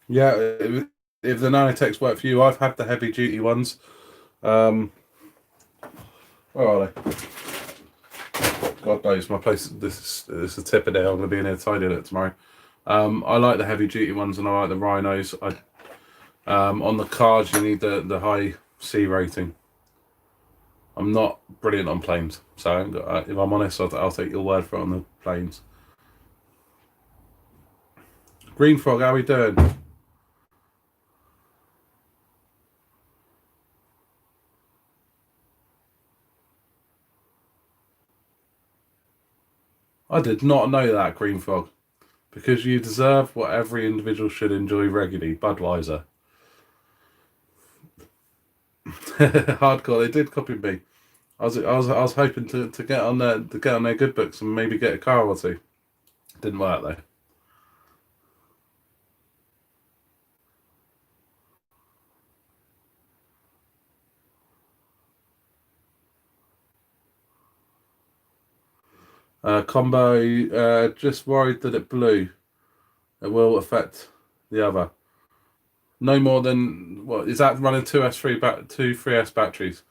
A: Yeah, if the nanotechs work for you, I've had the heavy duty ones. Where are they? God knows, my place. This is a tip of day. I'm going to be in here tidying it tomorrow. I like the heavy duty ones, and I like the Rhinos. On the cards, you need the high C rating. I'm not brilliant on planes, so if I'm honest, I'll take your word for it on the planes. Green Frog, how are we doing? I did not know that, Green Frog. Because you deserve what every individual should enjoy regularly. Budweiser. Hardcore, they did copy me. I was hoping to get on their good books and maybe get a car or two. Didn't work though. Combo, just worried that it blew. It will affect the other. No more than, what is that, running two 3S batteries?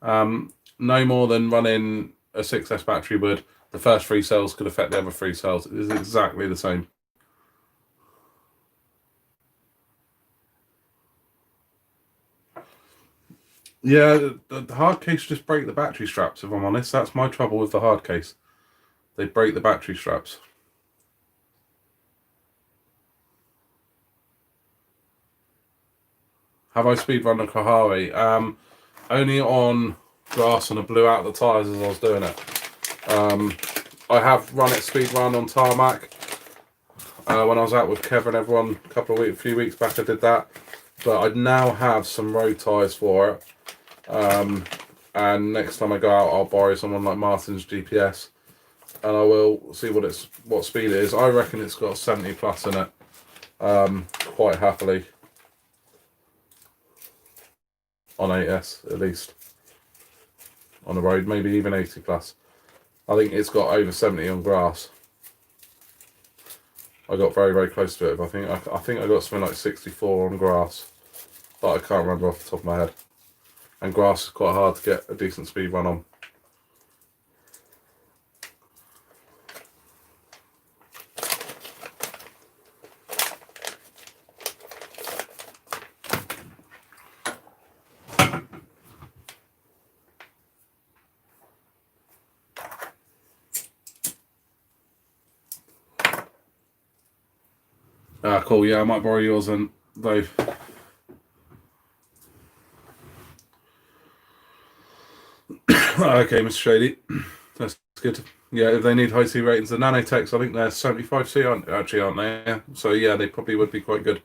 A: No more than running a 6S battery would. The first 3 cells could affect the other 3 cells. It is exactly the same. Yeah, the hard case just break the battery straps, if I'm honest. That's my trouble with the hard case. They break the battery straps. Have I speed run the Mojave? Only on grass, and I blew out the tyres as I was doing it. I have run it speed run on tarmac. When I was out with Kev and everyone a few weeks back, I did that. But I now have some road tyres for it. And next time I go out, I'll borrow someone like Martin's GPS, and I will see what speed it is. I reckon it's got 70 plus in it, quite happily. On 8S at least. On the road, maybe even 80 plus. I think it's got over 70 on grass. I got very, very close to it. I think I got something like 64 on grass, but I can't remember off the top of my head. And grass is quite hard to get a decent speed run on. Cool, yeah, I might borrow yours then, Dave. Okay, Mr. Shady. That's good. Yeah, if they need high C ratings, the nanotechs, I think they're 75C, aren't they? Yeah. So yeah, they probably would be quite good.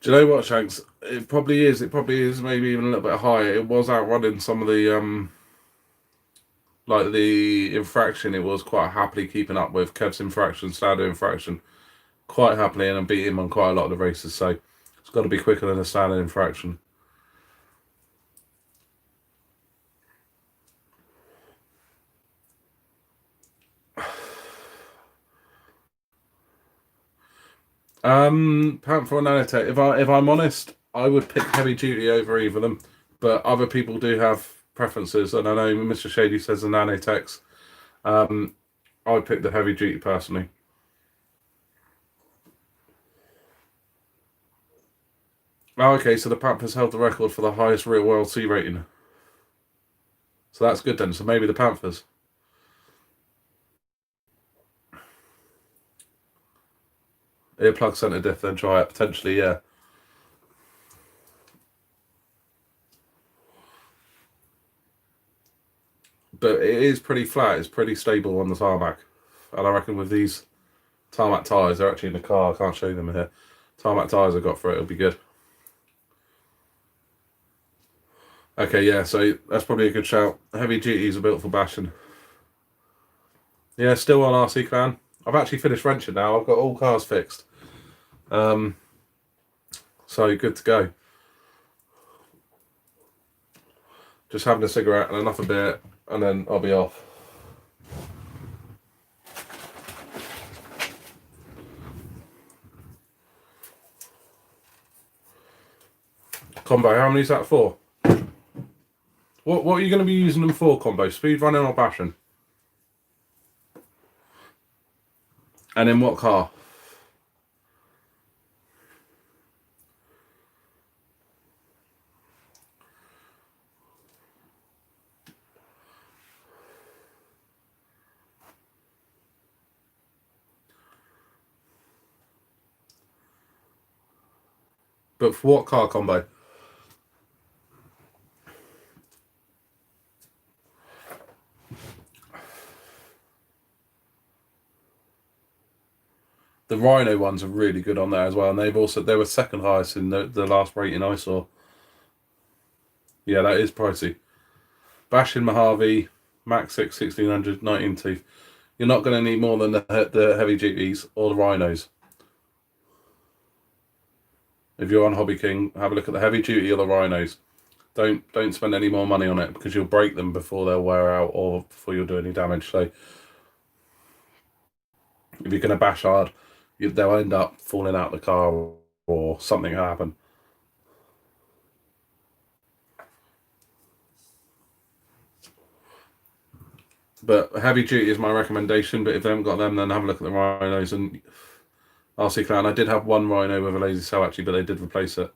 A: Do you know what, Shanks? It probably is. It probably is maybe even a little bit higher. It was outrunning some of the like the infraction. It was quite happily keeping up with Kev's infraction, standard infraction, quite happily, and I'm beating him on quite a lot of the races. So it's got to be quicker than a standard infraction. Panther or Nanotech. If I'm honest, I would pick heavy duty over either of them. But other people do have preferences, and I know Mr. Shady says the Nanotechs. I would pick the heavy duty personally. Oh, okay, so the Panthers held the record for the highest real world C rating. So that's good then. So maybe the Panthers. Earplug centre diff, then try it. Potentially, yeah. But it is pretty flat. It's pretty stable on the tarmac. And I reckon with these tarmac tyres, they're actually in the car. I can't show them here. Tarmac tyres I got for it. It'll be good. Okay, yeah, so that's probably a good shout. Heavy duties are built for bashing. Yeah, still on RC Clan. I've actually finished wrenching now. I've got all cars fixed. So good to go. Just having a cigarette and enough of beer, and then I'll be off. Combo, how many is that for? What are you going to be using them for, Combo? Speed running or bashing? And in what car? But for what car, Combo? The Rhino ones are really good on there as well, and they were second highest in the last rating I saw. Yeah, that is pricey. Bashing Mojave, Max 6, 1600, 19 teeth. You're not going to need more than the heavy duties or the Rhinos. If you're on Hobby King, have a look at the heavy duty or the Rhinos. Don't spend any more money on it because you'll break them before they'll wear out or before you'll do any damage. So if you're going to bash hard, they'll end up falling out the car or something will happen. But heavy duty is my recommendation. But if they haven't got them, then have a look at the Rhinos and RC Clan. I did have one Rhino with a lazy cell actually, but they did replace it.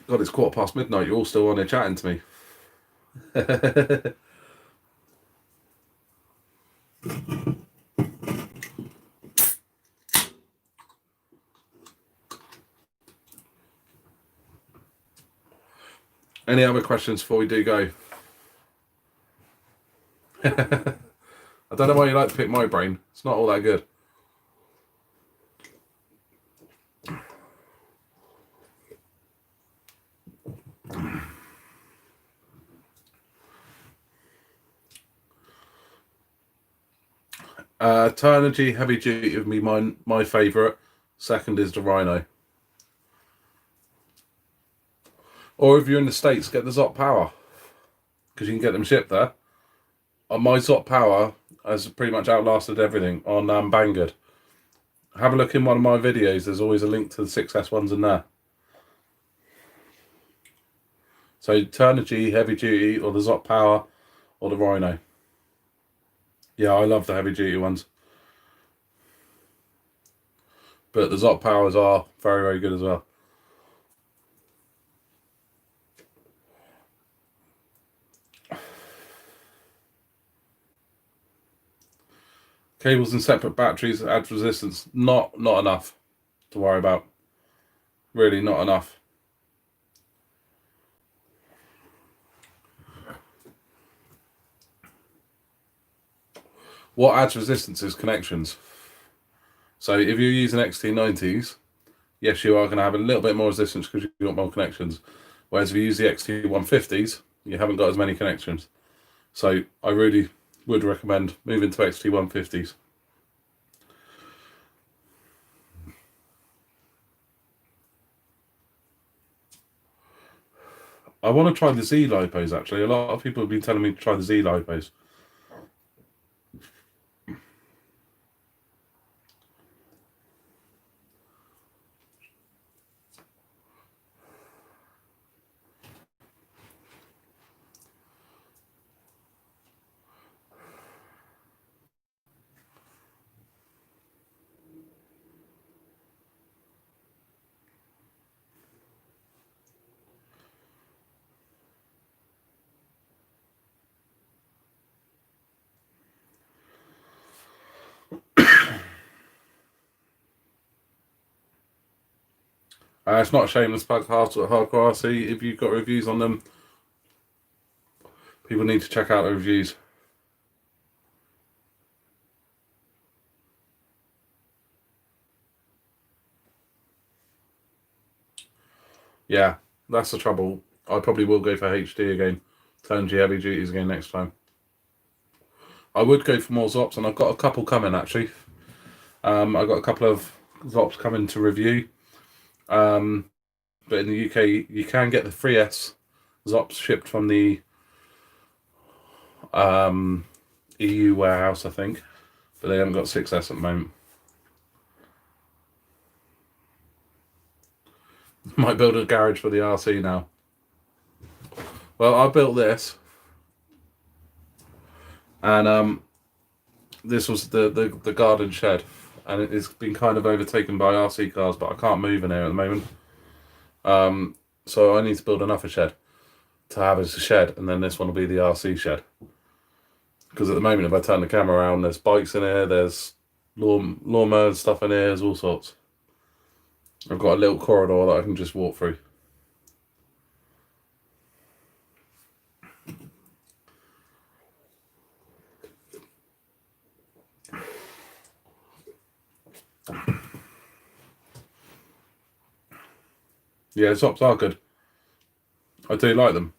A: God, it's midnight. You're all still on here chatting to me. Any other questions before we do go? I don't know why you like to pick my brain. It's not all that good. Turnergy heavy duty would be my favourite. Second is the Rhino. Or if you're in the States, get the Zot Power because you can get them shipped there. My Zot Power has pretty much outlasted everything on Banggood. Have a look in one of my videos. There's always a link to the 6S1s in there. So Turnergy heavy duty or the Zot Power or the Rhino. Yeah, I love the heavy duty ones. But the Zot Powers are very, very good as well. Cables and separate batteries add resistance. Not enough to worry about. Really not enough. What adds resistance is connections. So if you're using XT90s, yes, you are going to have a little bit more resistance because you've got more connections. Whereas if you use the XT150s, you haven't got as many connections. So I really would recommend moving to XT150s. I want to try the Z lipos actually. A lot of people have been telling me to try the Z lipos. It's not a shameless plug, Hardcore RC. If you've got reviews on them, people need to check out the reviews. Yeah, that's the trouble. I probably will go for HD again. Turn G heavy duties again next time. I would go for more Zops, and I've got a couple coming actually. I've got a couple of Zops coming to review. But in the UK, you can get the 3S Zops shipped from the EU warehouse, I think. But they haven't got 6S at the moment. Might build a garage for the RC now. Well, I built this. And this was the garden shed. And it's been kind of overtaken by RC cars, but I can't move in here at the moment. So I need to build another shed to have as a shed, and then this one will be the RC shed. Because at the moment, if I turn the camera around, there's bikes in here, there's lawnmowers stuff in here, there's all sorts. I've got a little corridor that I can just walk through. Yeah, Zops are good. I do like them.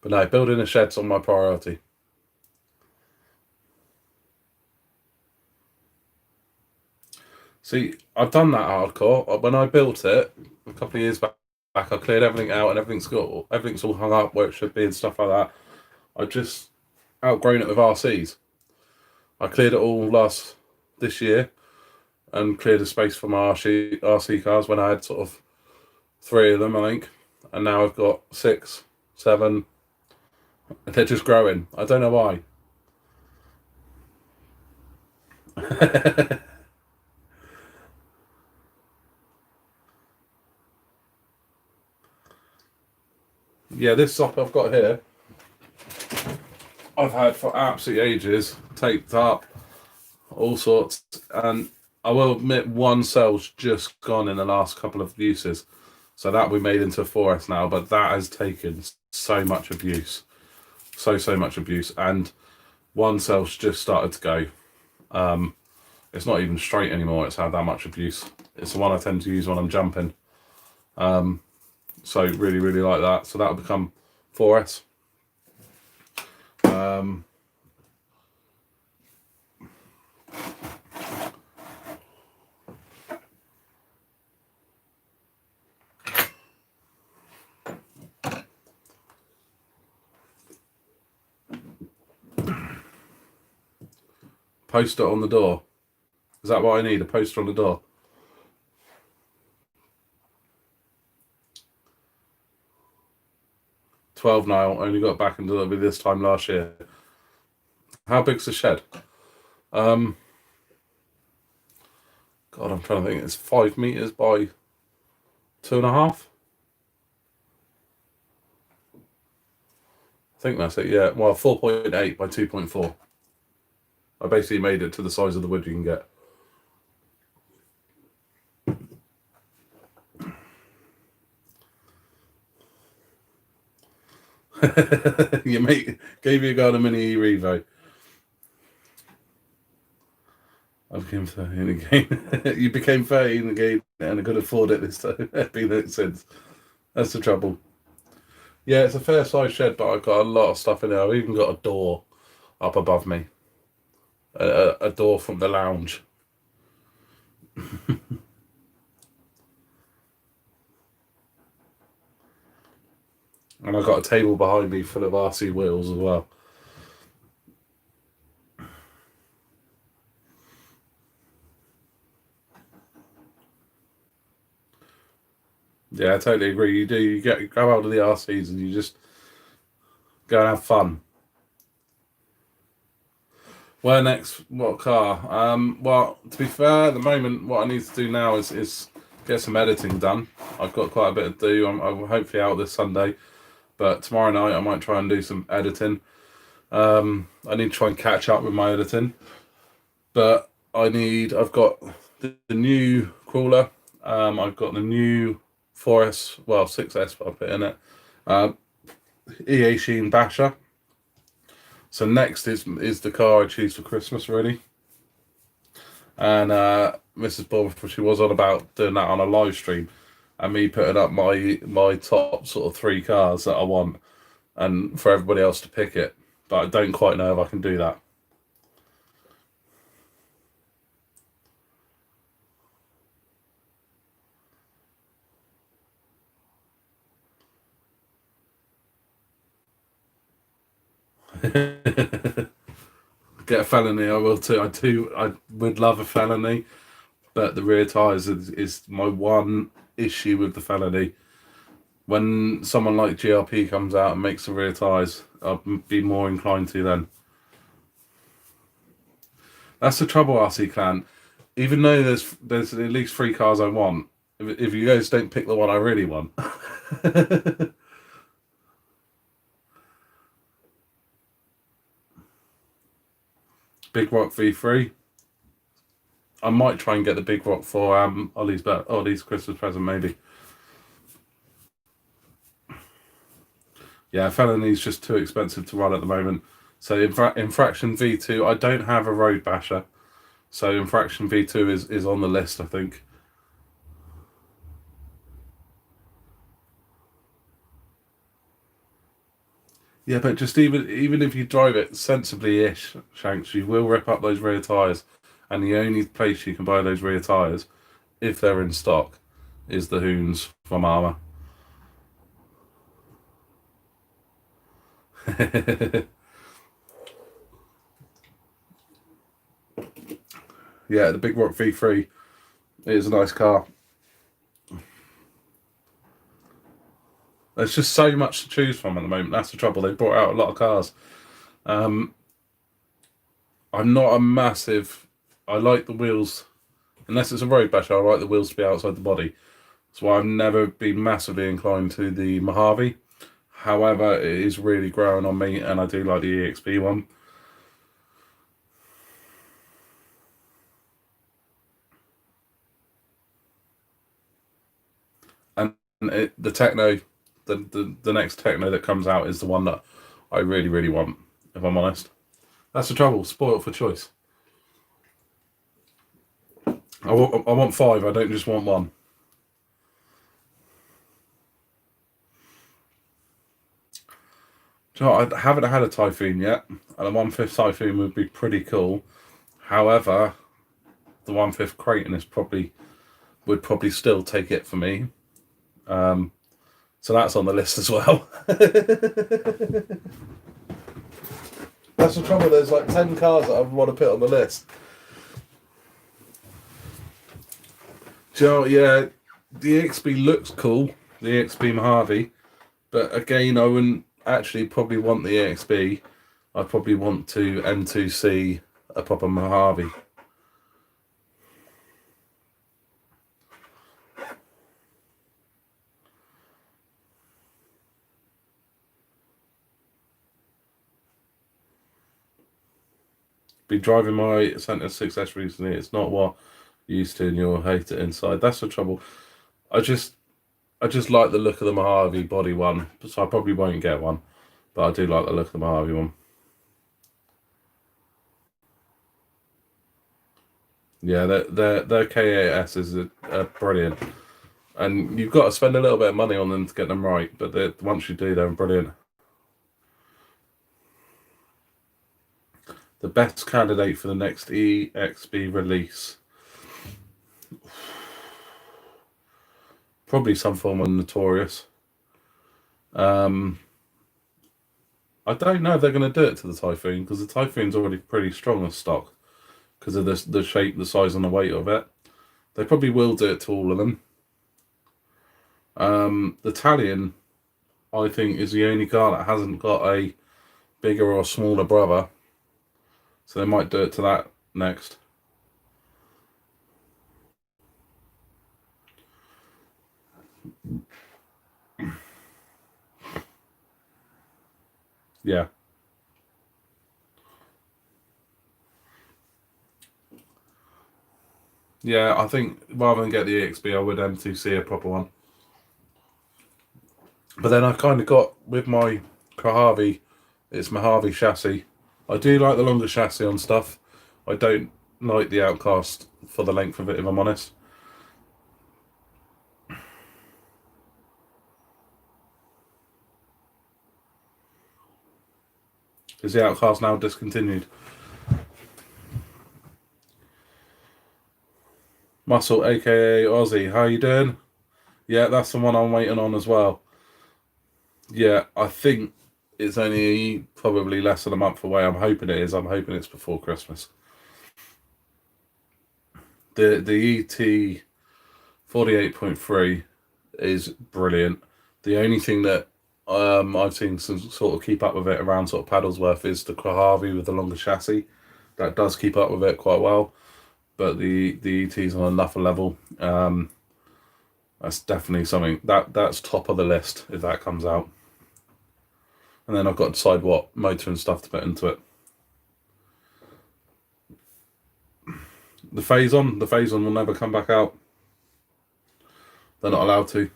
A: But no, building a shed's on my priority. See, I've done that hardcore. When I built it a couple of years back, I cleared everything out and everything's all hung up where it should be and stuff like that. I just outgrown it with RCs. I cleared it all this year and cleared a space for my RC cars when I had sort of 3 of them, I think. And now I've got 6, 7. They're just growing. I don't know why. Yeah, this Zop I've got here, I've had for absolute ages, taped up, all sorts, and I will admit one cell's just gone in the last couple of uses. So that we made into a 4S now, but that has taken so much abuse. So much abuse. And one cell's just started to go. It's not even straight anymore, it's had that much abuse. It's the one I tend to use when I'm jumping. So really like that. So that'll become 4S. Poster on the door. Is that what I need? A poster on the door? $12 now. Only got back into it this time last year. How big's the shed? God, I'm trying to think. It's 5 meters by 2.5. I think that's it. Yeah. Well, 4.8 by 2.4. I basically made it to the size of the wood you can get. Your mate gave you a guy a mini Revo. I became 30 in the game. You became 30 in the game and I could afford it this time. It's been it since. That's the trouble. Yeah, it's a fair size shed, but I've got a lot of stuff in there. I've even got a door up above me. A door from the lounge. And I've got a table behind me full of RC wheels as well. Yeah, I totally agree. You do. You go out to the RCs and you just go and have fun. Where next? What car? Well, to be fair, at the moment, what I need to do now is get some editing done. I've got quite a bit to do. I'm hopefully out this Sunday, but tomorrow night I might try and do some editing. I need to try and catch up with my editing, but I've got the new crawler. I've got the new 4S, well 6S, I'll put in it. EA Sheen Basher. So next is the car I choose for Christmas, really. And Mrs. Bob, she was on about doing that on a live stream, and me putting up my top sort of 3 cars that I want, and for everybody else to pick it. But I don't quite know if I can do that. Get a felony, I will too. I would love a felony, but the rear tyres is my one issue with the felony. When someone like GRP comes out and makes the rear tyres, I'll be more inclined to then. That's the trouble, RC Clan. Even though there's at least 3 cars I want, if you guys don't pick the one I really want. Big Rock V3. I might try and get the Big Rock for Ollie's Christmas present, maybe. Yeah, felony's just too expensive to run at the moment. So Infraction V2, I don't have a road basher. So Infraction V2 is on the list, I think. Yeah, but just even if you drive it sensibly-ish, Shanks, you will rip up those rear tyres. And the only place you can buy those rear tyres, if they're in stock, is the Hoons from Armour. Yeah, the Big Rock V3 is a nice car. There's just so much to choose from at the moment. That's the trouble. They brought out a lot of cars. I'm not a massive. I like the wheels, unless it's a road basher. I like the wheels to be outside the body. That's why I've never been massively inclined to the Mojave. However, it is really growing on me, and I do like the EXP one. And the Techno, the next Techno that comes out is the one that I really, really want, if I'm honest. That's the trouble, spoiled for choice. I want 5, I don't just want 1. Do you know, I haven't had a Typhoon yet, and a 1/5 Typhoon would be pretty cool. However, the 1/5 Creighton would probably still take it for me. So that's on the list as well. That's the trouble. There's like 10 cars that I want to put on the list. Do you know, yeah, the EXP looks cool, the EXP Mojave, but again, I wouldn't actually probably want the EXP. I'd probably want to N2C a proper Mojave. Been driving my Centre 6S recently. It's not what you used to, and you'll hate it inside. That's the trouble. I just like the look of the Mojave body one, so I probably won't get one. But I do like the look of the Mojave one. Yeah, their K8S are brilliant, and you've got to spend a little bit of money on them to get them right. But once you do, they're brilliant. The best candidate for the next EXP release, probably some form of Notorious. I don't know if they're going to do it to the Typhoon, because the Typhoon's already pretty strong as stock because of the shape, the size, and the weight of it. They probably will do it to all of them. The Italian, I think, is the only car that hasn't got a bigger or smaller brother, so they might do it to that next. Yeah. Yeah, I think rather than get the EXB, I would M2C a proper one. But then I kind of got, with my Mojave, it's Mojave chassis. I do like the longer chassis on stuff. I don't like the Outcast for the length of it, if I'm honest. Is the Outcast now discontinued? Muscle, aka Aussie, how you doing? Yeah, that's the one I'm waiting on as well. Yeah, I think it's only probably less than a month away. I'm hoping it is. I'm hoping it's before Christmas. The ET 48.3 is brilliant. The only thing that I've seen some sort of keep up with it around sort of Paddlesworth is the Mojave with the longer chassis. That does keep up with it quite well. But the ET's on another level. That's definitely something that's top of the list if that comes out. And then I've got to decide what motor and stuff to put into it. The Phazon will never come back out. They're not allowed to.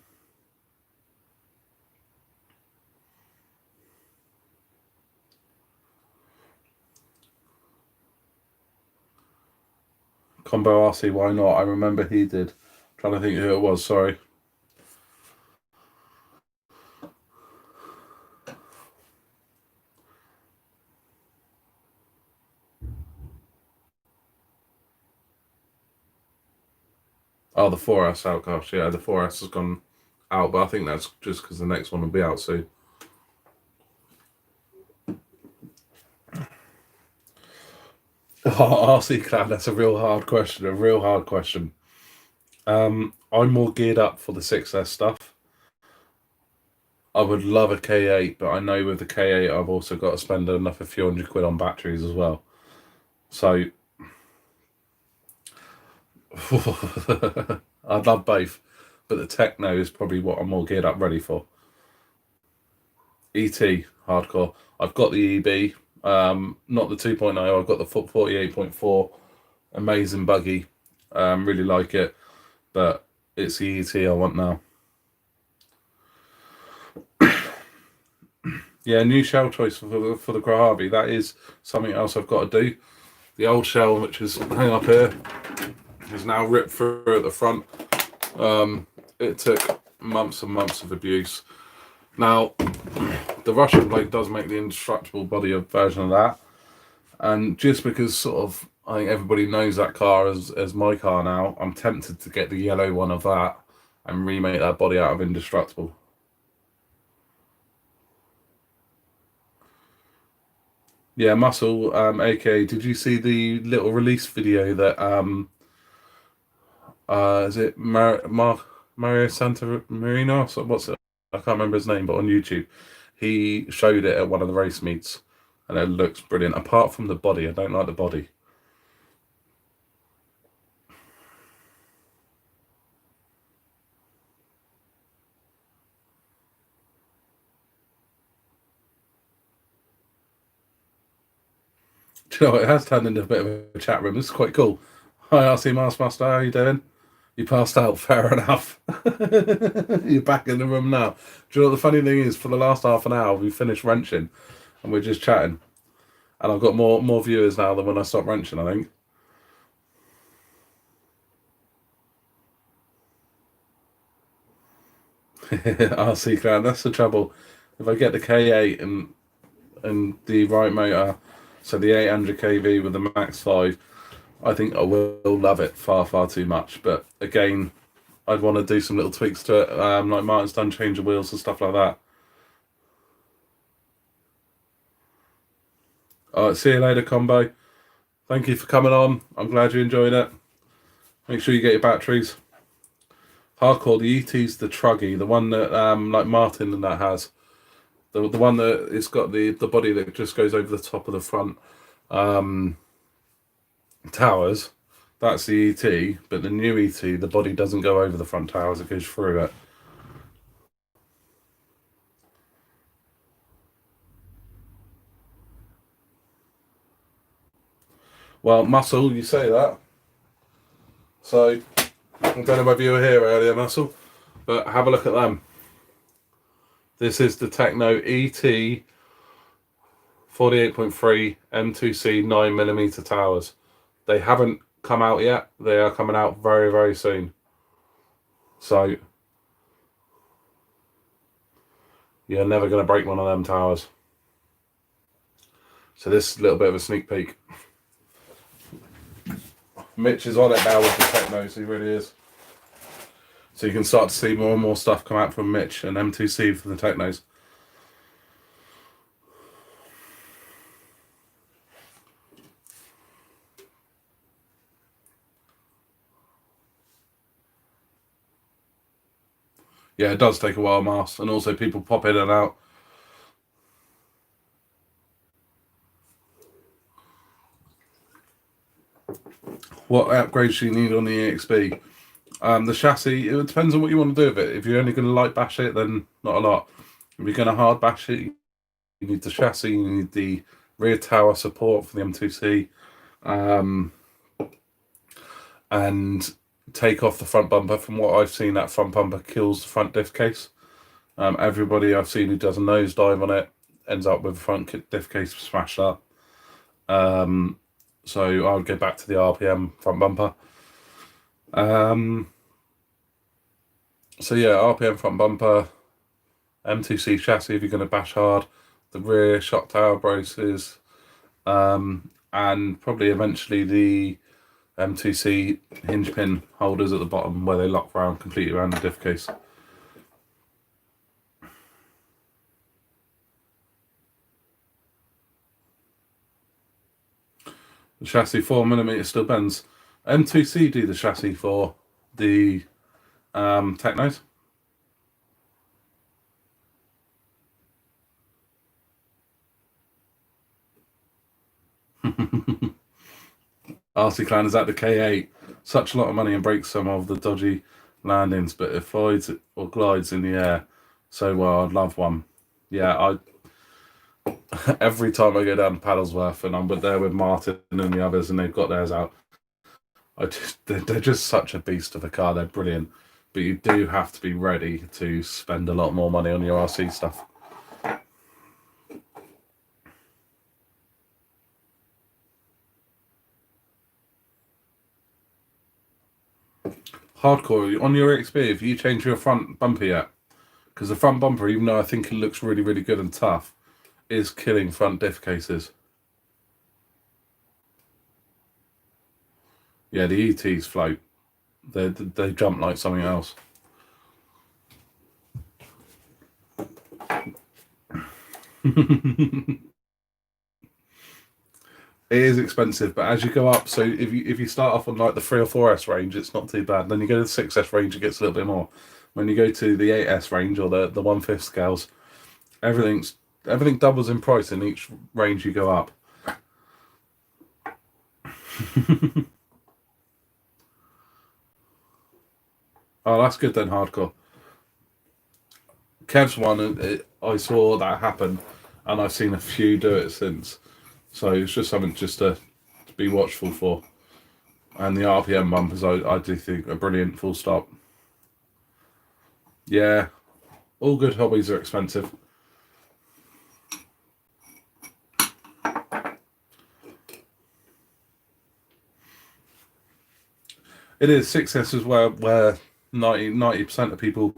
A: Combo RC, why not? I remember he did. I'm trying to think who it was, sorry. Oh, the 4S Outcast. Yeah, the 4S has gone out, but I think that's just because the next one will be out soon. Oh, RC Clan, that's a real hard question. A real hard question. I'm more geared up for the 6S stuff. I would love a K8, but I know with the K8 I've also got to spend a few £100 on batteries as well. So I'd love both, but the Techno is probably what I'm more geared up ready for. ET hardcore. I've got the EB, not the 2.0. I've got the 48.4, amazing buggy. Really like it, but it's the ET I want now. Yeah, new shell choice for the Mojave. That is something else I've got to do. The old shell, which is hang up here, is now ripped through at the front. It took months and months of abuse. Now, the Russian blade does make the indestructible body version of that, and just because sort of I think everybody knows that car as my car now, I'm tempted to get the yellow one of that and remake that body out of indestructible. Yeah, Muscle, aka, did you see the little release video that is it Mario Santa Marino? So what's it? I can't remember his name, but on YouTube, he showed it at one of the race meets, and it looks brilliant. Apart from the body, I don't like the body. Do you know what? It has turned into a bit of a chat room. This is quite cool. Hi, RC Master, how are you doing? You passed out, fair enough. You're back in the room now. Do you know what the funny thing is? For the last half an hour, we finished wrenching, and we're just chatting. And I've got more viewers now than when I stopped wrenching, I think. RC Clan, that's the trouble. If I get the K8 and the right motor, so the 800 kV with the Max 5, I think I will love it far too much. But again, I'd want to do some little tweaks to it, like Martin's done, change the wheels and stuff like that. Alright, see you later, combo. Thank you for coming on. I'm glad you enjoyed it. Make sure you get your batteries. Hardcore, the ET's the truggy, the one that like Martin and that has. The one that it's got the body that just goes over the top of the front towers. That's the ET, but the new ET, the body doesn't go over the front towers, it goes through it. Well, Muscle, you say that. So, I don't know whether you were here earlier, Muscle, but have a look at them. This is the Techno ET 48.3 M2C 9mm towers. They haven't come out yet. They are coming out very, very soon. So, you're never going to break one of them towers. So this is a little bit of a sneak peek. Mitch is on it now with the Technos, he really is. So you can start to see more and more stuff come out from Mitch and M2C for the Technos. Yeah, it does take a while, Mars, and also people pop in and out. What upgrades do you need on the EXP? The chassis, it depends on what you want to do with it. If you're only going to light bash it, then not a lot. If you're going to hard bash it, you need the chassis, you need the rear tower support for the M2C, and take off the front bumper. From what I've seen, that front bumper kills the front diff case. Everybody I've seen who does a nosedive on it ends up with the front diff case smashed up. So I'll go back to the RPM front bumper. So yeah, RPM front bumper, M2C chassis if you're going to bash hard, the rear shock tower braces, and probably eventually the M2C hinge pin holders at the bottom where they lock round completely around the diff case. The chassis 4mm still bends. M2C do the chassis for the Technos. RC Clan is at the K8. Such a lot of money and breaks some of the dodgy landings, but it flies or glides in the air so well. I'd love one. Yeah, every time I go down to Paddlesworth and I'm there with Martin and the others and they've got theirs out, they're just such a beast of a car. They're brilliant, but you do have to be ready to spend a lot more money on your RC stuff. Hardcore, on your XP, have you changed your front bumper yet? Because the front bumper, even though I think it looks really, really good and tough, is killing front diff cases. Yeah, the ETs float. They jump like something else. It is expensive, but as you go up, so if you start off on like the 3 or 4S range, it's not too bad. Then you go to the 6S range, it gets a little bit more. When you go to the 8S range or the 1/5 scales, everything doubles in price in each range you go up. Oh, that's good then, Hardcore. Kev's one, I saw that happen, and I've seen a few do it since. So it's just something just to be watchful for. And the RPM bumpers, I do think are brilliant, full stop. Yeah, all good hobbies are expensive. It is 6S is where 90% of people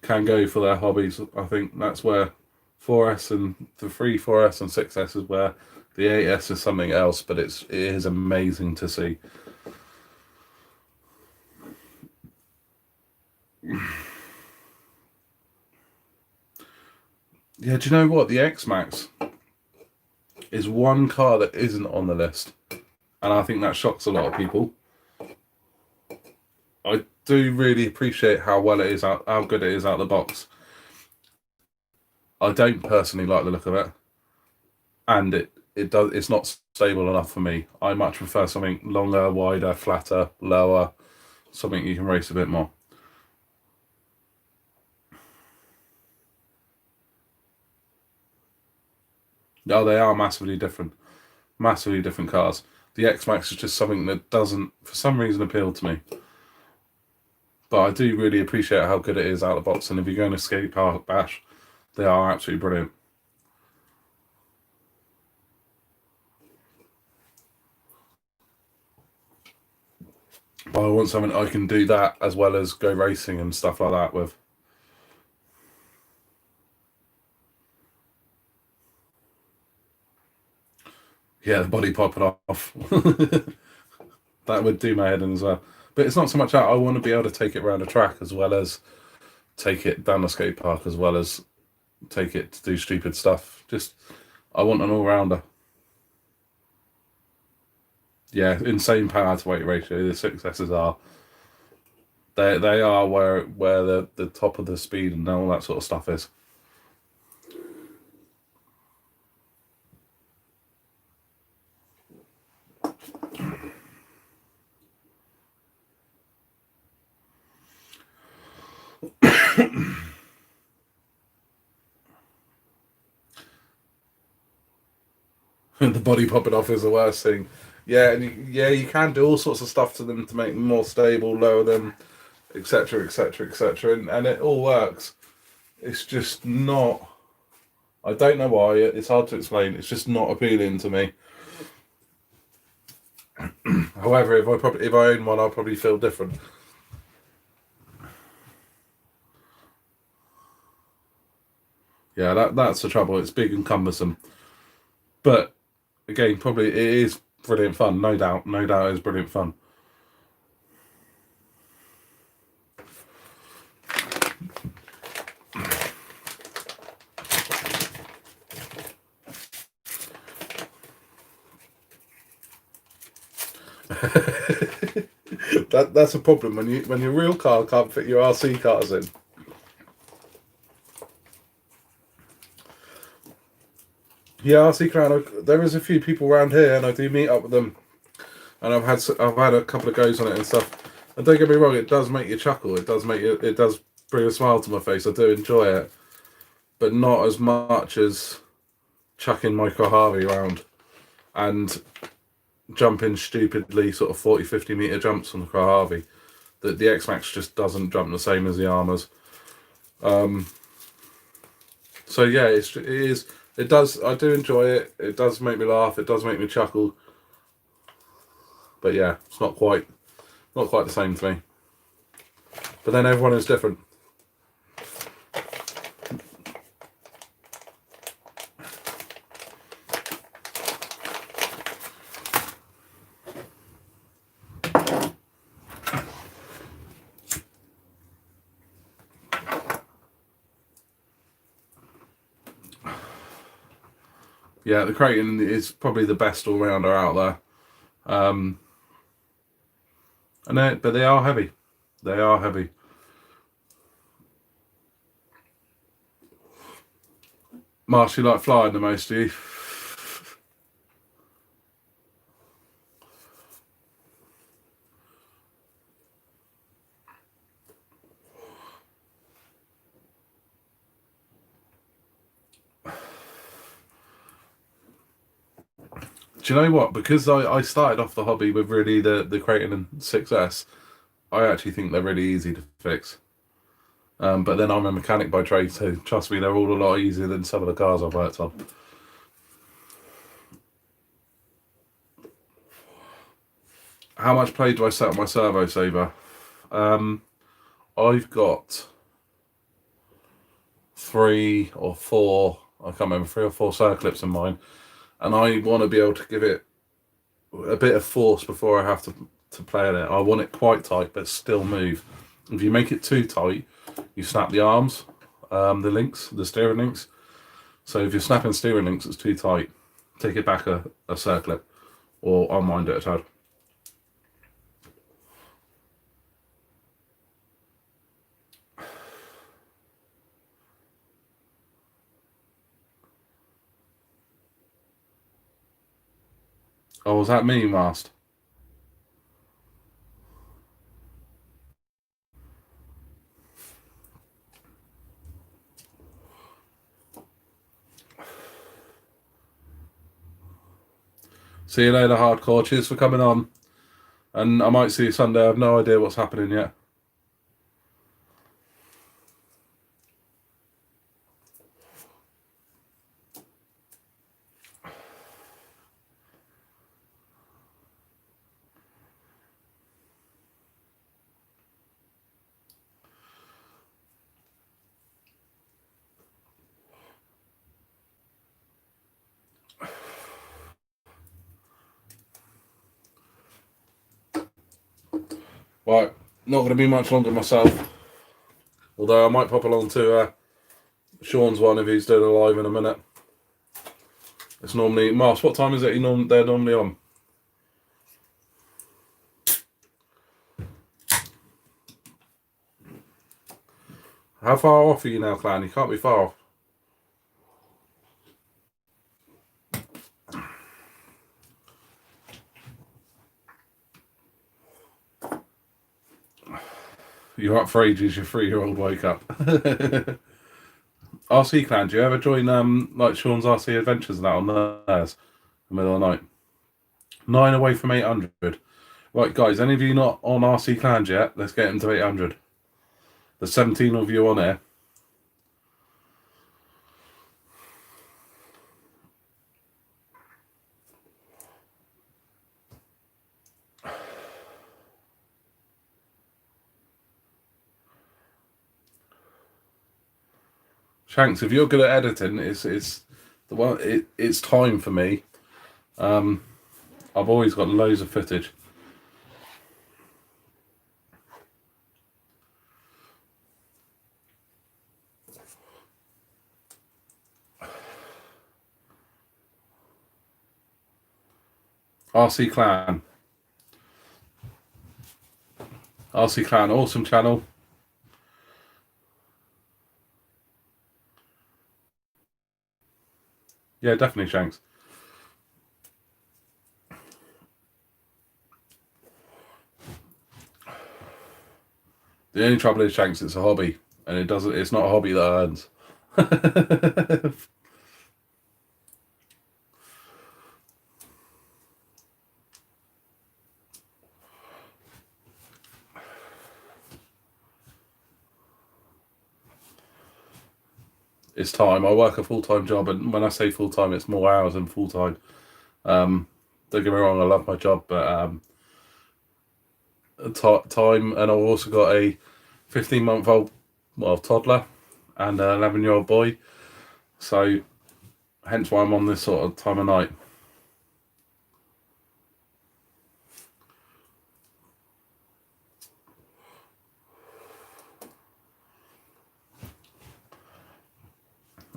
A: can go for their hobbies. I think that's where 4S and the 3, 4S and 6S is where the 8S is something else, but it is amazing to see. Yeah, do you know what? The X-Max, is one car that isn't on the list, and I think that shocks a lot of people. I do really appreciate how well it is out, how good it is out of the box. I don't personally like the look of it, and it's not stable enough for me. I much prefer something longer, wider, flatter, lower, something you can race a bit more. Oh, they are massively different cars. The X-Max is just something that doesn't, for some reason, appeal to me. But I do really appreciate how good it is out of the box, and if you're going to skate park bash, they are absolutely brilliant. But I want something I can do that as well as go racing and stuff like that with. Yeah, the body popping off. That would do my head in as well. But it's not so much that I want to be able to take it around a track as well as take it down the skate park as well as take it to do stupid stuff. Just, I want an all-rounder. Yeah, insane power to weight ratio. The 6S's are. They are where the top of the speed and all that sort of stuff is. The body popping off is the worst thing. Yeah, and you can do all sorts of stuff to them to make them more stable, lower them, etc., etc., etc., and it all works. It's just not. I don't know why. It's hard to explain. It's just not appealing to me. However, if I own one, I'll probably feel different. Yeah, that's the trouble. It's big and cumbersome, but again, probably it is brilliant fun. No doubt, it is brilliant fun. That's a problem when your real car can't fit your RC cars in. Yeah, RC crowd. There is a few people around here, and I do meet up with them, and I've had a couple of goes on it and stuff. And don't get me wrong, it does make you chuckle. It does bring a smile to my face. I do enjoy it, but not as much as chucking my Mojave around and jumping stupidly sort of 40, 50 meter jumps on the Mojave. The X-Max just doesn't jump the same as the Armours. So yeah, it is. It does. I do enjoy it. It does make me laugh. It does make me chuckle. But yeah, it's not quite the same to me. But then everyone is different. Yeah, the Kraton is probably the best all-rounder out there. But they are heavy. They are heavy. Marsh, you like flying the most, do you? Do you know what? Because I started off the hobby with really the Kraton and 6S, I actually think they're really easy to fix. But then I'm a mechanic by trade, so trust me, they're all a lot easier than some of the cars I've worked on. How much play do I set on my servo saver? I've got 3 or 4, I can't remember, 3 or 4 circlips in mine, and I want to be able to give it a bit of force before I have to play in it. I want it quite tight but still move. If you make it too tight, you snap the arms, the links, the steering links. So if you're snapping steering links, it's too tight. take it back a circlip, or unwind it a tad. Oh, was that me, Mast? See you later, hardcore. Cheers for coming on. And I might see you Sunday. I have no idea what's happening yet. Right, not going to be much longer myself. Although I might pop along to Sean's one if he's doing a live in a minute. It's normally... Mars, what time is it they're normally on? How far off are you now, Clan? You can't be far off. You're up for ages, your 3-year-old woke up. RC Clan, do you ever join like Sean's RC Adventures and that on theirs in the middle of the night? 9 away from 800. Right, guys, any of you not on RC Clans yet? Let's get them to 800. There's 17 of you on here. Shanks, if you're good at editing, it's time for me. I've always got loads of footage. RC Clan, awesome channel. Yeah, definitely, Shanks. The only trouble is, Shanks, it's a hobby, and it's not a hobby that earns. It's time. I work a full-time job, and when I say full-time, it's more hours than full-time. Don't get me wrong, I love my job, but time, and I've also got a 15-month-old, toddler, and an 11-year-old boy, so hence why I'm on this sort of time of night.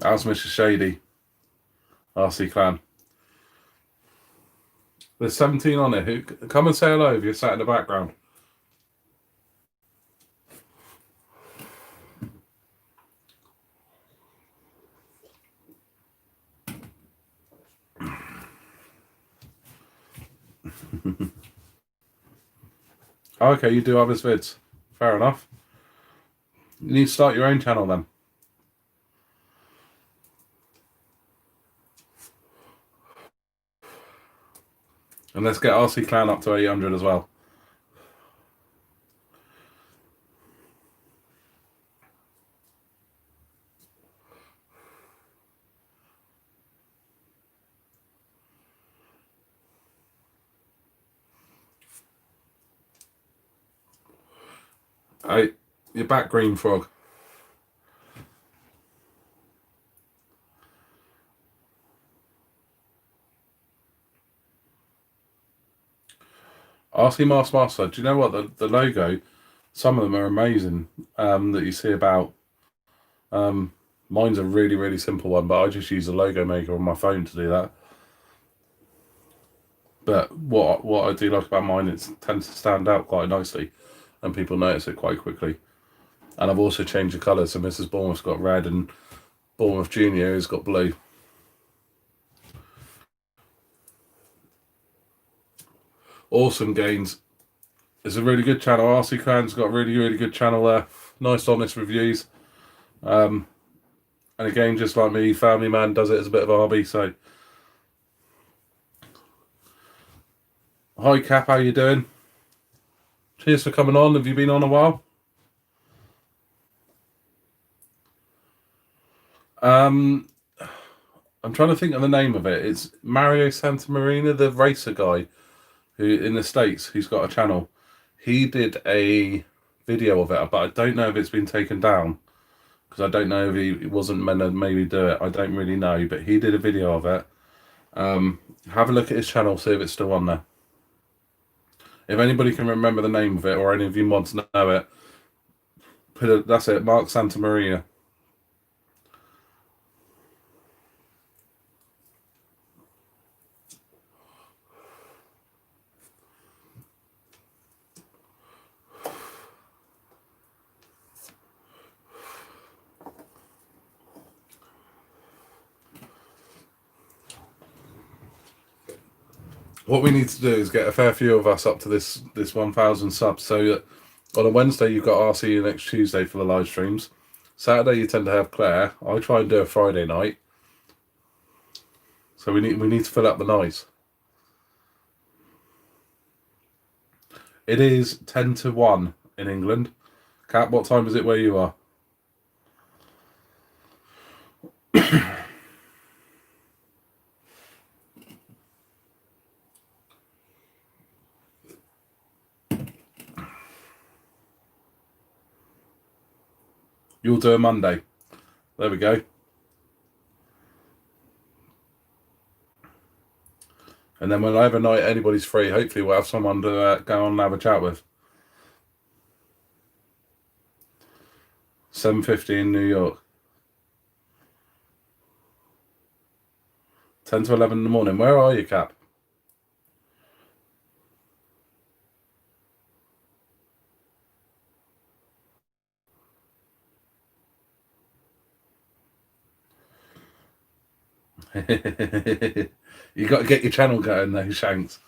A: How's Mr. Shady? RC Clan. There's 17 on it. Who come and say hello if you're sat in the background. Okay, you do other vids. Fair enough. You need to start your own channel then. And let's get RC Clan up to 800 as well. Hey, you're back, Green Frog. RC Master, do you know what? The logo, some of them are amazing that you see about. Mine's a really, really simple one, but I just use a logo maker on my phone to do that. But what I do like about mine, it tends to stand out quite nicely, and people notice it quite quickly. And I've also changed the colour, so Mrs. Bournemouth's got red and Bournemouth Junior has got blue. Awesome Gains. It's a really good channel. RC Clan's got a really good channel there. Nice, honest reviews. And again, just like me, family man, does it as a bit of a hobby. So, hi Cap, how you doing? Cheers for coming on. Have you been on a while? I'm trying to think of the name of it. It's Mario Santamarina, the racer guy, who in the States, who's got a channel. He did a video of it, but I don't know if it's been taken down, because I don't know if he wasn't meant to maybe do it. I don't really know, but he did a video of it. Have a look at his channel, see if it's still on there. If anybody can remember the name of it, or any of you want to know it, that's it, Mark Santamaria. What we need to do is get a fair few of us up to this 1,000 subs. So on a Wednesday you've got RC next Tuesday for the live streams. Saturday you tend to have Claire. I try and do a Friday night. So we need to fill up the nights. It is 10 to 1 in England. Kat, what time is it where you are? You'll do a Monday. There we go. And then whenever night anybody's free, hopefully we'll have someone to go on and have a chat with. 7:50 in New York. 10 to 11 in the morning. Where are you, Cap? You got to get your channel going though, Shanks.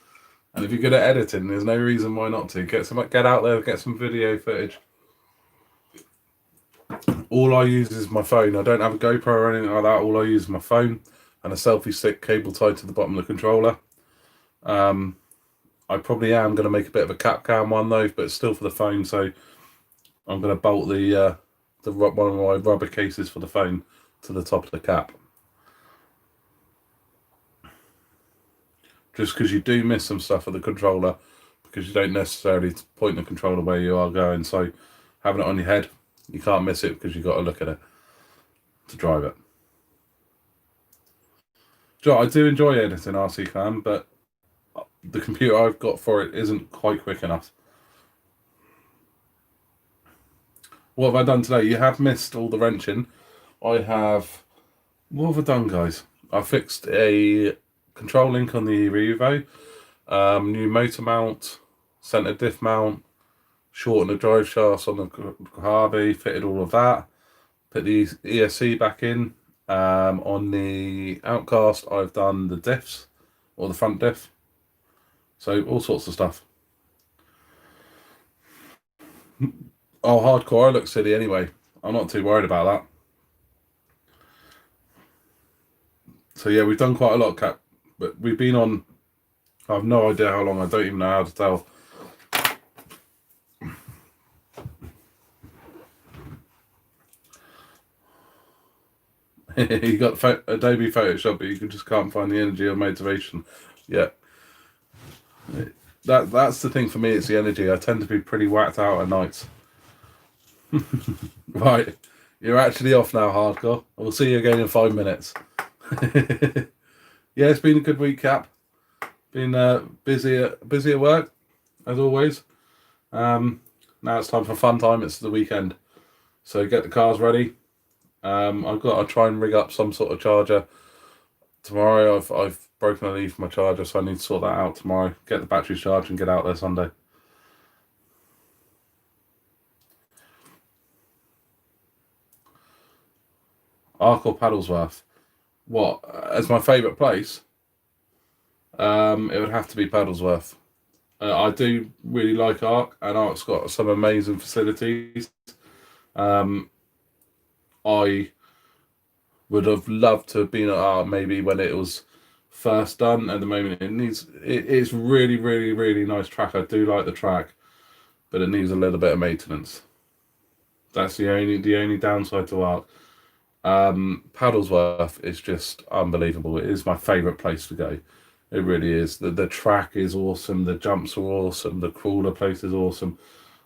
A: And if you're good at editing, there's no reason why not to. Get out there, get some video footage. All I use is my phone. I don't have a GoPro or anything like that. All I use is my phone and a selfie stick cable tied to the bottom of the controller. I probably am going to make a bit of a cap cam one though, but it's still for the phone. So I'm going to bolt the one of my rubber cases for the phone to the top of the cap. Just because you do miss some stuff with the controller, because you don't necessarily point the controller where you are going. So having it on your head, you can't miss it because you've got to look at it to drive it. Joe, I do enjoy editing RC Clan, but the computer I've got for it isn't quite quick enough. What have I done today? You have missed all the wrenching. What have I done, guys? I fixed a control link on the Revo, new motor mount, centre diff mount, shortened the drive shafts on the Mojave, fitted all of that, put the ESC back in. On the Outcast, I've done the diffs, or the front diff. So all sorts of stuff. Oh, hardcore, I look silly anyway. I'm not too worried about that. So yeah, we've done quite a lot, Cap. But we've been on, I have no idea how long, I don't even know how to tell. You got Adobe Photoshop, but you just can't find the energy or motivation. Yeah. That's the thing for me, it's the energy. I tend to be pretty whacked out at nights. Right. You're actually off now, hardcore. We'll see you again in 5 minutes. Yeah, it's been a good week, Cap. Been busy at work, as always. Now it's time for fun time. It's the weekend. So get the cars ready. I've got to try and rig up some sort of charger tomorrow I've broken a lead for my charger, so I need to sort that out tomorrow. Get the batteries charged and get out there Sunday. Ark or Paddlesworth? What, as my favourite place? It would have to be Paddlesworth. I do really like Ark, and Ark's got some amazing facilities. I would have loved to have been at Ark maybe when it was first done. At the moment, it's really, really, really nice track. I do like the track, but it needs a little bit of maintenance. That's the only downside to Ark. Paddlesworth is just unbelievable. It is my favourite place to go. It really is. The track is awesome. The jumps are awesome. The crawler place is awesome.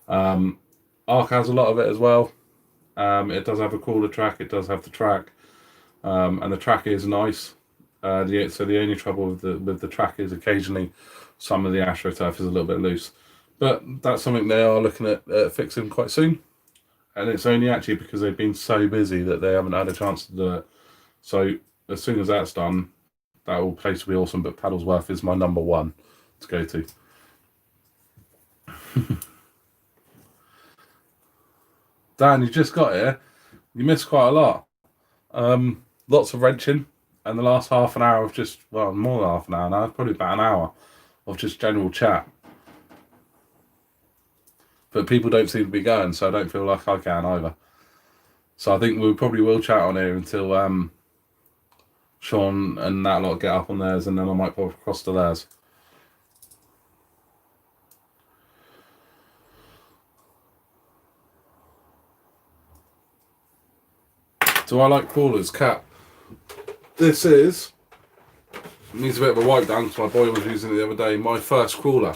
A: Ark has a lot of it as well. It does have a crawler track. It does have the track, and the track is nice. So the only trouble with the track is occasionally some of the AstroTurf is a little bit loose, but that's something they are looking at fixing quite soon. And it's only actually because they've been so busy that they haven't had a chance to do it. So as soon as that's done, that will place will be awesome. But Paddlesworth is my number one to go to. Dan, you just got here. You missed quite a lot. Lots of wrenching, and the last half an hour of just, well, more than half an hour now, probably about an hour of just general chat. But people don't seem to be going, so I don't feel like I can either. So I think we probably will chat on here until Sean and that lot get up on theirs, and then I might pop across to theirs. Do I like crawlers? Cap. This needs a bit of a wipe down because my boy was using it the other day. My first crawler.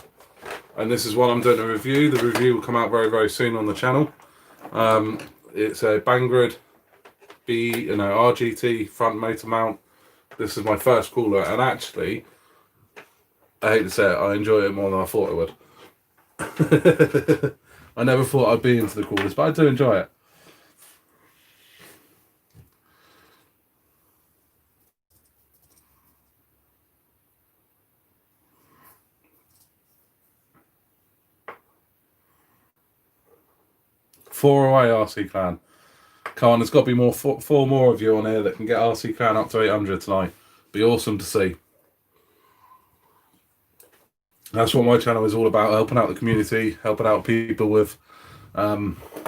A: And this is what I'm doing a review. The review will come out very, very soon on the channel. It's a Banggood RGT front motor mount. This is my first crawler, and actually, I hate to say it, I enjoy it more than I thought I would. I never thought I'd be into the crawlers, but I do enjoy it. Four away, RC Clan. Come on, there's got to be four more of you on here that can get RC Clan up to 800 tonight. Be awesome to see. That's what my channel is all about, helping out the community, helping out people with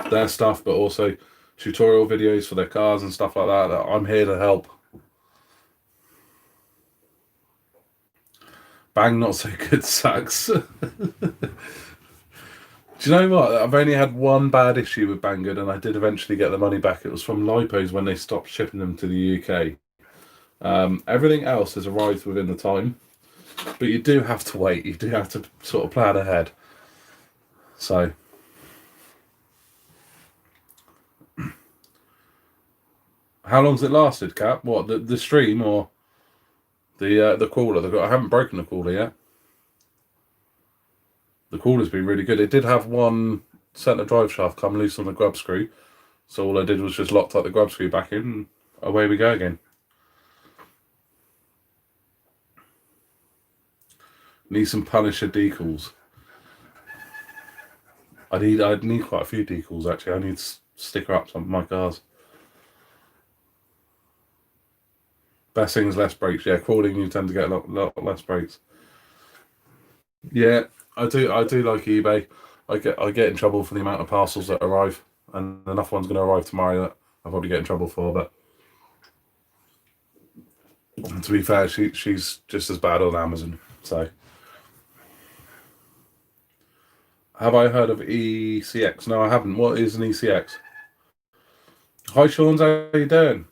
A: their stuff, but also tutorial videos for their cars and stuff like that. I'm here to help. Bang, not so good sucks. Do you know what? I've only had one bad issue with Banggood, and I did eventually get the money back. It was from Lipos when they stopped shipping them to the UK. Everything else has arrived within the time, but you do have to wait. You do have to sort of plan ahead. So, how long's it lasted, Cap? What, the stream or the crawler? I haven't broken the crawler yet. The crawler's been really good. It did have one centre drive shaft come loose on the grub screw, so all I did was just locked up the grub screw back in, and away we go again. Need some Punisher decals. I'd need quite a few decals actually. I need to sticker up some of my cars. Best thing is less brakes. Yeah, crawling you tend to get a lot less brakes. Yeah, I do like eBay. I get in trouble for the amount of parcels that arrive, and enough one's going to arrive tomorrow that I'll probably get in trouble for. But to be fair, she's just as bad on Amazon. So, have I heard of ECX? No, I haven't. What is an ECX? Hi, Sean. How you doing?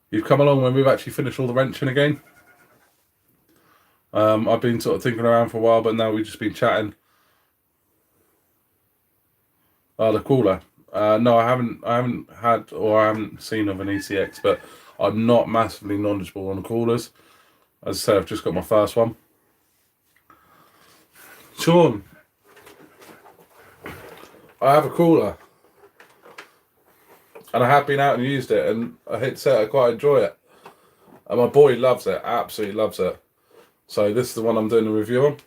A: You've come along when we've actually finished all the wrenching again. I've been sort of thinking around for a while, but now we've just been chatting. The crawler. No, I haven't had or I haven't seen of an ECX, but I'm not massively knowledgeable on crawlers. As I say, I've just got my first one. Sean, I have a crawler, and I have been out and used it, and I hate to say it, I quite enjoy it. And my boy loves it, absolutely loves it. So this is the one I'm doing a review on.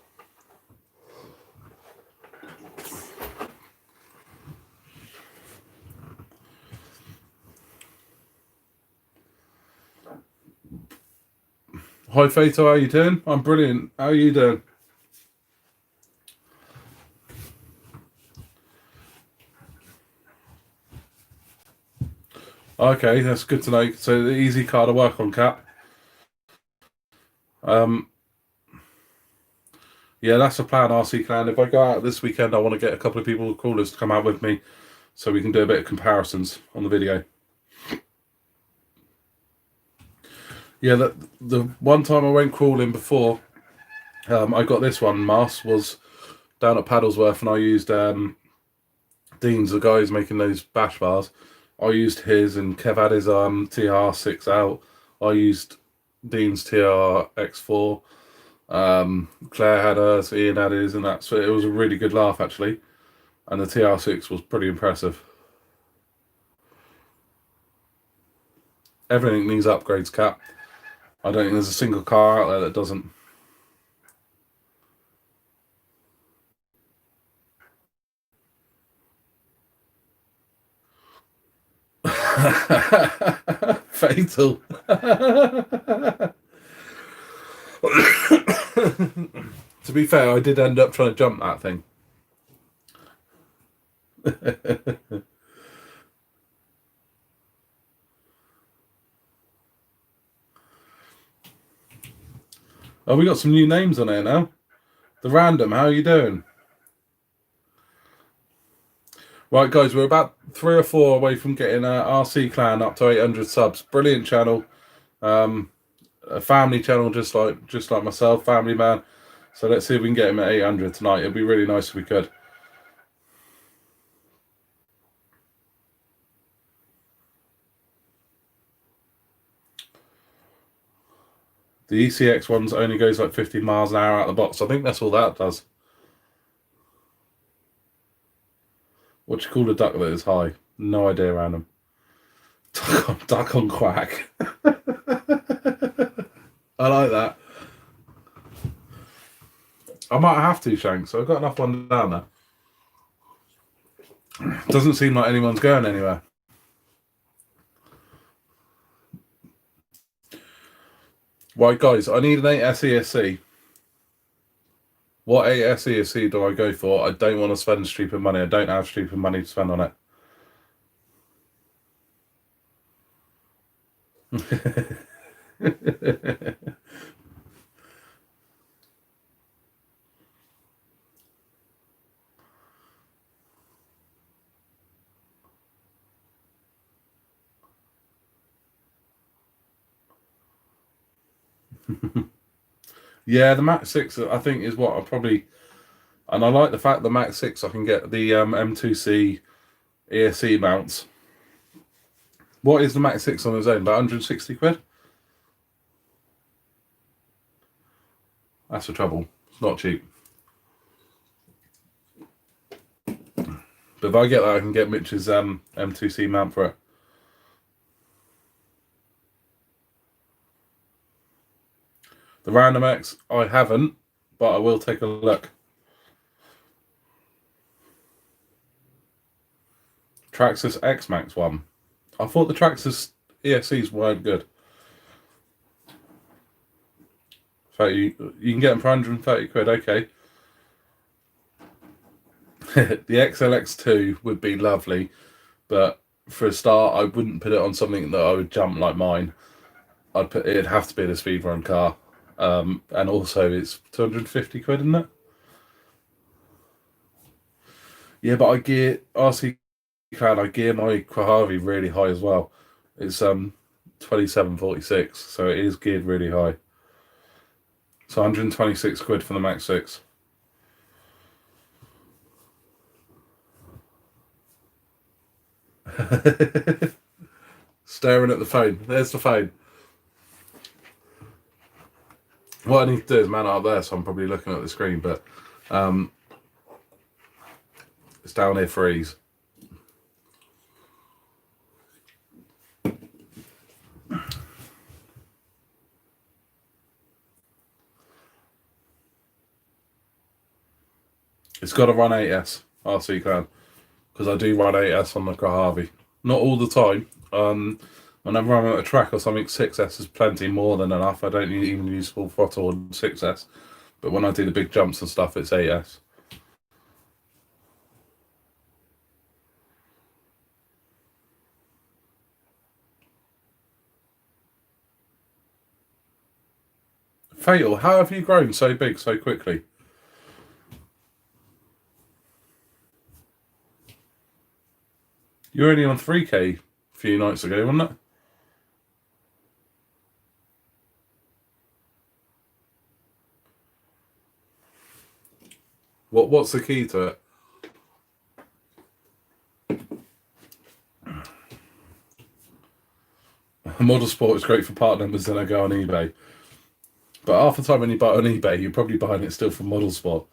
A: Hi Fato, how you doing? I'm brilliant. How are you doing? Okay, that's good to know. So the easy car to work on, Cap. Yeah, that's the plan, RC Clan. If I go out this weekend, I want to get a couple of people callers to come out with me so we can do a bit of comparisons on the video. Yeah, the one time I went crawling before, I got this one. Mars was down at Paddlesworth, and I used Dean's, the guy who's making those bash bars. I used his, and Kev had his TR6 out. I used Dean's TRX4. Claire had hers, Ian had his, and that's it. Was a really good laugh actually, and the TR6 was pretty impressive. Everything needs upgrades, Cap. I don't think there's a single car out there that doesn't. Fatal. To be fair, I did end up trying to jump that thing. Oh, we got some new names on here now. The Random, how are you doing? Right, guys, we're about 3 or 4 away from getting RC Clan up to 800 subs. Brilliant channel. A family channel, just like myself, family man. So let's see if we can get him at 800 tonight. It'd be really nice if we could. The ECX ones only goes like 50 miles an hour out of the box. I think that's all that does. What do you call a duck that is high? No idea, Random. Duck on quack. I like that. I might have to, Shanks. I've got enough one down there. Doesn't seem like anyone's going anywhere. Right, guys, I need an 8 SESC. What 8 SESC do I go for? I don't want to spend stupid money. I don't have stupid money to spend on it. Yeah, the Max 6 I think is what I probably, and I like the fact the Max 6 I can get the M2C ESC mounts. What is the Max 6 on its own? About 160 quid? That's the trouble. It's not cheap. But if I get that, I can get Mitch's M2C mount for it. The Random X, I haven't, but I will take a look. Traxxas X Max one. I thought the Traxxas ESCs weren't good. So you can get them for 130 quid, okay. The XLX2 would be lovely, but for a start, I wouldn't put it on something that I would jump like mine. It'd have to be the speed run car. And also it's 250 quid, isn't it? Yeah, but I gear RC Clan, I gear my Mojave really high as well. It's 2746, so it is geared really high. So 126 quid for the Max 6. Staring at the phone. There's the phone. What I need to do is man up there, so I'm probably looking at the screen, but it's down here for ease. It's got to run 8S RC can, because I do run 8S on the Mojave. Not all the time. Whenever I'm at a track or something, 6S is plenty, more than enough. I don't even use full throttle on 6S. But when I do the big jumps and stuff, it's 8S. Fatal, how have you grown so big so quickly? You were only on 3K a few nights ago, wasn't it? What's the key to it? Model Sport is great for part numbers, then I go on eBay. But half the time when you buy it on eBay, you're probably buying it still from Model Sport.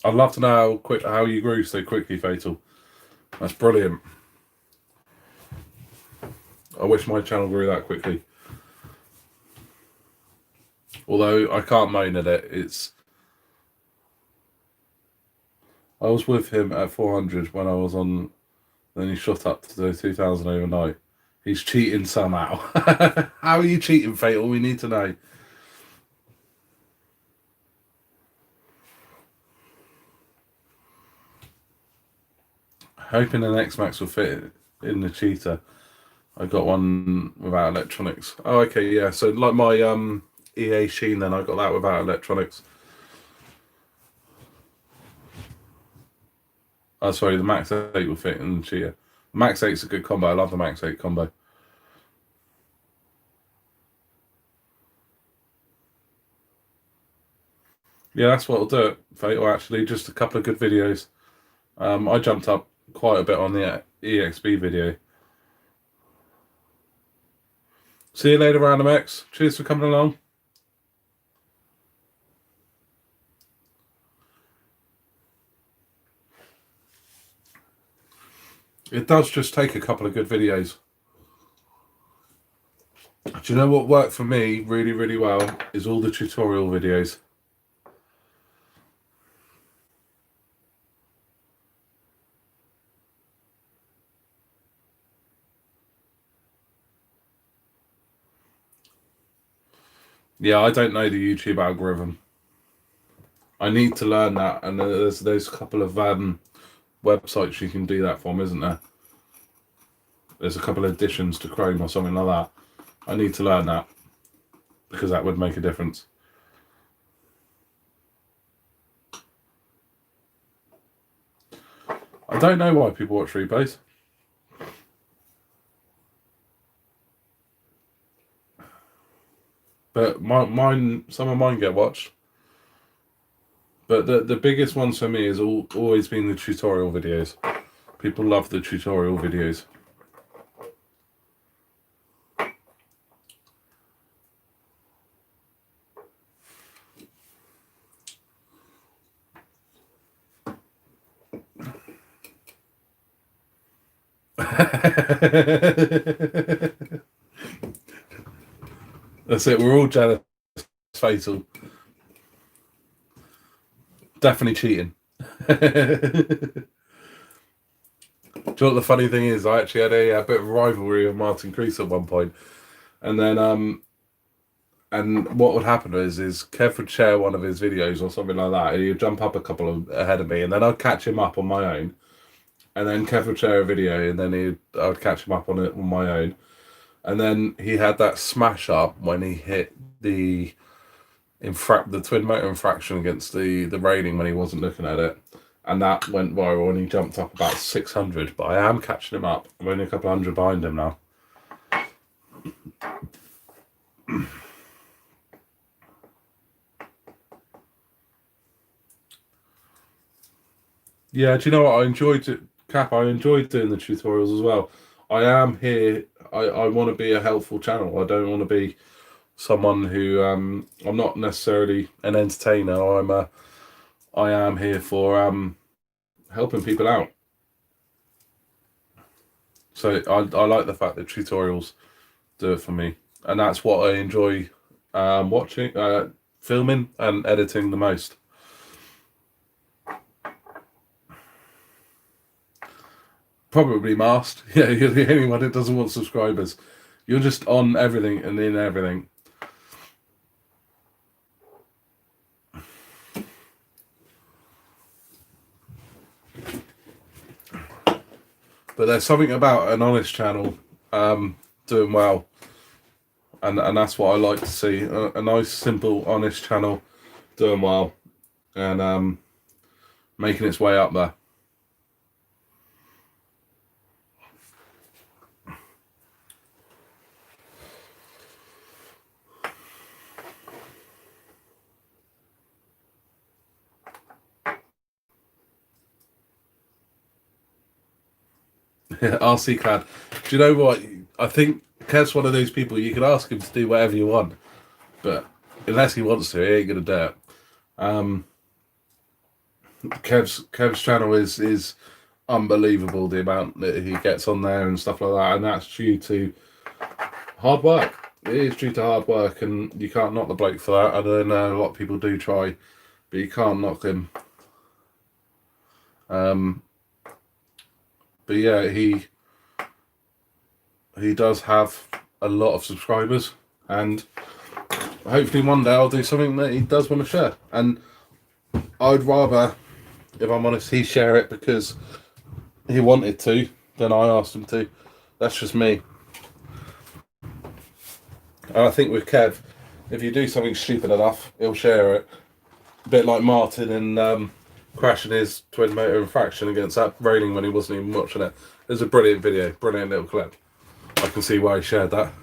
A: I'd love to know how you grew so quickly, Fatal. That's brilliant. I wish my channel grew that quickly. Although I can't moan at it. I was with him at 400 when I was on. Then he shot up to 2,000 overnight. He's cheating somehow. How are you cheating, Fatal? We need to know. Hoping an X-Max will fit in the Cheetah. I got one without electronics. Oh, okay, yeah. So like my EA Sheen, then I got that without electronics. Oh, sorry, the Max 8 will fit in the Cheetah. The Max 8's a good combo. I love the Max 8 combo. Yeah, that's what'll do it, Fatal, actually. Just a couple of good videos. I jumped up quite a bit on the EXB video. See you later, Random X. Cheers for coming along. It does just take a couple of good videos. Do you know what worked for me really, really well? Is all the tutorial videos. Yeah, I don't know the YouTube algorithm. I need to learn that, and there's a couple of websites you can do that from, isn't there? There's a couple of additions to Chrome or something like that. I need to learn that, because that would make a difference. I don't know why people watch replays. But some of mine get watched. But the biggest ones for me has always been the tutorial videos. People love the tutorial videos. That's it, we're all jealous, Fatal. Definitely cheating. Do you know what the funny thing is? I actually had a bit of rivalry with Martin Crease at one point. And then and what would happen is Kev would share one of his videos or something like that, and he'd jump up a couple ahead of me, and then I'd catch him up on my own. And then Kev would share a video, and then I would catch him up on it on my own. And then he had that smash up when he hit the twin motor infraction against the railing when he wasn't looking at it, and that went viral, and he jumped up about 600. But I am catching him up. I'm only a couple hundred behind him now. Yeah, do you know what? I enjoyed it, Cap. I enjoyed doing the tutorials as well. I am here. I want to be a helpful channel. I don't want to be someone who I'm not necessarily an entertainer. I am here for helping people out. So I like the fact that tutorials do it for me, and that's what I enjoy watching, filming and editing the most. Probably masked. Yeah, you're the only one that doesn't want subscribers. You're just on everything and in everything. But there's something about an honest channel doing well, and that's what I like to see. A nice, simple, honest channel doing well, and making its way up there. RC Clad. Do you know what? I think Kev's one of those people you can ask him to do whatever you want, but unless he wants to, he ain't gonna do it. Kev's channel is unbelievable, the amount that he gets on there and stuff like that, and that's due to hard work. It is due to hard work, and you can't knock the bloke for that. I don't know, a lot of people do try, but you can't knock him. But yeah, he does have a lot of subscribers, and hopefully one day I'll do something that he does want to share. And I'd rather, if I'm honest, he share it because he wanted to than I asked him to. That's just me. And I think with Kev, if you do something stupid enough, he'll share it. A bit like Martin and crashing his twin motor infraction against that railing when he wasn't even watching it. It was a brilliant video, brilliant little clip. I can see why he shared that.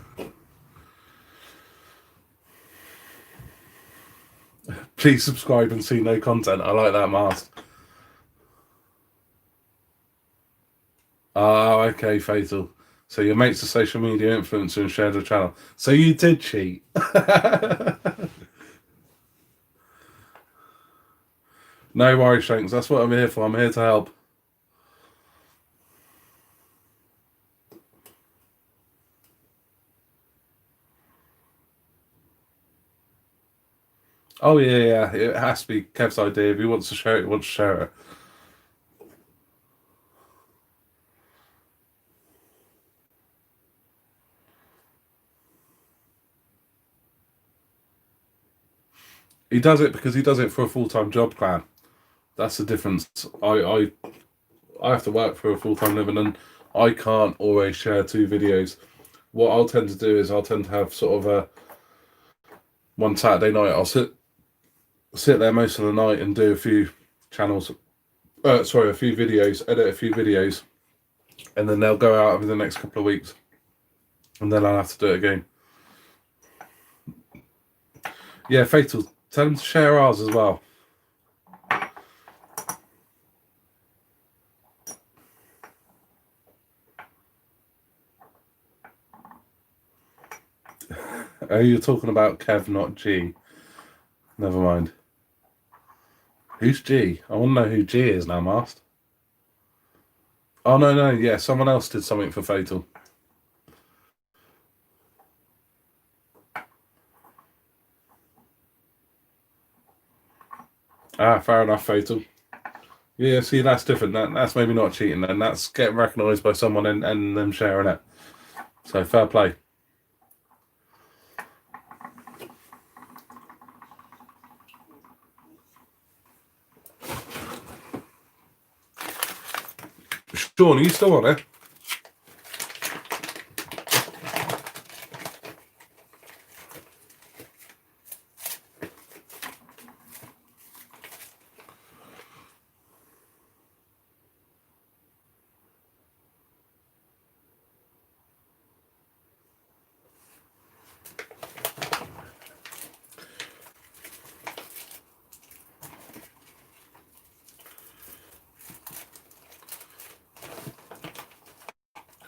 A: Please subscribe and see no content. I like that mask. Oh, okay, Fatal. So your mate's a social media influencer and shared a channel. So you did cheat. No worries, Shanks. That's what I'm here for. I'm here to help. Oh, yeah. It has to be Kev's idea. If he wants to share it, he wants to share it. He does it because he does it for a full-time job, Clan. That's the difference. I have to work for a full-time living, and I can't always share 2 videos. What I'll tend to do is I'll tend to have sort of one Saturday night. I'll sit there most of the night and do a few channels. A few videos, edit a few videos, and then they'll go out over the next couple of weeks, and then I'll have to do it again. Yeah, Fatal. Tell them to share ours as well. Oh, you're talking about Kev, not G. Never mind. Who's G? I want to know who G is now, Mast. Oh, no. Yeah, someone else did something for Fatal. Ah, fair enough, Fatal. Yeah, see, that's different. That's maybe not cheating then. That's getting recognised by someone and them sharing it. So, fair play. Sean, are you still on it?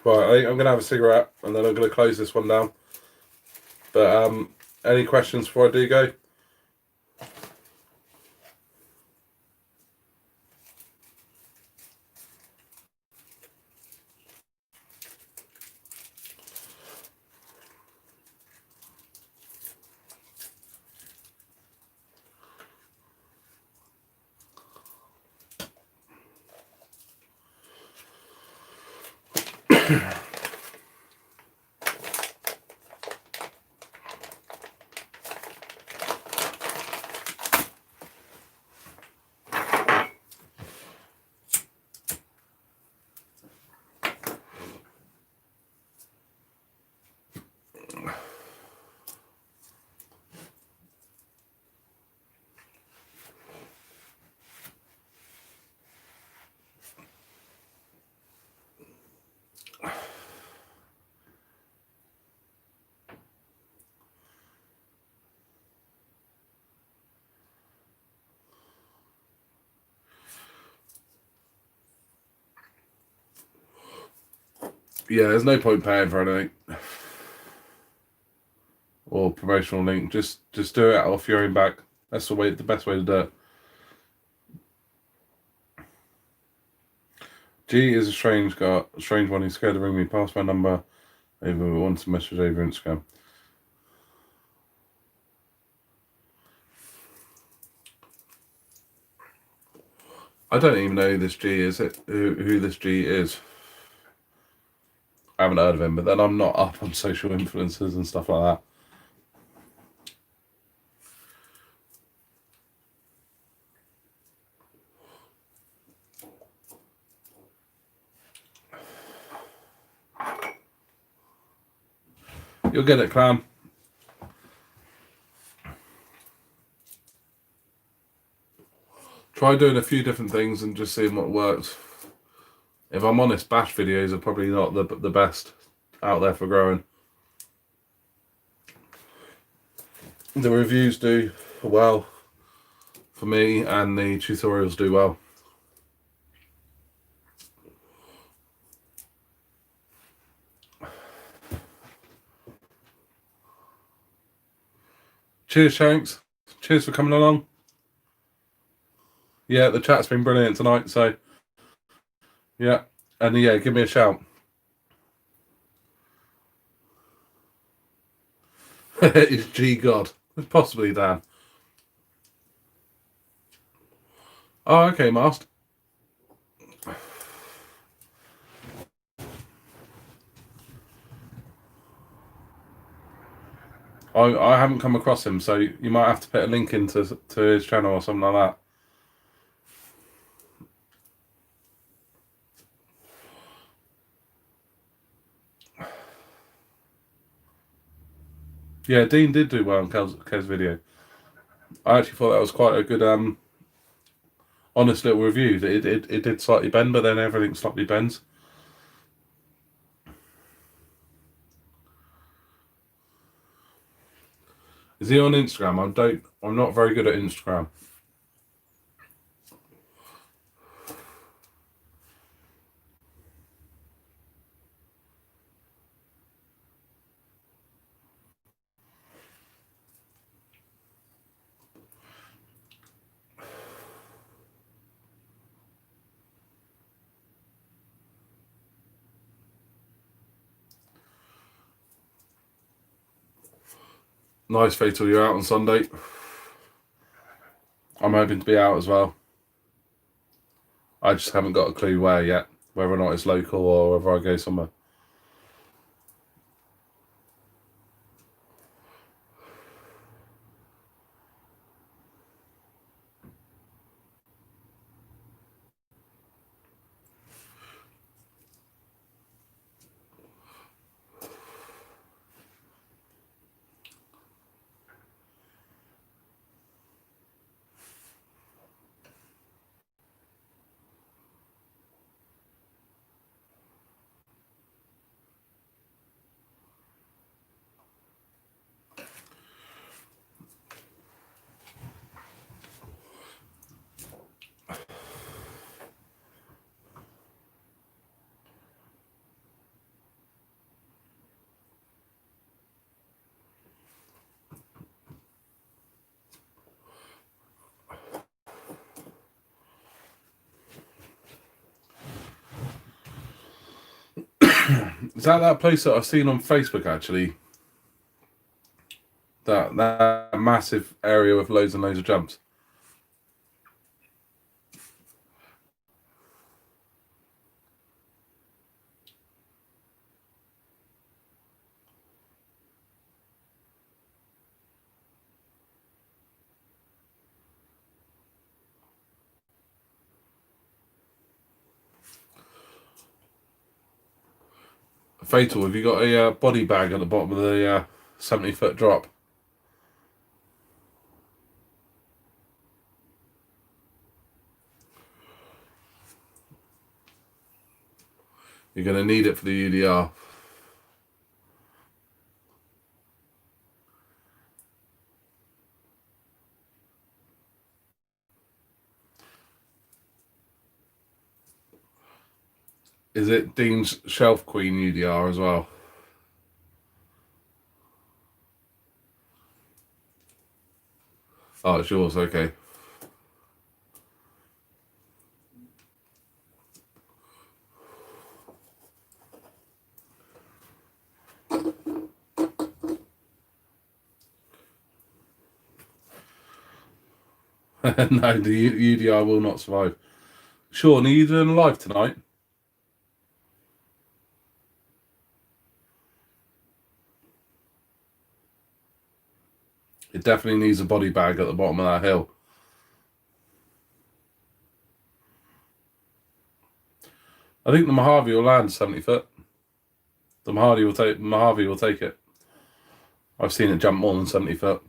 A: Right, I think I'm going to have a cigarette and then I'm going to close this one down. But any questions before I do go? Yeah, there's no point paying for anything or promotional link. Just do it off your own back. That's the best way to do it. G is a strange one. He's scared to ring me. Pass my number over. Wants to message over Instagram. I don't even know who this G is. Who this G is? I haven't heard of him, but then I'm not up on social influencers and stuff like that. You'll get it, Clam. Try doing a few different things and just seeing what works. If I'm honest, bash videos are probably not the best out there for growing. The reviews do well for me, and the tutorials do well. Cheers, Shanks. Cheers for coming along. Yeah, the chat's been brilliant tonight, so yeah. And yeah, give me a shout. It's G God. Possibly Dan. Oh, okay, Mast. I haven't come across him, so you might have to put a link into his channel or something like that. Yeah, Dean did do well on Kev's video. I actually thought that was quite a good, honest little review. It did slightly bend, but then everything slightly bends. Is he on Instagram? I'm not very good at Instagram. Nice, Fatal, you're out on Sunday. I'm hoping to be out as well. I just haven't got a clue where yet, whether or not it's local or whether I go somewhere. Is that place that I've seen on Facebook, actually? That massive area with loads and loads of jumps. Fatal, have you got a body bag at the bottom of the 70-foot drop? You're going to need it for the UDR. Is it Dean's Shelf Queen UDR as well? Oh, it's yours, okay. No, the UDR will not survive. Sean, are you doing live tonight? It definitely needs a body bag at the bottom of that hill. I think the Mojave will land 70 foot. The Mojave will take it. I've seen it jump more than 70 foot.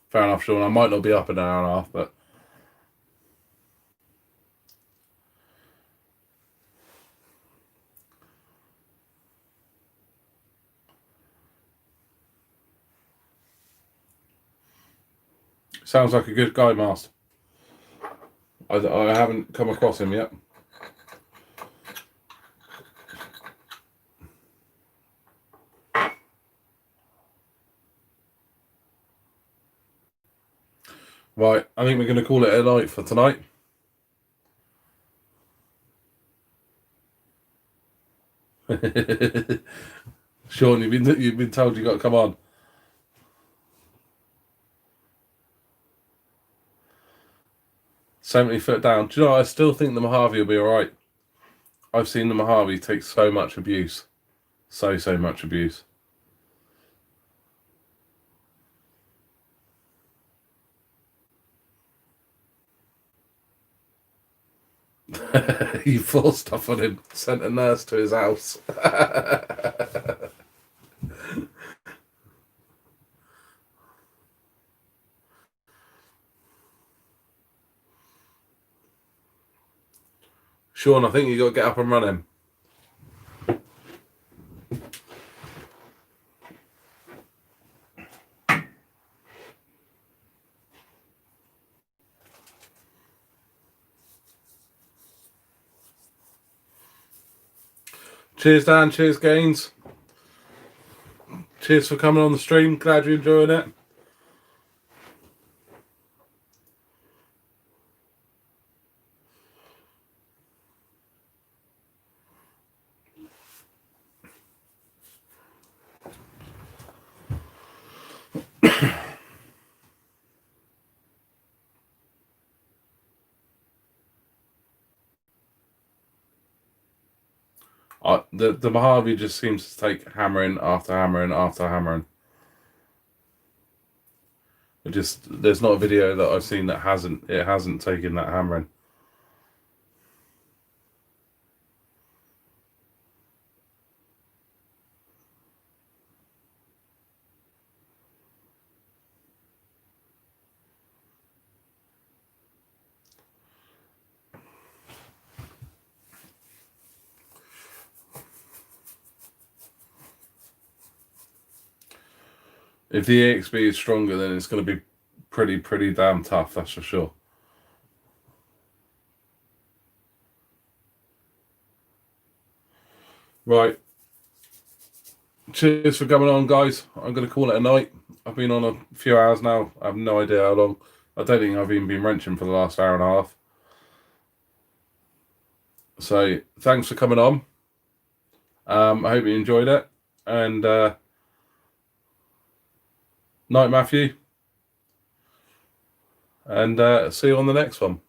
A: Fair enough, Sean. I might not be up in an hour and a half, but sounds like a good guy, Master. I haven't come across him yet. Right, I think we're going to call it a night for tonight. Sean, you've been told you got to come on. $70 down. Do you know what? I still think the Mojave will be alright. I've seen the Mojave take so much abuse. So much abuse. You forced stuff on him. Sent a nurse to his house. Sean, I think you got to get up and running. Cheers, Dan. Cheers, Gaines. Cheers for coming on the stream. Glad you're enjoying it. The Mojave just seems to take hammering after hammering after hammering. There's not a video that I've seen that hasn't taken that hammering. If the EXP is stronger, then it's going to be pretty damn tough, that's for sure. Right. Cheers for coming on, guys. I'm going to call it a night. I've been on a few hours now. I have no idea how long. I don't think I've even been wrenching for the last hour and a half. So, thanks for coming on. I hope you enjoyed it. And Night, Matthew. And see you on the next one.